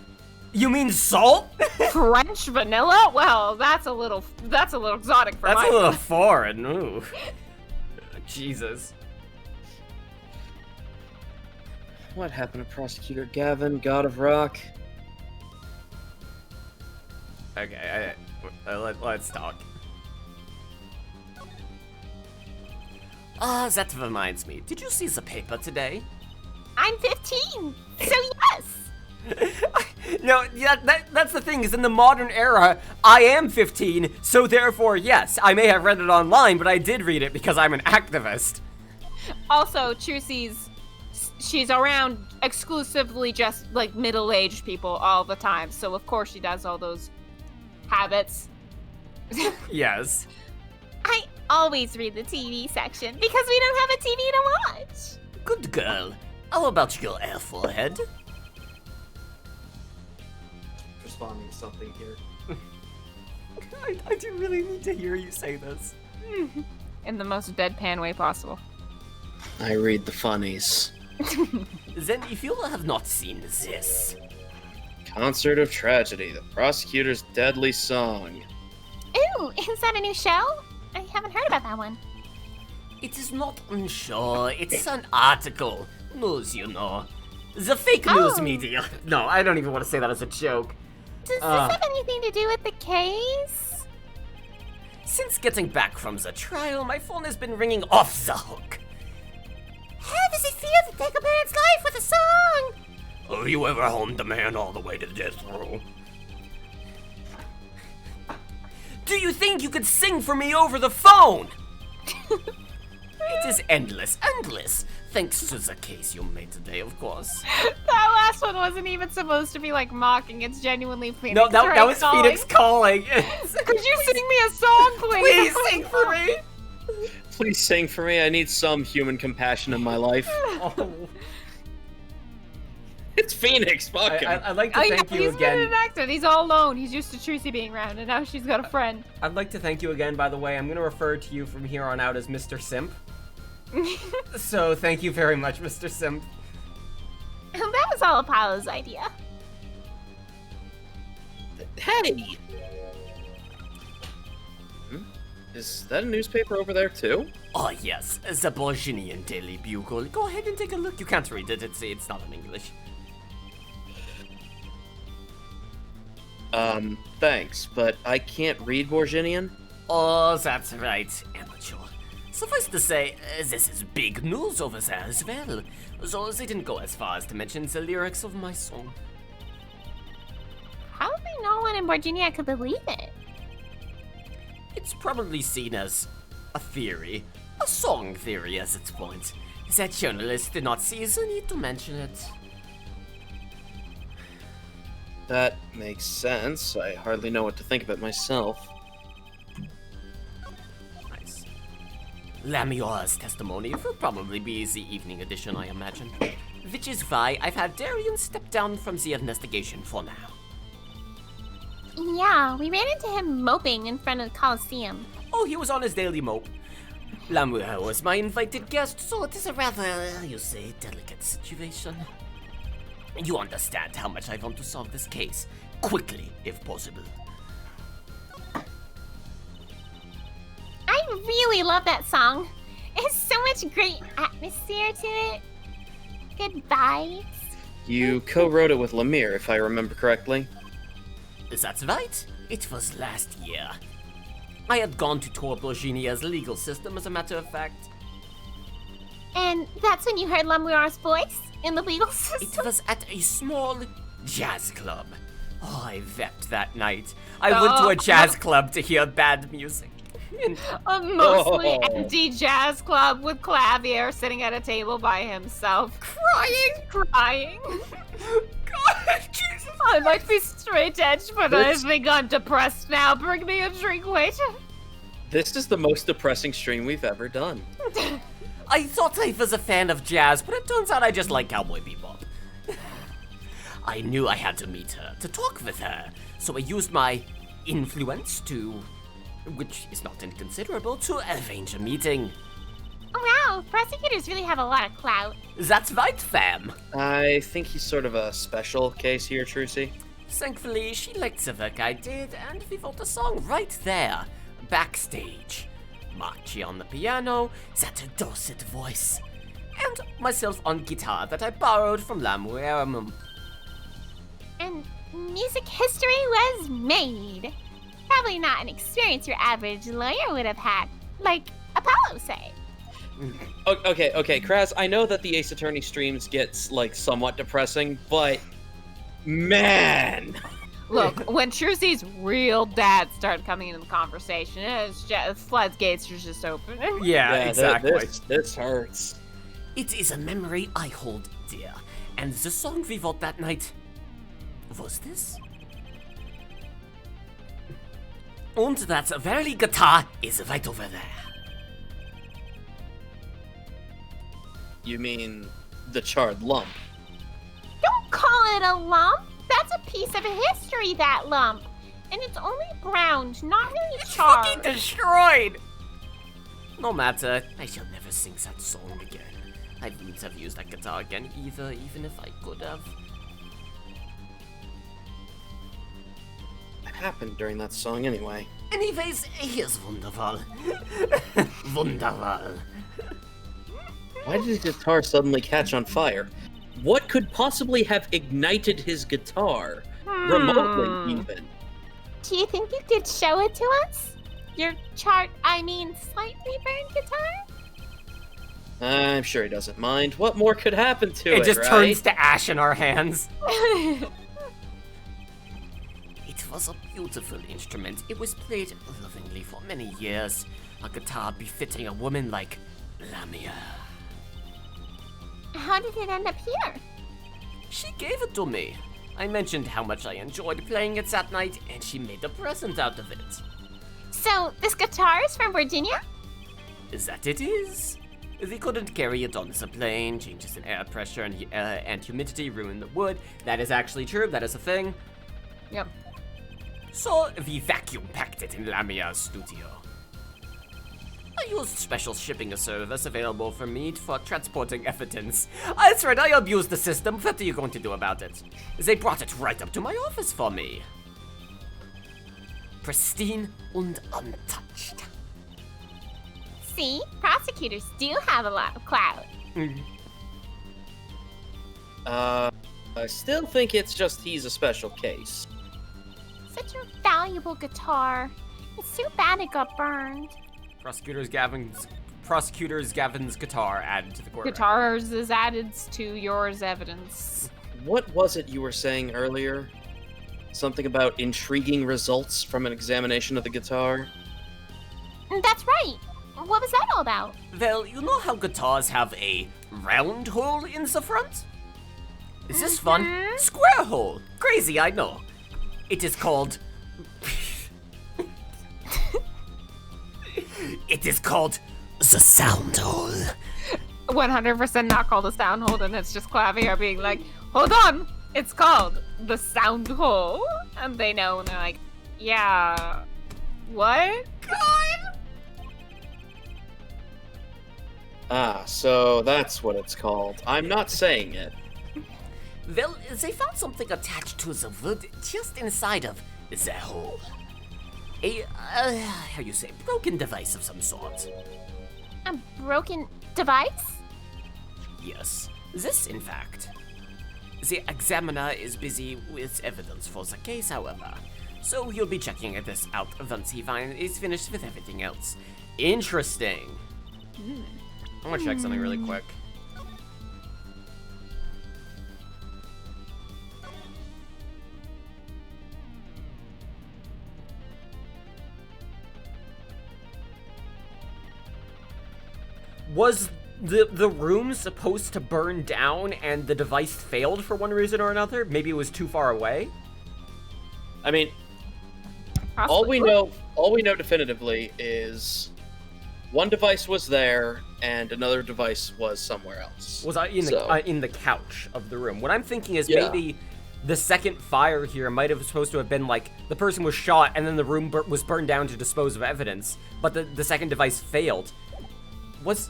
You mean salt? French vanilla? Well, that's a little exotic for That's my a little foreign. Ooh. Jesus. What happened to Prosecutor Gavin, God of Rock? Okay, let's talk. That reminds me. Did you see the paper today? I'm 15, so yes. No, yeah, that's the thing, is in the modern era, I am 15, so therefore, yes, I may have read it online, but I did read it because I'm an activist. Also, she's around exclusively just like middle-aged people all the time, so of course she does all those habits. Yes. I always read the TV section because we don't have a TV to watch. Good girl. How about your air forehead? Responding to something here. I do really need to hear you say this. In the most deadpan way possible. I read the funnies. Then if you have not seen this, Concert of Tragedy, the prosecutor's deadly song. Ooh, is that a new show? I haven't heard about that one. it is not unsure. It's an article. News, you know. The fake Oh. news media. No, I don't even want to say that as a joke. Does this have anything to do with the case? Since getting back from the trial, my phone has been ringing off the hook. How does it feel to take a man's life with a song? Have you ever homed a man all the way to death row? Do you think you could sing for me over the phone? It is endless. Thanks to the case you made today, of course. That last one wasn't even supposed to be like mocking. It's genuinely Phoenix. No, that Wright was calling. Phoenix calling. Could you sing me a song, please? Please sing for me. Please sing for me. I need some human compassion in my life. Oh. It's Phoenix. Fuck him. I'd like to Oh yeah, thank you he's been again. an actor. He's all alone. He's used to Trucy being around, and now she's got a friend. I'd like to thank you again, by the way. I'm going to refer to you from here on out as Mr. Simp. So thank you very much, Mr. Simp. That was all Apollo's idea. Hey! Is that a newspaper over there too? Oh yes, the Borginian Daily Bugle. Go ahead and take a look. You can't read it. It's not in English. Thanks, but I can't read Borginian. Oh, that's right, amateur. Suffice to say, this is big news over there as well. So they didn't go as far as to mention the lyrics of my song. Probably no one in Virginia could believe it. It's probably seen as a theory, a song theory as its point. That journalist did not see the need to mention it. That makes sense. I hardly know what to think of it myself. Nice. Lamior's testimony will probably be the evening edition, I imagine. Which is why I've had Darian step down from the investigation for now. Yeah, we ran into him moping in front of the Coliseum. Oh, he was on his daily mope. Lamuel was my invited guest, so it is a rather, you say, delicate situation. You understand how much I want to solve this case, quickly, if possible. I really love that song. It has so much great atmosphere to it. Good vibes. You co-wrote it with Lemire, if I remember correctly. That's right, it was last year. I had gone to tour Borginia's legal system, as a matter of fact. And that's when you heard Lamuir's voice in the legal It system? was at a small jazz club. Oh, I wept that night. I went to a jazz club to hear bad music. A mostly Oh. empty jazz club with Clavier sitting at a table by himself. Crying. God, Jesus. I might be straight edge, but I think I'm depressed now. Bring me a drink, wait. This is the most depressing stream we've ever done. I thought I was a fan of jazz, but it turns out I just like Cowboy Bebop. I knew I had to meet her, to talk with her, so I used my influence to, which is not inconsiderable, to arrange a meeting. Oh, wow, prosecutors really have a lot of clout. That's right, fam. I think he's sort of a special case here, Trucy. Thankfully, she liked the work I did, and we wrote a song right there, backstage. Machi on the piano, that dulcet voice, and myself on guitar that I borrowed from Lamuerum. And music history was made. Probably not an experience your average lawyer would have had, like Apollo say. Okay, Kraz, I know that the Ace Attorney streams gets, like, somewhat depressing, but... Man! Look, when Trucy's real dad started coming into the conversation, it's just floodgates are just opening. Yeah, exactly. This hurts. It is a memory I hold dear, and the song we wrote that night was this. And that very guitar is right over there. You mean the charred lump? Don't call it a lump. That's a piece of history, that lump. And it's only browned, not really charred. Fucking destroyed! No matter, I shall never sing that song again. I wouldn't have used that guitar again either, even if I could have. What happened during that song anyway? Anyways, here's Wunderwall. Wunderwall. Why did his guitar suddenly catch on fire? What could possibly have ignited his guitar? Remotely, even. Do you think you could show it to us? Your slightly burned guitar? I'm sure he doesn't mind. What more could happen to it, It just right? turns to ash in our hands. It was a beautiful instrument. It was played lovingly for many years. A guitar befitting a woman like Lamia. How did it end up here? She gave it to me. I mentioned how much I enjoyed playing it that night, and she made a present out of it. So, this guitar is from Virginia? That it is. We couldn't carry it on the plane. Changes in air pressure and humidity ruin the wood. That is actually true. That is a thing. Yep. So we vacuum packed it in Lamia's studio. I used special shipping service available for me for transporting evidence. That's right, I abused the system. What are you going to do about it? They brought it right up to my office for me. Pristine and untouched. See, prosecutors do have a lot of clout. I still think it's just he's a special case. Such a valuable guitar. It's too bad it got burned. Prosecutor's Gavin's guitar added to the court. Guitars is added to yours evidence. What was it you were saying earlier? Something about intriguing results from an examination of the guitar? That's right. What was that all about? Well, you know how guitars have a round hole in the front? Is this fun? Square hole. Crazy, I know. It is called... It is called the sound hole. 100% not called a sound hole, and it's just Clavier being like, hold on, it's called the sound hole. And they know, and they're like, yeah, what? God! Ah, so that's what it's called. I'm not saying it. Well, they found something attached to the wood just inside of the hole. A, how you say, broken device of some sort. A broken device? Yes, this in fact. The examiner is busy with evidence for the case, however, so he'll be checking this out once he is finished with everything else. Interesting. I'm gonna check something really quick. Was the room supposed to burn down and the device failed for one reason or another? Maybe it was too far away? I mean, all we know definitively is one device was there and another device was somewhere else. Was in the couch of the room. What I'm thinking is Yeah. maybe the second fire here might have supposed to have been like the person was shot and then the room was burned down to dispose of evidence, but the second device failed. Was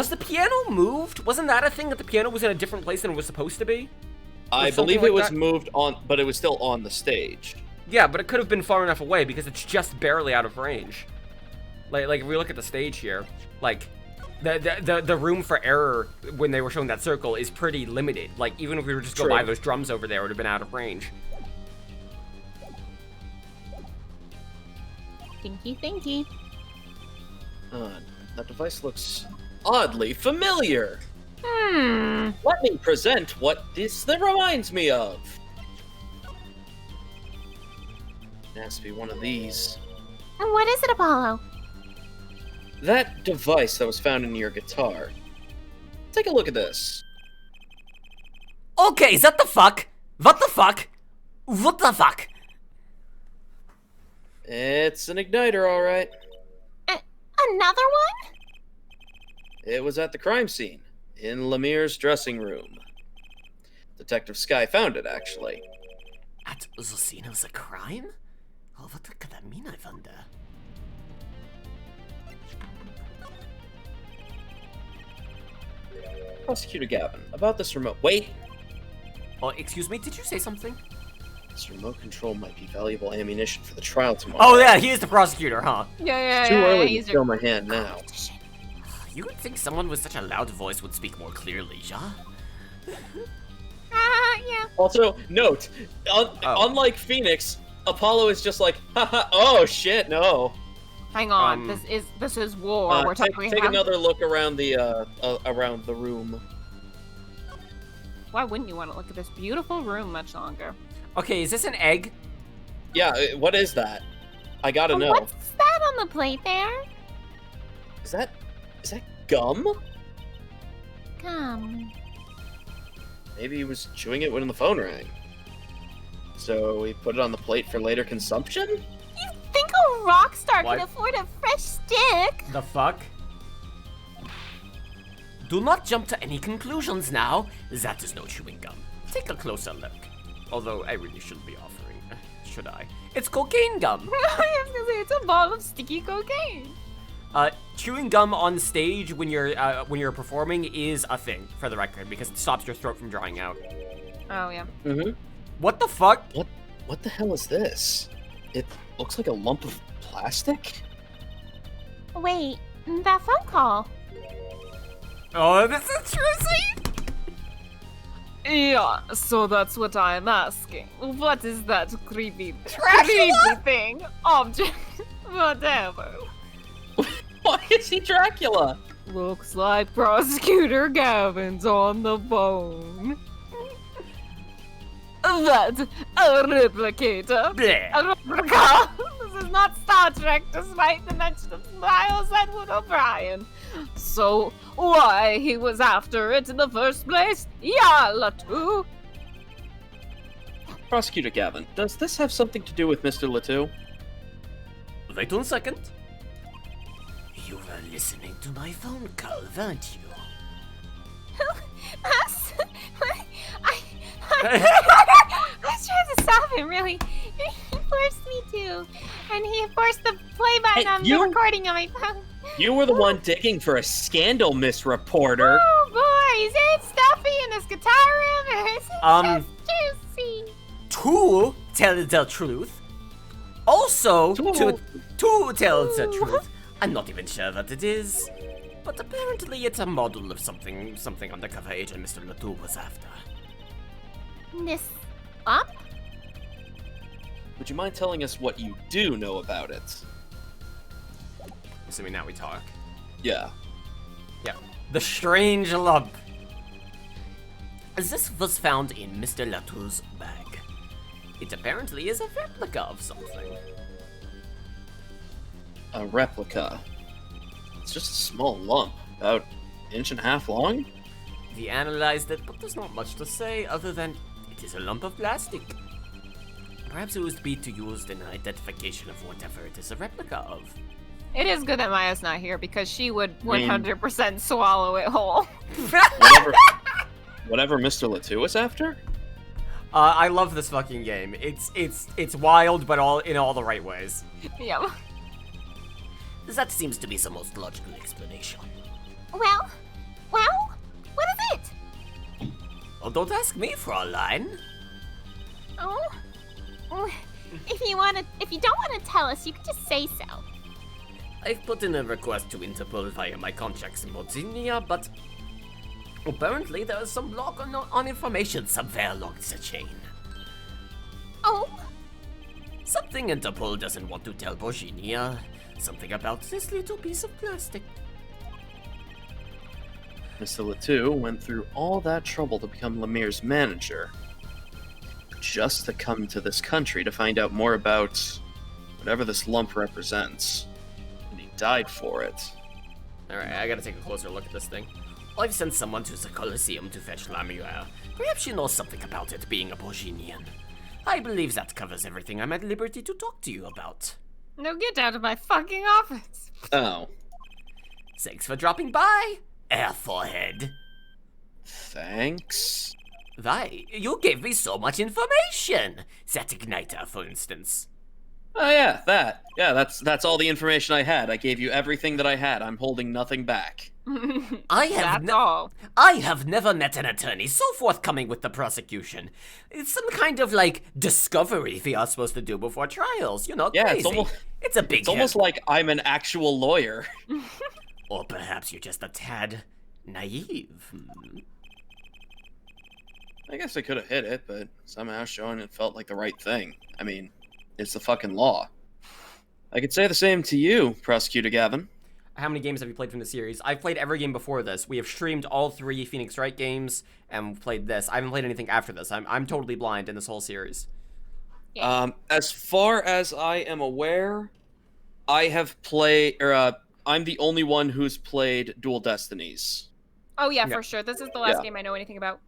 the piano moved? Wasn't that a thing that the piano was in a different place than it was supposed to be? I something believe like it was that? moved on, but it was still on the stage. Yeah, but it could have been far enough away because it's just barely out of range. Like if we look at the stage here, like the room for error when they were showing that circle is pretty limited. Like even if we were just go True. by those drums over there, it would have been out of range. Thinky. That device looks oddly familiar. Hmm. Let me present what this reminds me of. It has to be one of these. And what is it, Apollo? That device that was found in your guitar. Take a look at this. Okay, is that the fuck? What the fuck? What the fuck? It's an igniter, all right. Another one? It was at the crime scene, in Lemire's dressing room. Detective Sky found it, actually. At the scene of the crime? Oh, what could that mean, I wonder? Prosecutor Gavin, about this remote. Wait! Oh, excuse me, did you say something? This remote control might be valuable ammunition for the trial tomorrow. Oh yeah, he is the prosecutor, huh? Yeah. It's too early he's to show my hand now. You would think someone with such a loud voice would speak more clearly, yeah? Yeah. Also, note, unlike Phoenix, Apollo is just like, haha, oh shit, no. Hang on. This is war. We're Take talking. another look around the room. Why wouldn't you want to look at this beautiful room much longer? Okay, is this an egg? Yeah, what is that? I gotta know. What's that on the plate there? Is that gum? Come. Maybe he was chewing it when the phone rang. So he put it on the plate for later consumption? You think a rock star What? can afford a fresh stick? The fuck? Do not jump to any conclusions now. That is no chewing gum. Take a closer look. Although I really shouldn't be offering, should I? It's cocaine gum. I was gonna say it's a ball of sticky cocaine. Chewing gum on stage when you're performing is a thing, for the record, because it stops your throat from drying out. Oh yeah. Mm-hmm. What the fuck? What the hell is this? It looks like a lump of plastic? Wait, that phone call. Oh, this is Trucy? Yeah, so that's what I'm asking. What is that creepy thing? Object. Whatever. Why is he Dracula? Looks like Prosecutor Gavin's on the phone. That's a replicator. Bleh. A replica. This is not Star Trek, despite the mention of Miles Edward O'Brien. So, why he was after it in the first place? Yalla too. Prosecutor Gavin, does this have something to do with Mr. Letou? Wait 1 second. You were listening to my phone call, weren't you? I was trying to stop him, really. He forced me to. And he forced the play button Hey, on the you- recording on my phone. You were the one digging for a scandal, Miss Reporter. Oh boy, is it stuffy in this guitar room or is it just juicy? To tell the truth. Also, to tell the truth, I'm not even sure what it is. But apparently it's a model of something undercover agent Mr. Letou was after. This up? Would you mind telling us what you do know about it? Assuming now we talk. Yeah. Yeah. The strange lump. This was found in Mr. Letou's bag. It apparently is a replica of something. A replica. It's just a small lump. about inch and a half long. We analyzed it, but there's not much to say other than it is a lump of plastic. Perhaps it was to be used in identification of whatever it is a replica of. It is good that Maya's not here because she would mean- 100% swallow it whole. Whatever Mr. Latu was after. I love this fucking game. It's wild, but in all the right ways. Yeah. That seems to be the most logical explanation. Well, what is it? Well, don't ask me, Fraulein. Oh, if you don't want to tell us, you can just say so. I've put in a request to Interpol via my contacts in Mozinia, but apparently there is some log on information somewhere along the chain. Oh, Something Interpol doesn't want to tell Mozinia. Something about this little piece of plastic. Mr. Latu went through all that trouble to become Lemir's manager, just to come to this country to find out more about whatever this lump represents. And he died for it. Alright, I gotta take a closer look at this thing. I've sent someone to the Colosseum to fetch Lamuel. Perhaps she knows something about it being a Boginian. I believe that covers everything I'm at liberty to talk to you about. No, get out of my fucking office. Oh, Thanks for dropping by, Air Forehead. thanks. Why, you gave me so much information! That igniter, for instance. Oh yeah, that. Yeah, that's all the information I had. I gave you everything that I had. I'm holding nothing back. That's all. I have never met an attorney so forthcoming with the prosecution. It's some kind of, like, discovery we are supposed to do before trials, you know, Yeah, crazy. It's a big It's almost like I'm an actual lawyer. Or perhaps you're just a tad naive. I guess I could have hit it, but somehow showing it felt like the right thing. I mean, it's the fucking law. I could say the same to you, Prosecutor Gavin. How many games have you played from the series? I've played every game before this. We have streamed all 3 Phoenix Wright games and played this. I haven't played anything after this. I'm totally blind in this whole series. As far as I am aware, I have played, I'm the only one who's played Dual Destinies. Oh yeah, Yeah. for sure. This is the last Yeah. game I know anything about.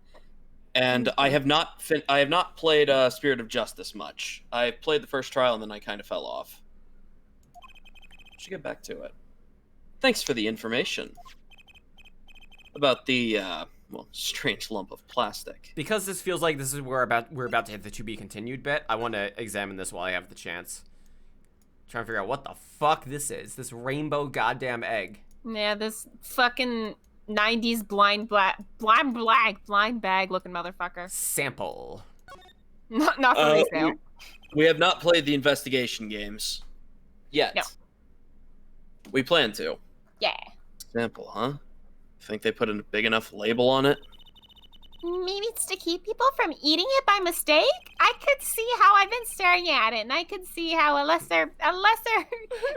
And I have not played Spirit of Justice much. I played the first trial and then I kind of fell off. Should get back to it. Thanks for the information about the strange lump of plastic. Because this feels like this is where we're about to hit the to be continued bit, I want to examine this while I have the chance. Trying to figure out what the fuck this is. This rainbow goddamn egg. Yeah, this fucking 90s blind bag looking motherfucker. Sample. Not for resale. We have not played the investigation games yet. No. We plan to. Yeah. Sample, huh? Think they put a big enough label on it? Maybe it's to keep people from eating it by mistake? I could see how I've been staring at it, and I could see how a lesser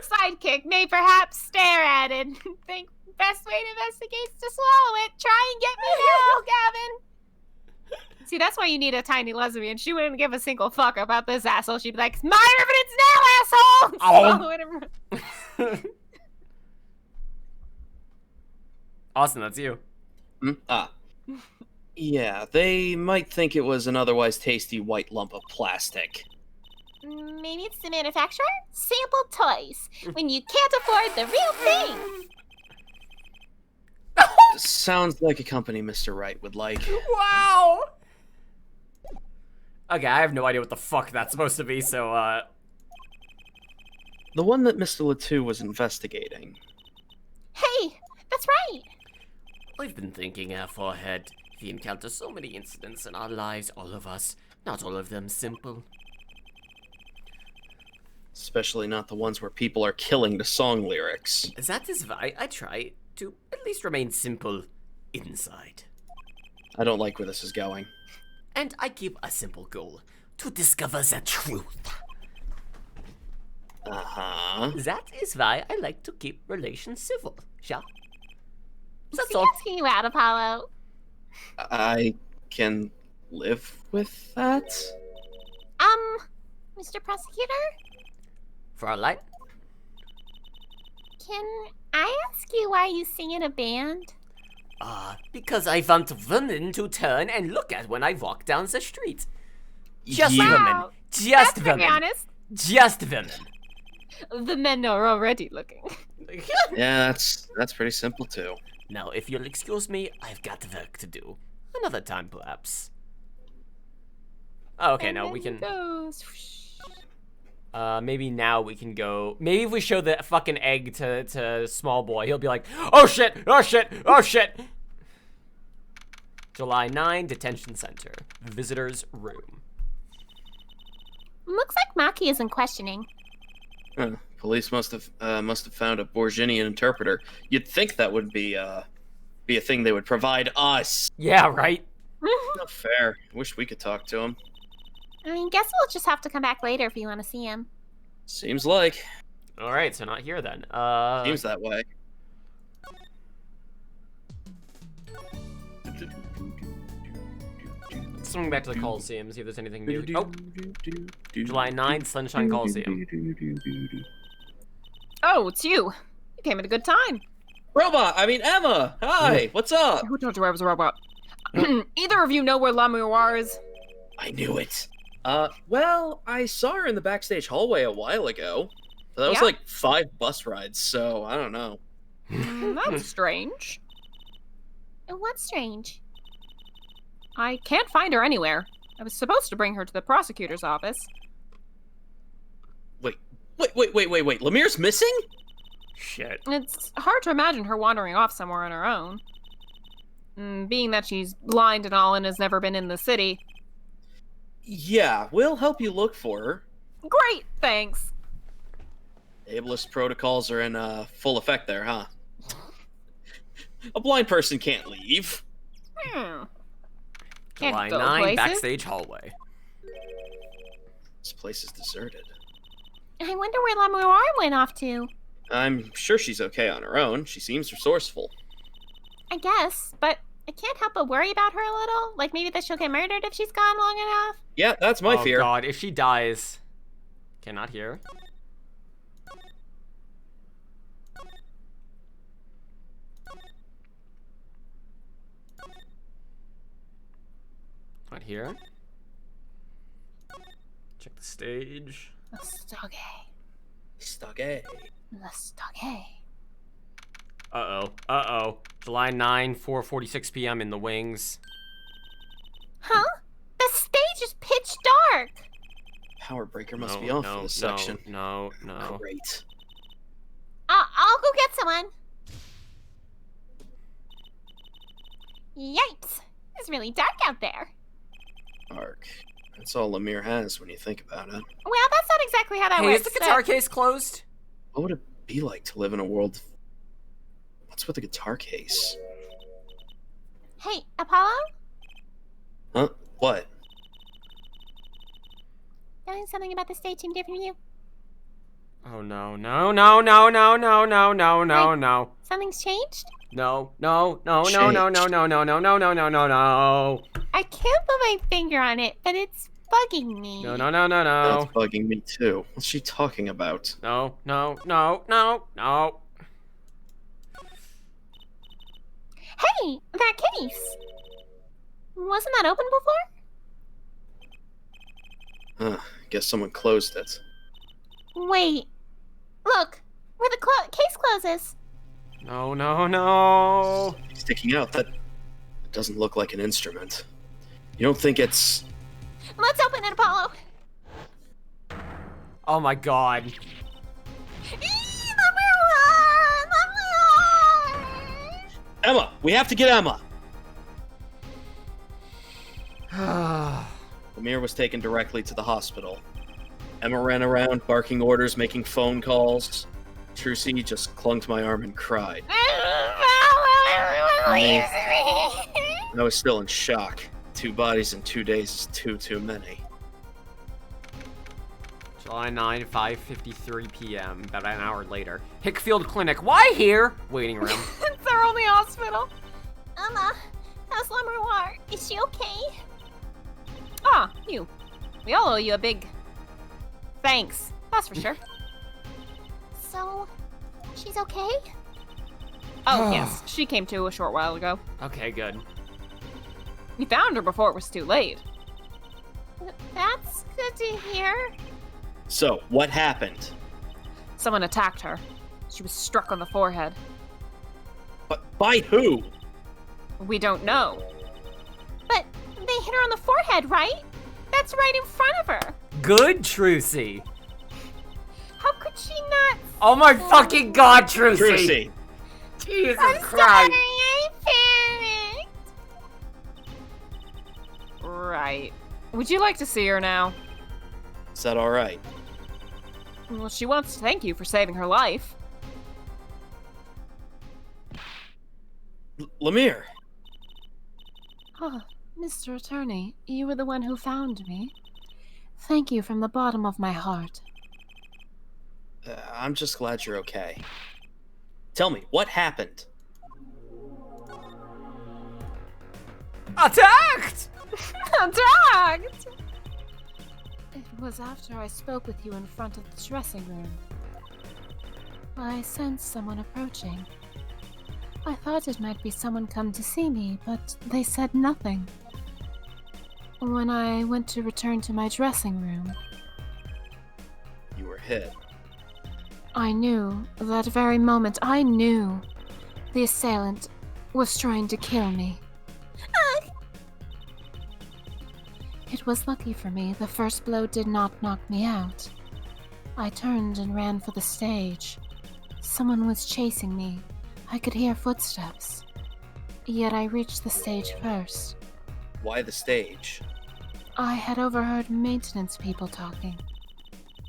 sidekick may perhaps stare at it and think best way to investigate is to swallow it. Try and get me now, Gavin. See, that's why you need a tiny lesbian. She wouldn't give a single fuck about this asshole. She'd be like, my evidence now, asshole! Oh. Swallow it and run. Austin, that's you. Yeah, they might think it was an otherwise tasty white lump of plastic. Maybe it's the manufacturer? Sample toys. When you can't afford the real thing. Sounds like a company Mr. Wright would like. Wow! Okay, I have no idea what the fuck that's supposed to be, so, The one that Mr. Latu was investigating. Hey, that's right. I've been thinking, Air Forehead. We encounter so many incidents in our lives, all of us. Not all of them simple. Especially not the ones where people are killing to song lyrics. That is why I try to at least remain simple inside. I don't like where this is going. And I keep a simple goal. To discover the truth. Uh-huh. That is why I like to keep relations civil, yeah? That's Is he all. asking you out, Apollo? I can live with that? Mr. Prosecutor? For a light? Can I ask you why you sing in a band? Because I want women to turn and look at when I walk down the street. Just Yeah. women. Wow. Just That's pretty women. honest. Just women. The men are already looking. Yeah, that's pretty simple too. Now, if you'll excuse me, I've got work to do. Another time, perhaps. Oh, okay, And now then we he can... goes. Maybe now we can go... Maybe if we show the fucking egg to Small Boy, he'll be like, oh shit, oh shit, oh shit! July 9, Detention Center. Visitor's room. Looks like Maki isn't questioning. Huh. Police must have found a Borginian interpreter. You'd think that would be a thing they would provide us. Yeah, right? Not fair. Wish we could talk to him. I mean, guess we'll just have to come back later if you want to see him. Seems like. Alright, so not here then. Seems that way. Let's swing back to the Coliseum, see if there's anything new. Oh! July 9th, Sunshine Coliseum. Oh, it's you. You came at a good time. Emma! Hi! What's up? Who told you I was a robot? Either of you know where La Miroir is? I knew it. Well, I saw her in the backstage hallway a while ago. But that was Yeah? like 5 bus rides, so I don't know. That's strange. And what's strange? I can't find her anywhere. I was supposed to bring her to the prosecutor's office. Wait. Lemire's missing? Shit. It's hard to imagine her wandering off somewhere on her own. Being that she's blind and all and has never been in the city. Yeah, we'll help you look for her. Great, thanks. Ableist protocols are in full effect there, huh? A blind person can't leave. Can't July go 9, places. backstage hallway. This place is deserted. I wonder where La Miroir went off to. I'm sure she's okay on her own. She seems resourceful. I guess, but I can't help but worry about her a little. Like maybe that she'll get murdered if she's gone long enough. Yeah, that's my oh fear. god, if she dies... Cannot hear. Not here. Check the stage. The Stage. Stuggy. The Stage. Uh-oh. Uh-oh. July 9, 4:46 p.m. in the wings. Huh? The stage is pitch dark. Power breaker must No, be off no, for this no, section. No, no. Great. I'll go get someone. Yikes. It's really dark out there. Arc. That's all Lemire has when you think about it. Well, that's not exactly how that Hey, is works. the guitar case closed? What would it be like to live in a world... What's with the guitar case? Hey, Apollo? Huh? What? Knowing something about the stage seem different from you? Oh no, no, no, no, no, no, no, no, no, no. Something's changed? No, no, no, no, no, no, no, no, no, no, no, no, no, no. I can't put my finger on it, but it's bugging me. No, no, no, no, That's no. bugging me too. What's she talking about? No, no, no, no, no. Hey, that case. Wasn't that open before? Guess someone closed it. Wait. Look, where the case closes. No, no, no. Sticking out, that doesn't look like an instrument. You don't think it's... Let's open it, Apollo. Oh my god. Emma! We have to get Emma! Lemire was taken directly to the hospital. Emma ran around, barking orders, making phone calls. Trucy just clung to my arm and cried. I was still in shock. 2 bodies in 2 days is too many. July 9, 5:53 p.m. About an hour later. Hickfield Clinic. Why here? Waiting room. It's our only hospital. Emma, how's La Miroir? Is she okay? Ah, you. We all owe you a big thanks. That's for sure. So, she's okay? Oh, yes. She came to a short while ago. Okay, good. We found her before it was too late. That's good to hear. So, what happened? Someone attacked her. She was struck on the forehead. But by who? We don't know. But they hit her on the forehead, right? That's right in front of her. Good, Trucy. How could she not? Oh my fucking god, Trucy! Trucy. Jesus I'm Christ! sorry, I panicked. Right. Would you like to see her now? Is that alright? Well, she wants to thank you for saving her life. Lemire. Ah, Mr. Attorney, you were the one who found me. Thank you from the bottom of my heart. I'm just glad you're okay. Tell me, what happened? Attacked! Attacked! It was after I spoke with you in front of the dressing room. I sensed someone approaching. I thought it might be someone come to see me, but they said nothing. When I went to return to my dressing room, You were hit. I knew, that very moment, I knew the assailant was trying to kill me. It was lucky for me the first blow did not knock me out. I turned and ran for the stage. Someone was chasing me. I could hear footsteps. Yet I reached the stage first. Why the stage? I had overheard maintenance people talking.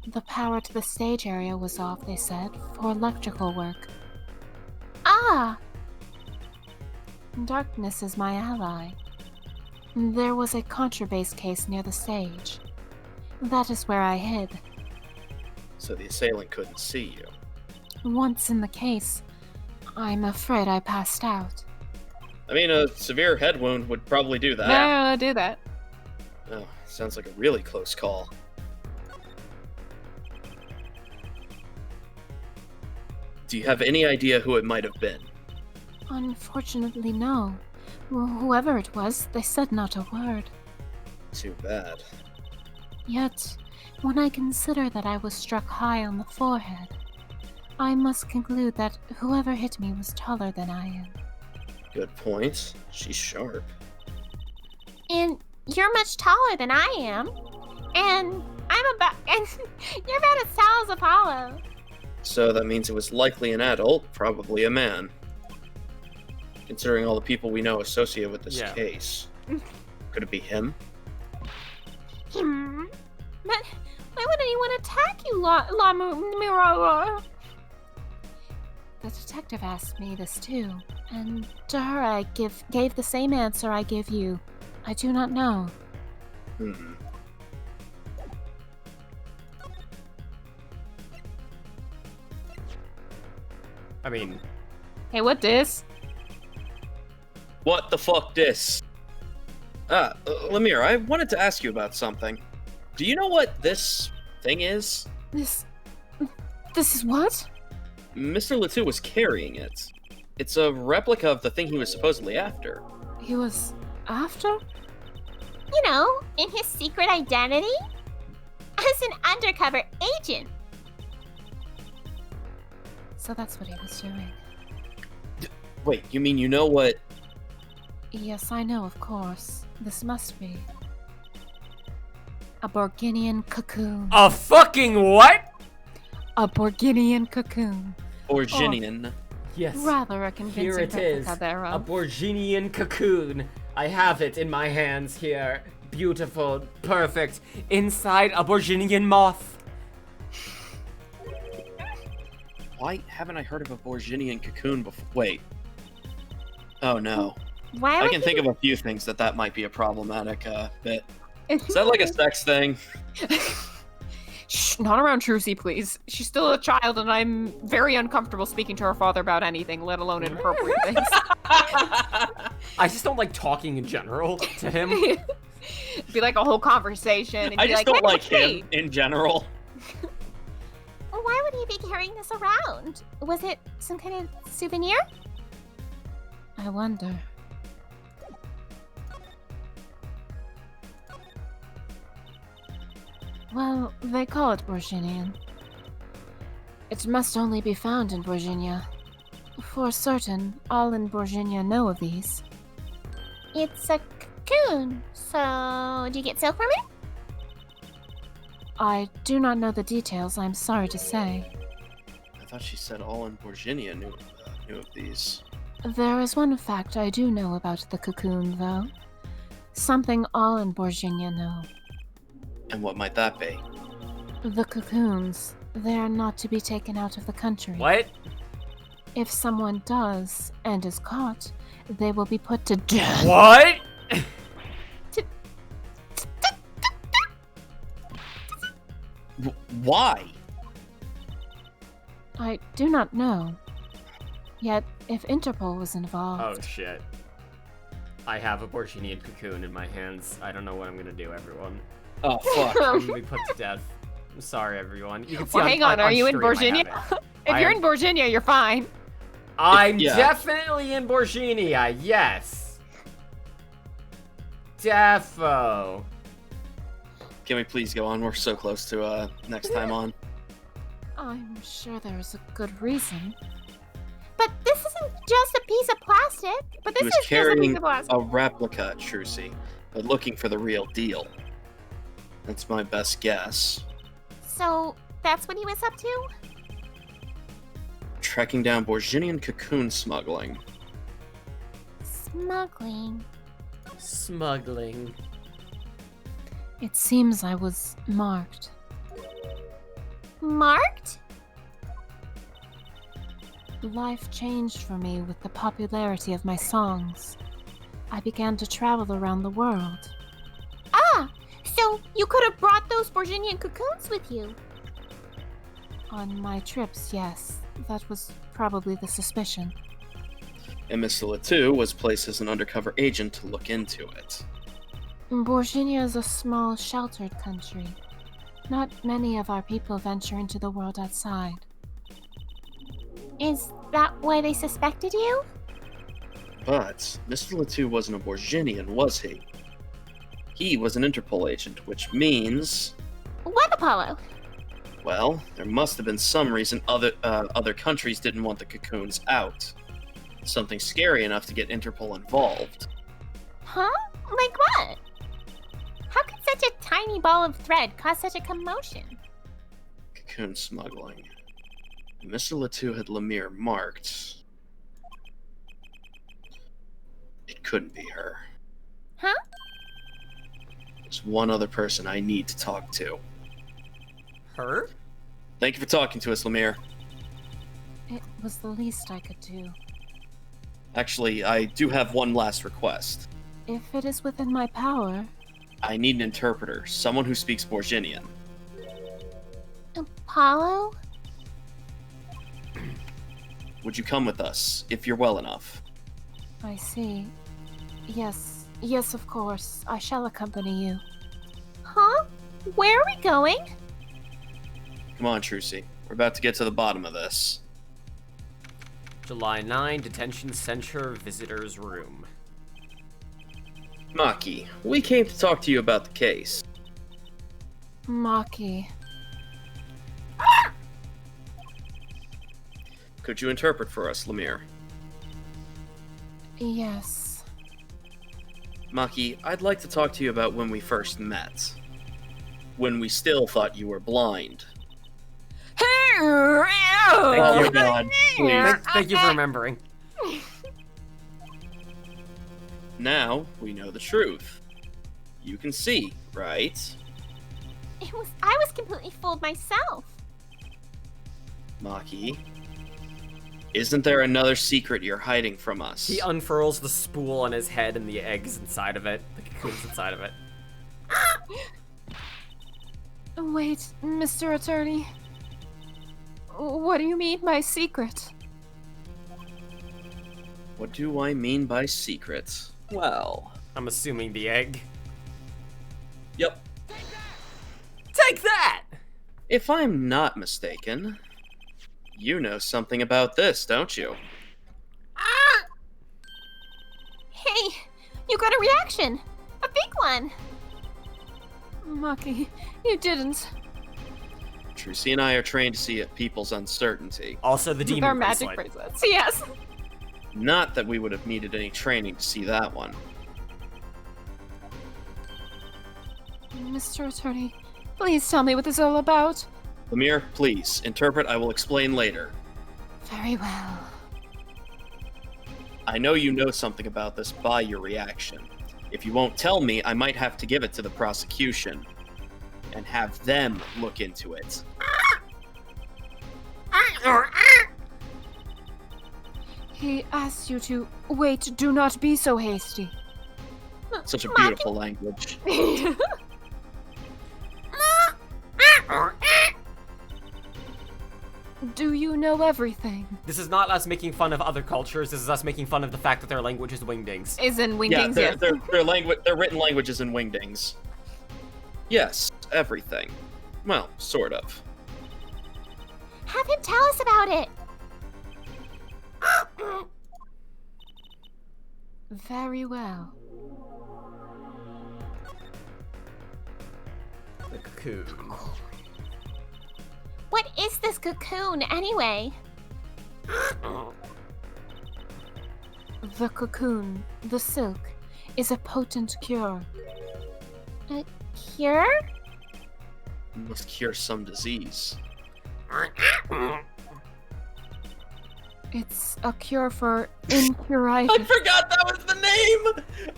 The power to the stage area was off, they said, for electrical work. Ah, Darkness is my ally. There was a contrabase case near the stage. That is where I hid. So the assailant couldn't see you. Once in the case, I'm afraid I passed out. I mean, a severe head wound would probably do that. No, do that. Oh, sounds like a really close call. Do you have any idea who it might have been? Unfortunately, no. Whoever it was, they said not a word. Too bad. Yet, when I consider that I was struck high on the forehead, I must conclude that whoever hit me was taller than I am. Good point. She's sharp. and you're much taller than I am. And and you're about as tall as Apollo. So that means it was likely an adult, probably a man. Considering all the people we know associated with this Yeah. case. Could it be him? But why would anyone attack you, La Mirror? The detective asked me this too, and to her I gave the same answer I give you. I do not know. Hmm. I mean, Hey, what this? What the fuck this? Lemire, I wanted to ask you about something. Do you know what this thing is? This is what? Mr. Latou was carrying it. It's a replica of the thing he was supposedly after. He was after? You know, in his secret identity? As an undercover agent. So that's what he was doing. Wait, you mean you know what? Yes, I know, of course. This must be a Borginian cocoon. a fucking what? A Borginian cocoon. Originian. Yes. Rather a convincing Here it is. replica A thereof. Borginian cocoon. I have it in my hands here. Beautiful, perfect. Inside a Borginian moth. Why haven't I heard of a Borginian cocoon before? Wait. Oh no. Why I would can he think of a few things that might be a problematic bit. Is that like a sex thing? Shh, not around Trucy, please. She's still a child, and I'm very uncomfortable speaking to her father about anything, let alone inappropriate things. I just don't like talking in general to him. Be like a whole conversation. And I be just like, don't like "Hey, him in general. Why would he be carrying this around? Was it some kind of souvenir? I wonder. Well, they call it Borginian. It must only be found in Borginia. For certain, all in Borginia know of these. It's a cocoon. So, do you get silk from it? I do not know the details, I'm sorry to say. I thought she said all in Borginia knew of these. There is one fact I do know about the cocoon, though. Something all in Borginia know. And what might that be? The cocoons. They are not to be taken out of the country. What? If someone does, and is caught, they will be put to death. What? Why? I do not know. Yet, if Interpol was involved... Oh shit. I have a Borginian cocoon in my hands. I don't know what I'm gonna do, everyone. Oh, fuck. I'm gonna be put to death. I'm sorry, everyone. You can see Well, hang on, are you in stream I have Borginia? it. If I you're am- in Borginia, you're fine. I'm Yeah. definitely in Borginia, yes. Defo. Can we please go on? We're so close to next time on. I'm sure there is a good reason. But this isn't just a piece of plastic. But this He was is just a piece carrying of plastic. a replica, Trucy, but looking for the real deal. That's my best guess. So, that's what he was up to? Tracking down Borginian cocoon smuggling. Smuggling. Smuggling. It seems I was marked. Marked? Life changed for me with the popularity of my songs. I began to travel around the world. Ah! So, you could have brought those Borginian cocoons with you. On my trips, yes. That was probably the suspicion. And Mr. Latu was placed as an undercover agent to look into it. Borginia is a small, sheltered country. Not many of our people venture into the world outside. Is that why they suspected you? But Mr. Latu wasn't a Borginian, was he? He was an Interpol agent, which means, What, Apollo? well, there must have been some reason other countries didn't want the cocoons out. Something scary enough to get Interpol involved. Huh? Like what? How could such a tiny ball of thread cause such a commotion? Cocoon smuggling. Mr. Latu had Lemire marked. It couldn't be her. Huh? There's one other person I need to talk to. Her? Thank you for talking to us, Lemire. It was the least I could do. Actually, I do have one last request. If it is within my power, I need an interpreter, someone who speaks Borginian. Apollo? Would you come with us, if you're well enough? I see. Yes, of course. I shall accompany you. Huh? Where are we going? Come on, Trucy. We're about to get to the bottom of this. July 9, Detention Center Visitors Room. Maki, we came to talk to you about the case. Maki. Could you interpret for us, Lemire? Yes. Maki, I'd like to talk to you about when we first met. When we still thought you were blind. Oh you. god, please. Thank you for remembering. Now, we know the truth. You can see, right? I was completely fooled myself. Maki, isn't there another secret you're hiding from us? He unfurls the spool on his head and the eggs inside of it. The cocoons inside of it. Wait, Mr. Attorney. What do you mean by secret? What do I mean by secret? Well, I'm assuming the egg. yep. Take that! If I'm not mistaken, you know something about this, don't you? You got a reaction. A big one. Maki, you didn't. Trucy and I are trained to see people's uncertainty. Also, the With demon our magic bracelet. bracelets. Yes. Not that we would have needed any training to see that one. Mr. Attorney, please tell me what this is all about. Lemire, please, interpret. I will explain later. Very well. I know you know something about this by your reaction. If you won't tell me, I might have to give it to the prosecution and have them look into it. He asked you to wait, do not be so hasty. Such a beautiful language. Do you know everything? This is not us making fun of other cultures. This is us making fun of the fact that their language is wingdings. Is in Yeah, Wingdings, yes. their written language is in Wingdings. Yes, everything. Well, sort of. Have him tell us about it. Very well. The cocoon. What is this cocoon, anyway? The cocoon, the silk, is a potent cure. A cure? Must cure some disease. It's a cure for incuritis. I forgot that was the name!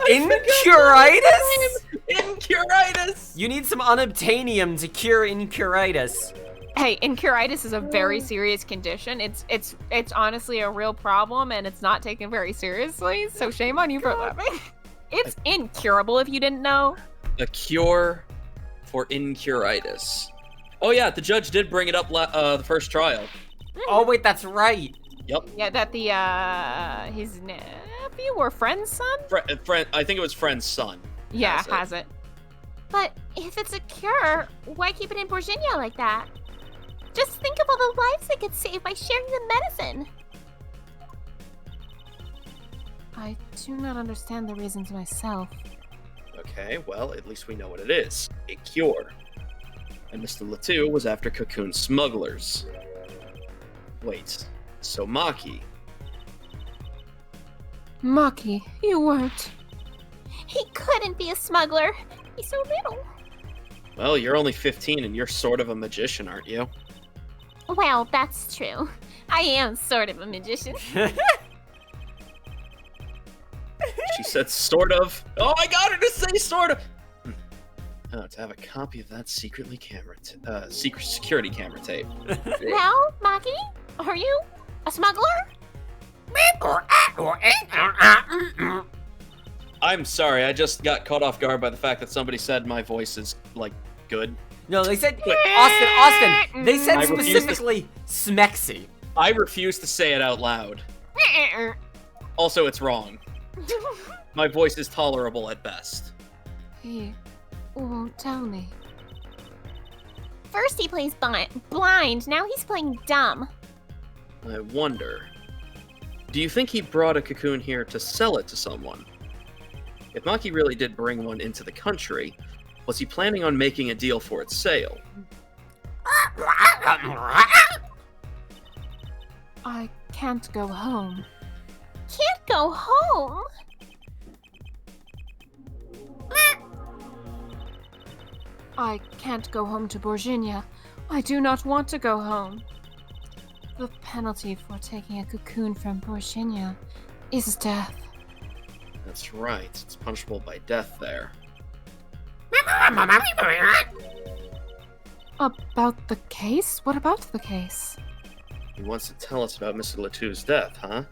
Incuritis? Incuritis! You need some unobtainium to cure incuritis. Hey, incuritis is a very serious condition. It's honestly a real problem, and it's not taken very seriously. So shame on you for laughing. It's incurable if you didn't know. A cure for incuritis. Oh yeah, the judge did bring it up the first trial. Oh wait, that's right. Yep. Yeah, that his nephew or friend's son? Friend, I think it was friend's son. Yeah, it. has it. But if it's a cure, why keep it in Virginia like that? Just think of all the lives it could save by sharing the medicine. I do not understand the reasons myself. Okay, well, at least we know what it is. A cure. And Mr. Latu was after cocoon smugglers. Wait, so Maki. Maki, you weren't. He couldn't be a smuggler. He's so little. Well, you're only 15 and you're sort of a magician, aren't you? Well, that's true. I am sort of a magician. She said sort of. Oh, I got her to say sort of. Oh, to have a copy of that secret security camera tape. Well, Maki, are you a smuggler? I'm sorry, I just got caught off guard by the fact that somebody said my voice is, like, good. No, they said Austin. They said I refuse to- specifically smexy. I refuse to say it out loud. Also, it's wrong. My voice is tolerable at best. He won't tell me. First he plays blind, now he's playing dumb. I wonder. Do you think he brought a cocoon here to sell it to someone? If Maki really did bring one into the country, was he planning on making a deal for its sale? I can't go home. Can't go home. I can't go home to Borginia. I do not want to go home. The penalty for taking a cocoon from Borginia is death. That's right, it's punishable by death there. About the case? What about the case? He wants to tell us about Mr. Latu's death, huh?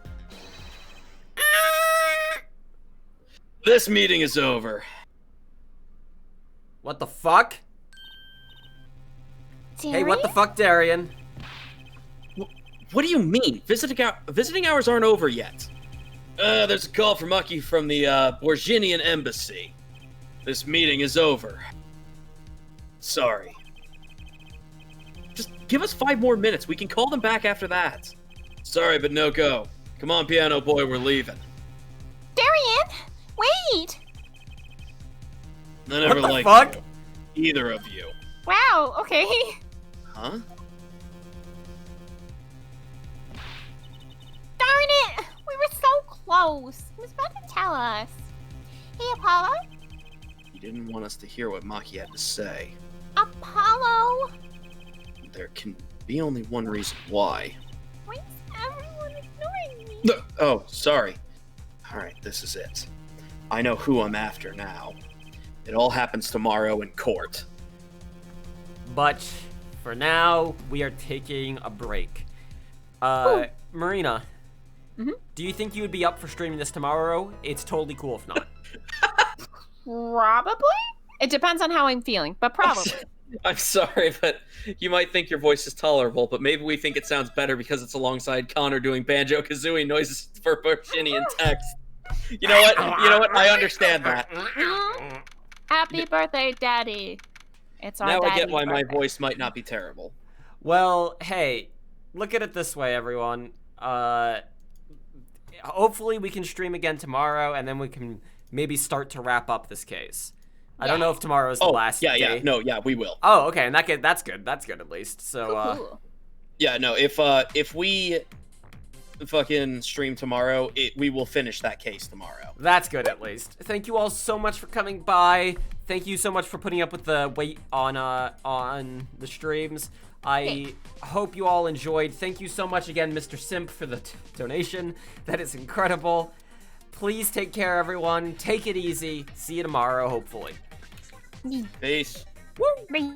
This meeting is over. What the fuck? Hey, what the fuck, Darian? What do you mean? Visiting hours aren't over yet. There's a call for Maki from the Borginian embassy. This meeting is over. Sorry. Just give us 5 more minutes. We can call them back after that. Sorry, but no go. Come on, piano boy, we're leaving. Darian, wait! I never What the liked fuck? either of you. Wow, okay. Huh? Darn it! We were so close. He was about to tell us. Hey, Apollo? You didn't want us to hear what Maki had to say. Apollo! There can be only one reason why. Why is everyone ignoring me? Oh, sorry. Alright, this is it. I know who I'm after now. It all happens tomorrow in court. But for now, we are taking a break. Marina, do you think you would be up for streaming this tomorrow? It's totally cool if not. Probably? It depends on how I'm feeling, but probably. I'm sorry, but you might think your voice is tolerable, but maybe we think it sounds better because it's alongside Connor doing Banjo-Kazooie noises for Virginian text. You know what? I understand that. Happy birthday, Daddy. It's our Now I get daddy's why my birthday. voice might not be terrible. Well, hey, look at it this way, everyone. Hopefully we can stream again tomorrow, and then we can maybe start to wrap up this case. I don't know if tomorrow is the last day. We will. Oh, okay, and that's good. That's good at least. So, Cool. Yeah, no, if we fucking stream tomorrow, we will finish that case tomorrow. that's good at least. Thank you all so much for coming by. Thank you so much for putting up with the wait on the streams. I hope you all enjoyed. Thank you so much again, Mr. Simp, for the donation. That is incredible. Please take care, everyone. Take it easy. See you tomorrow, hopefully. Peace. Bye.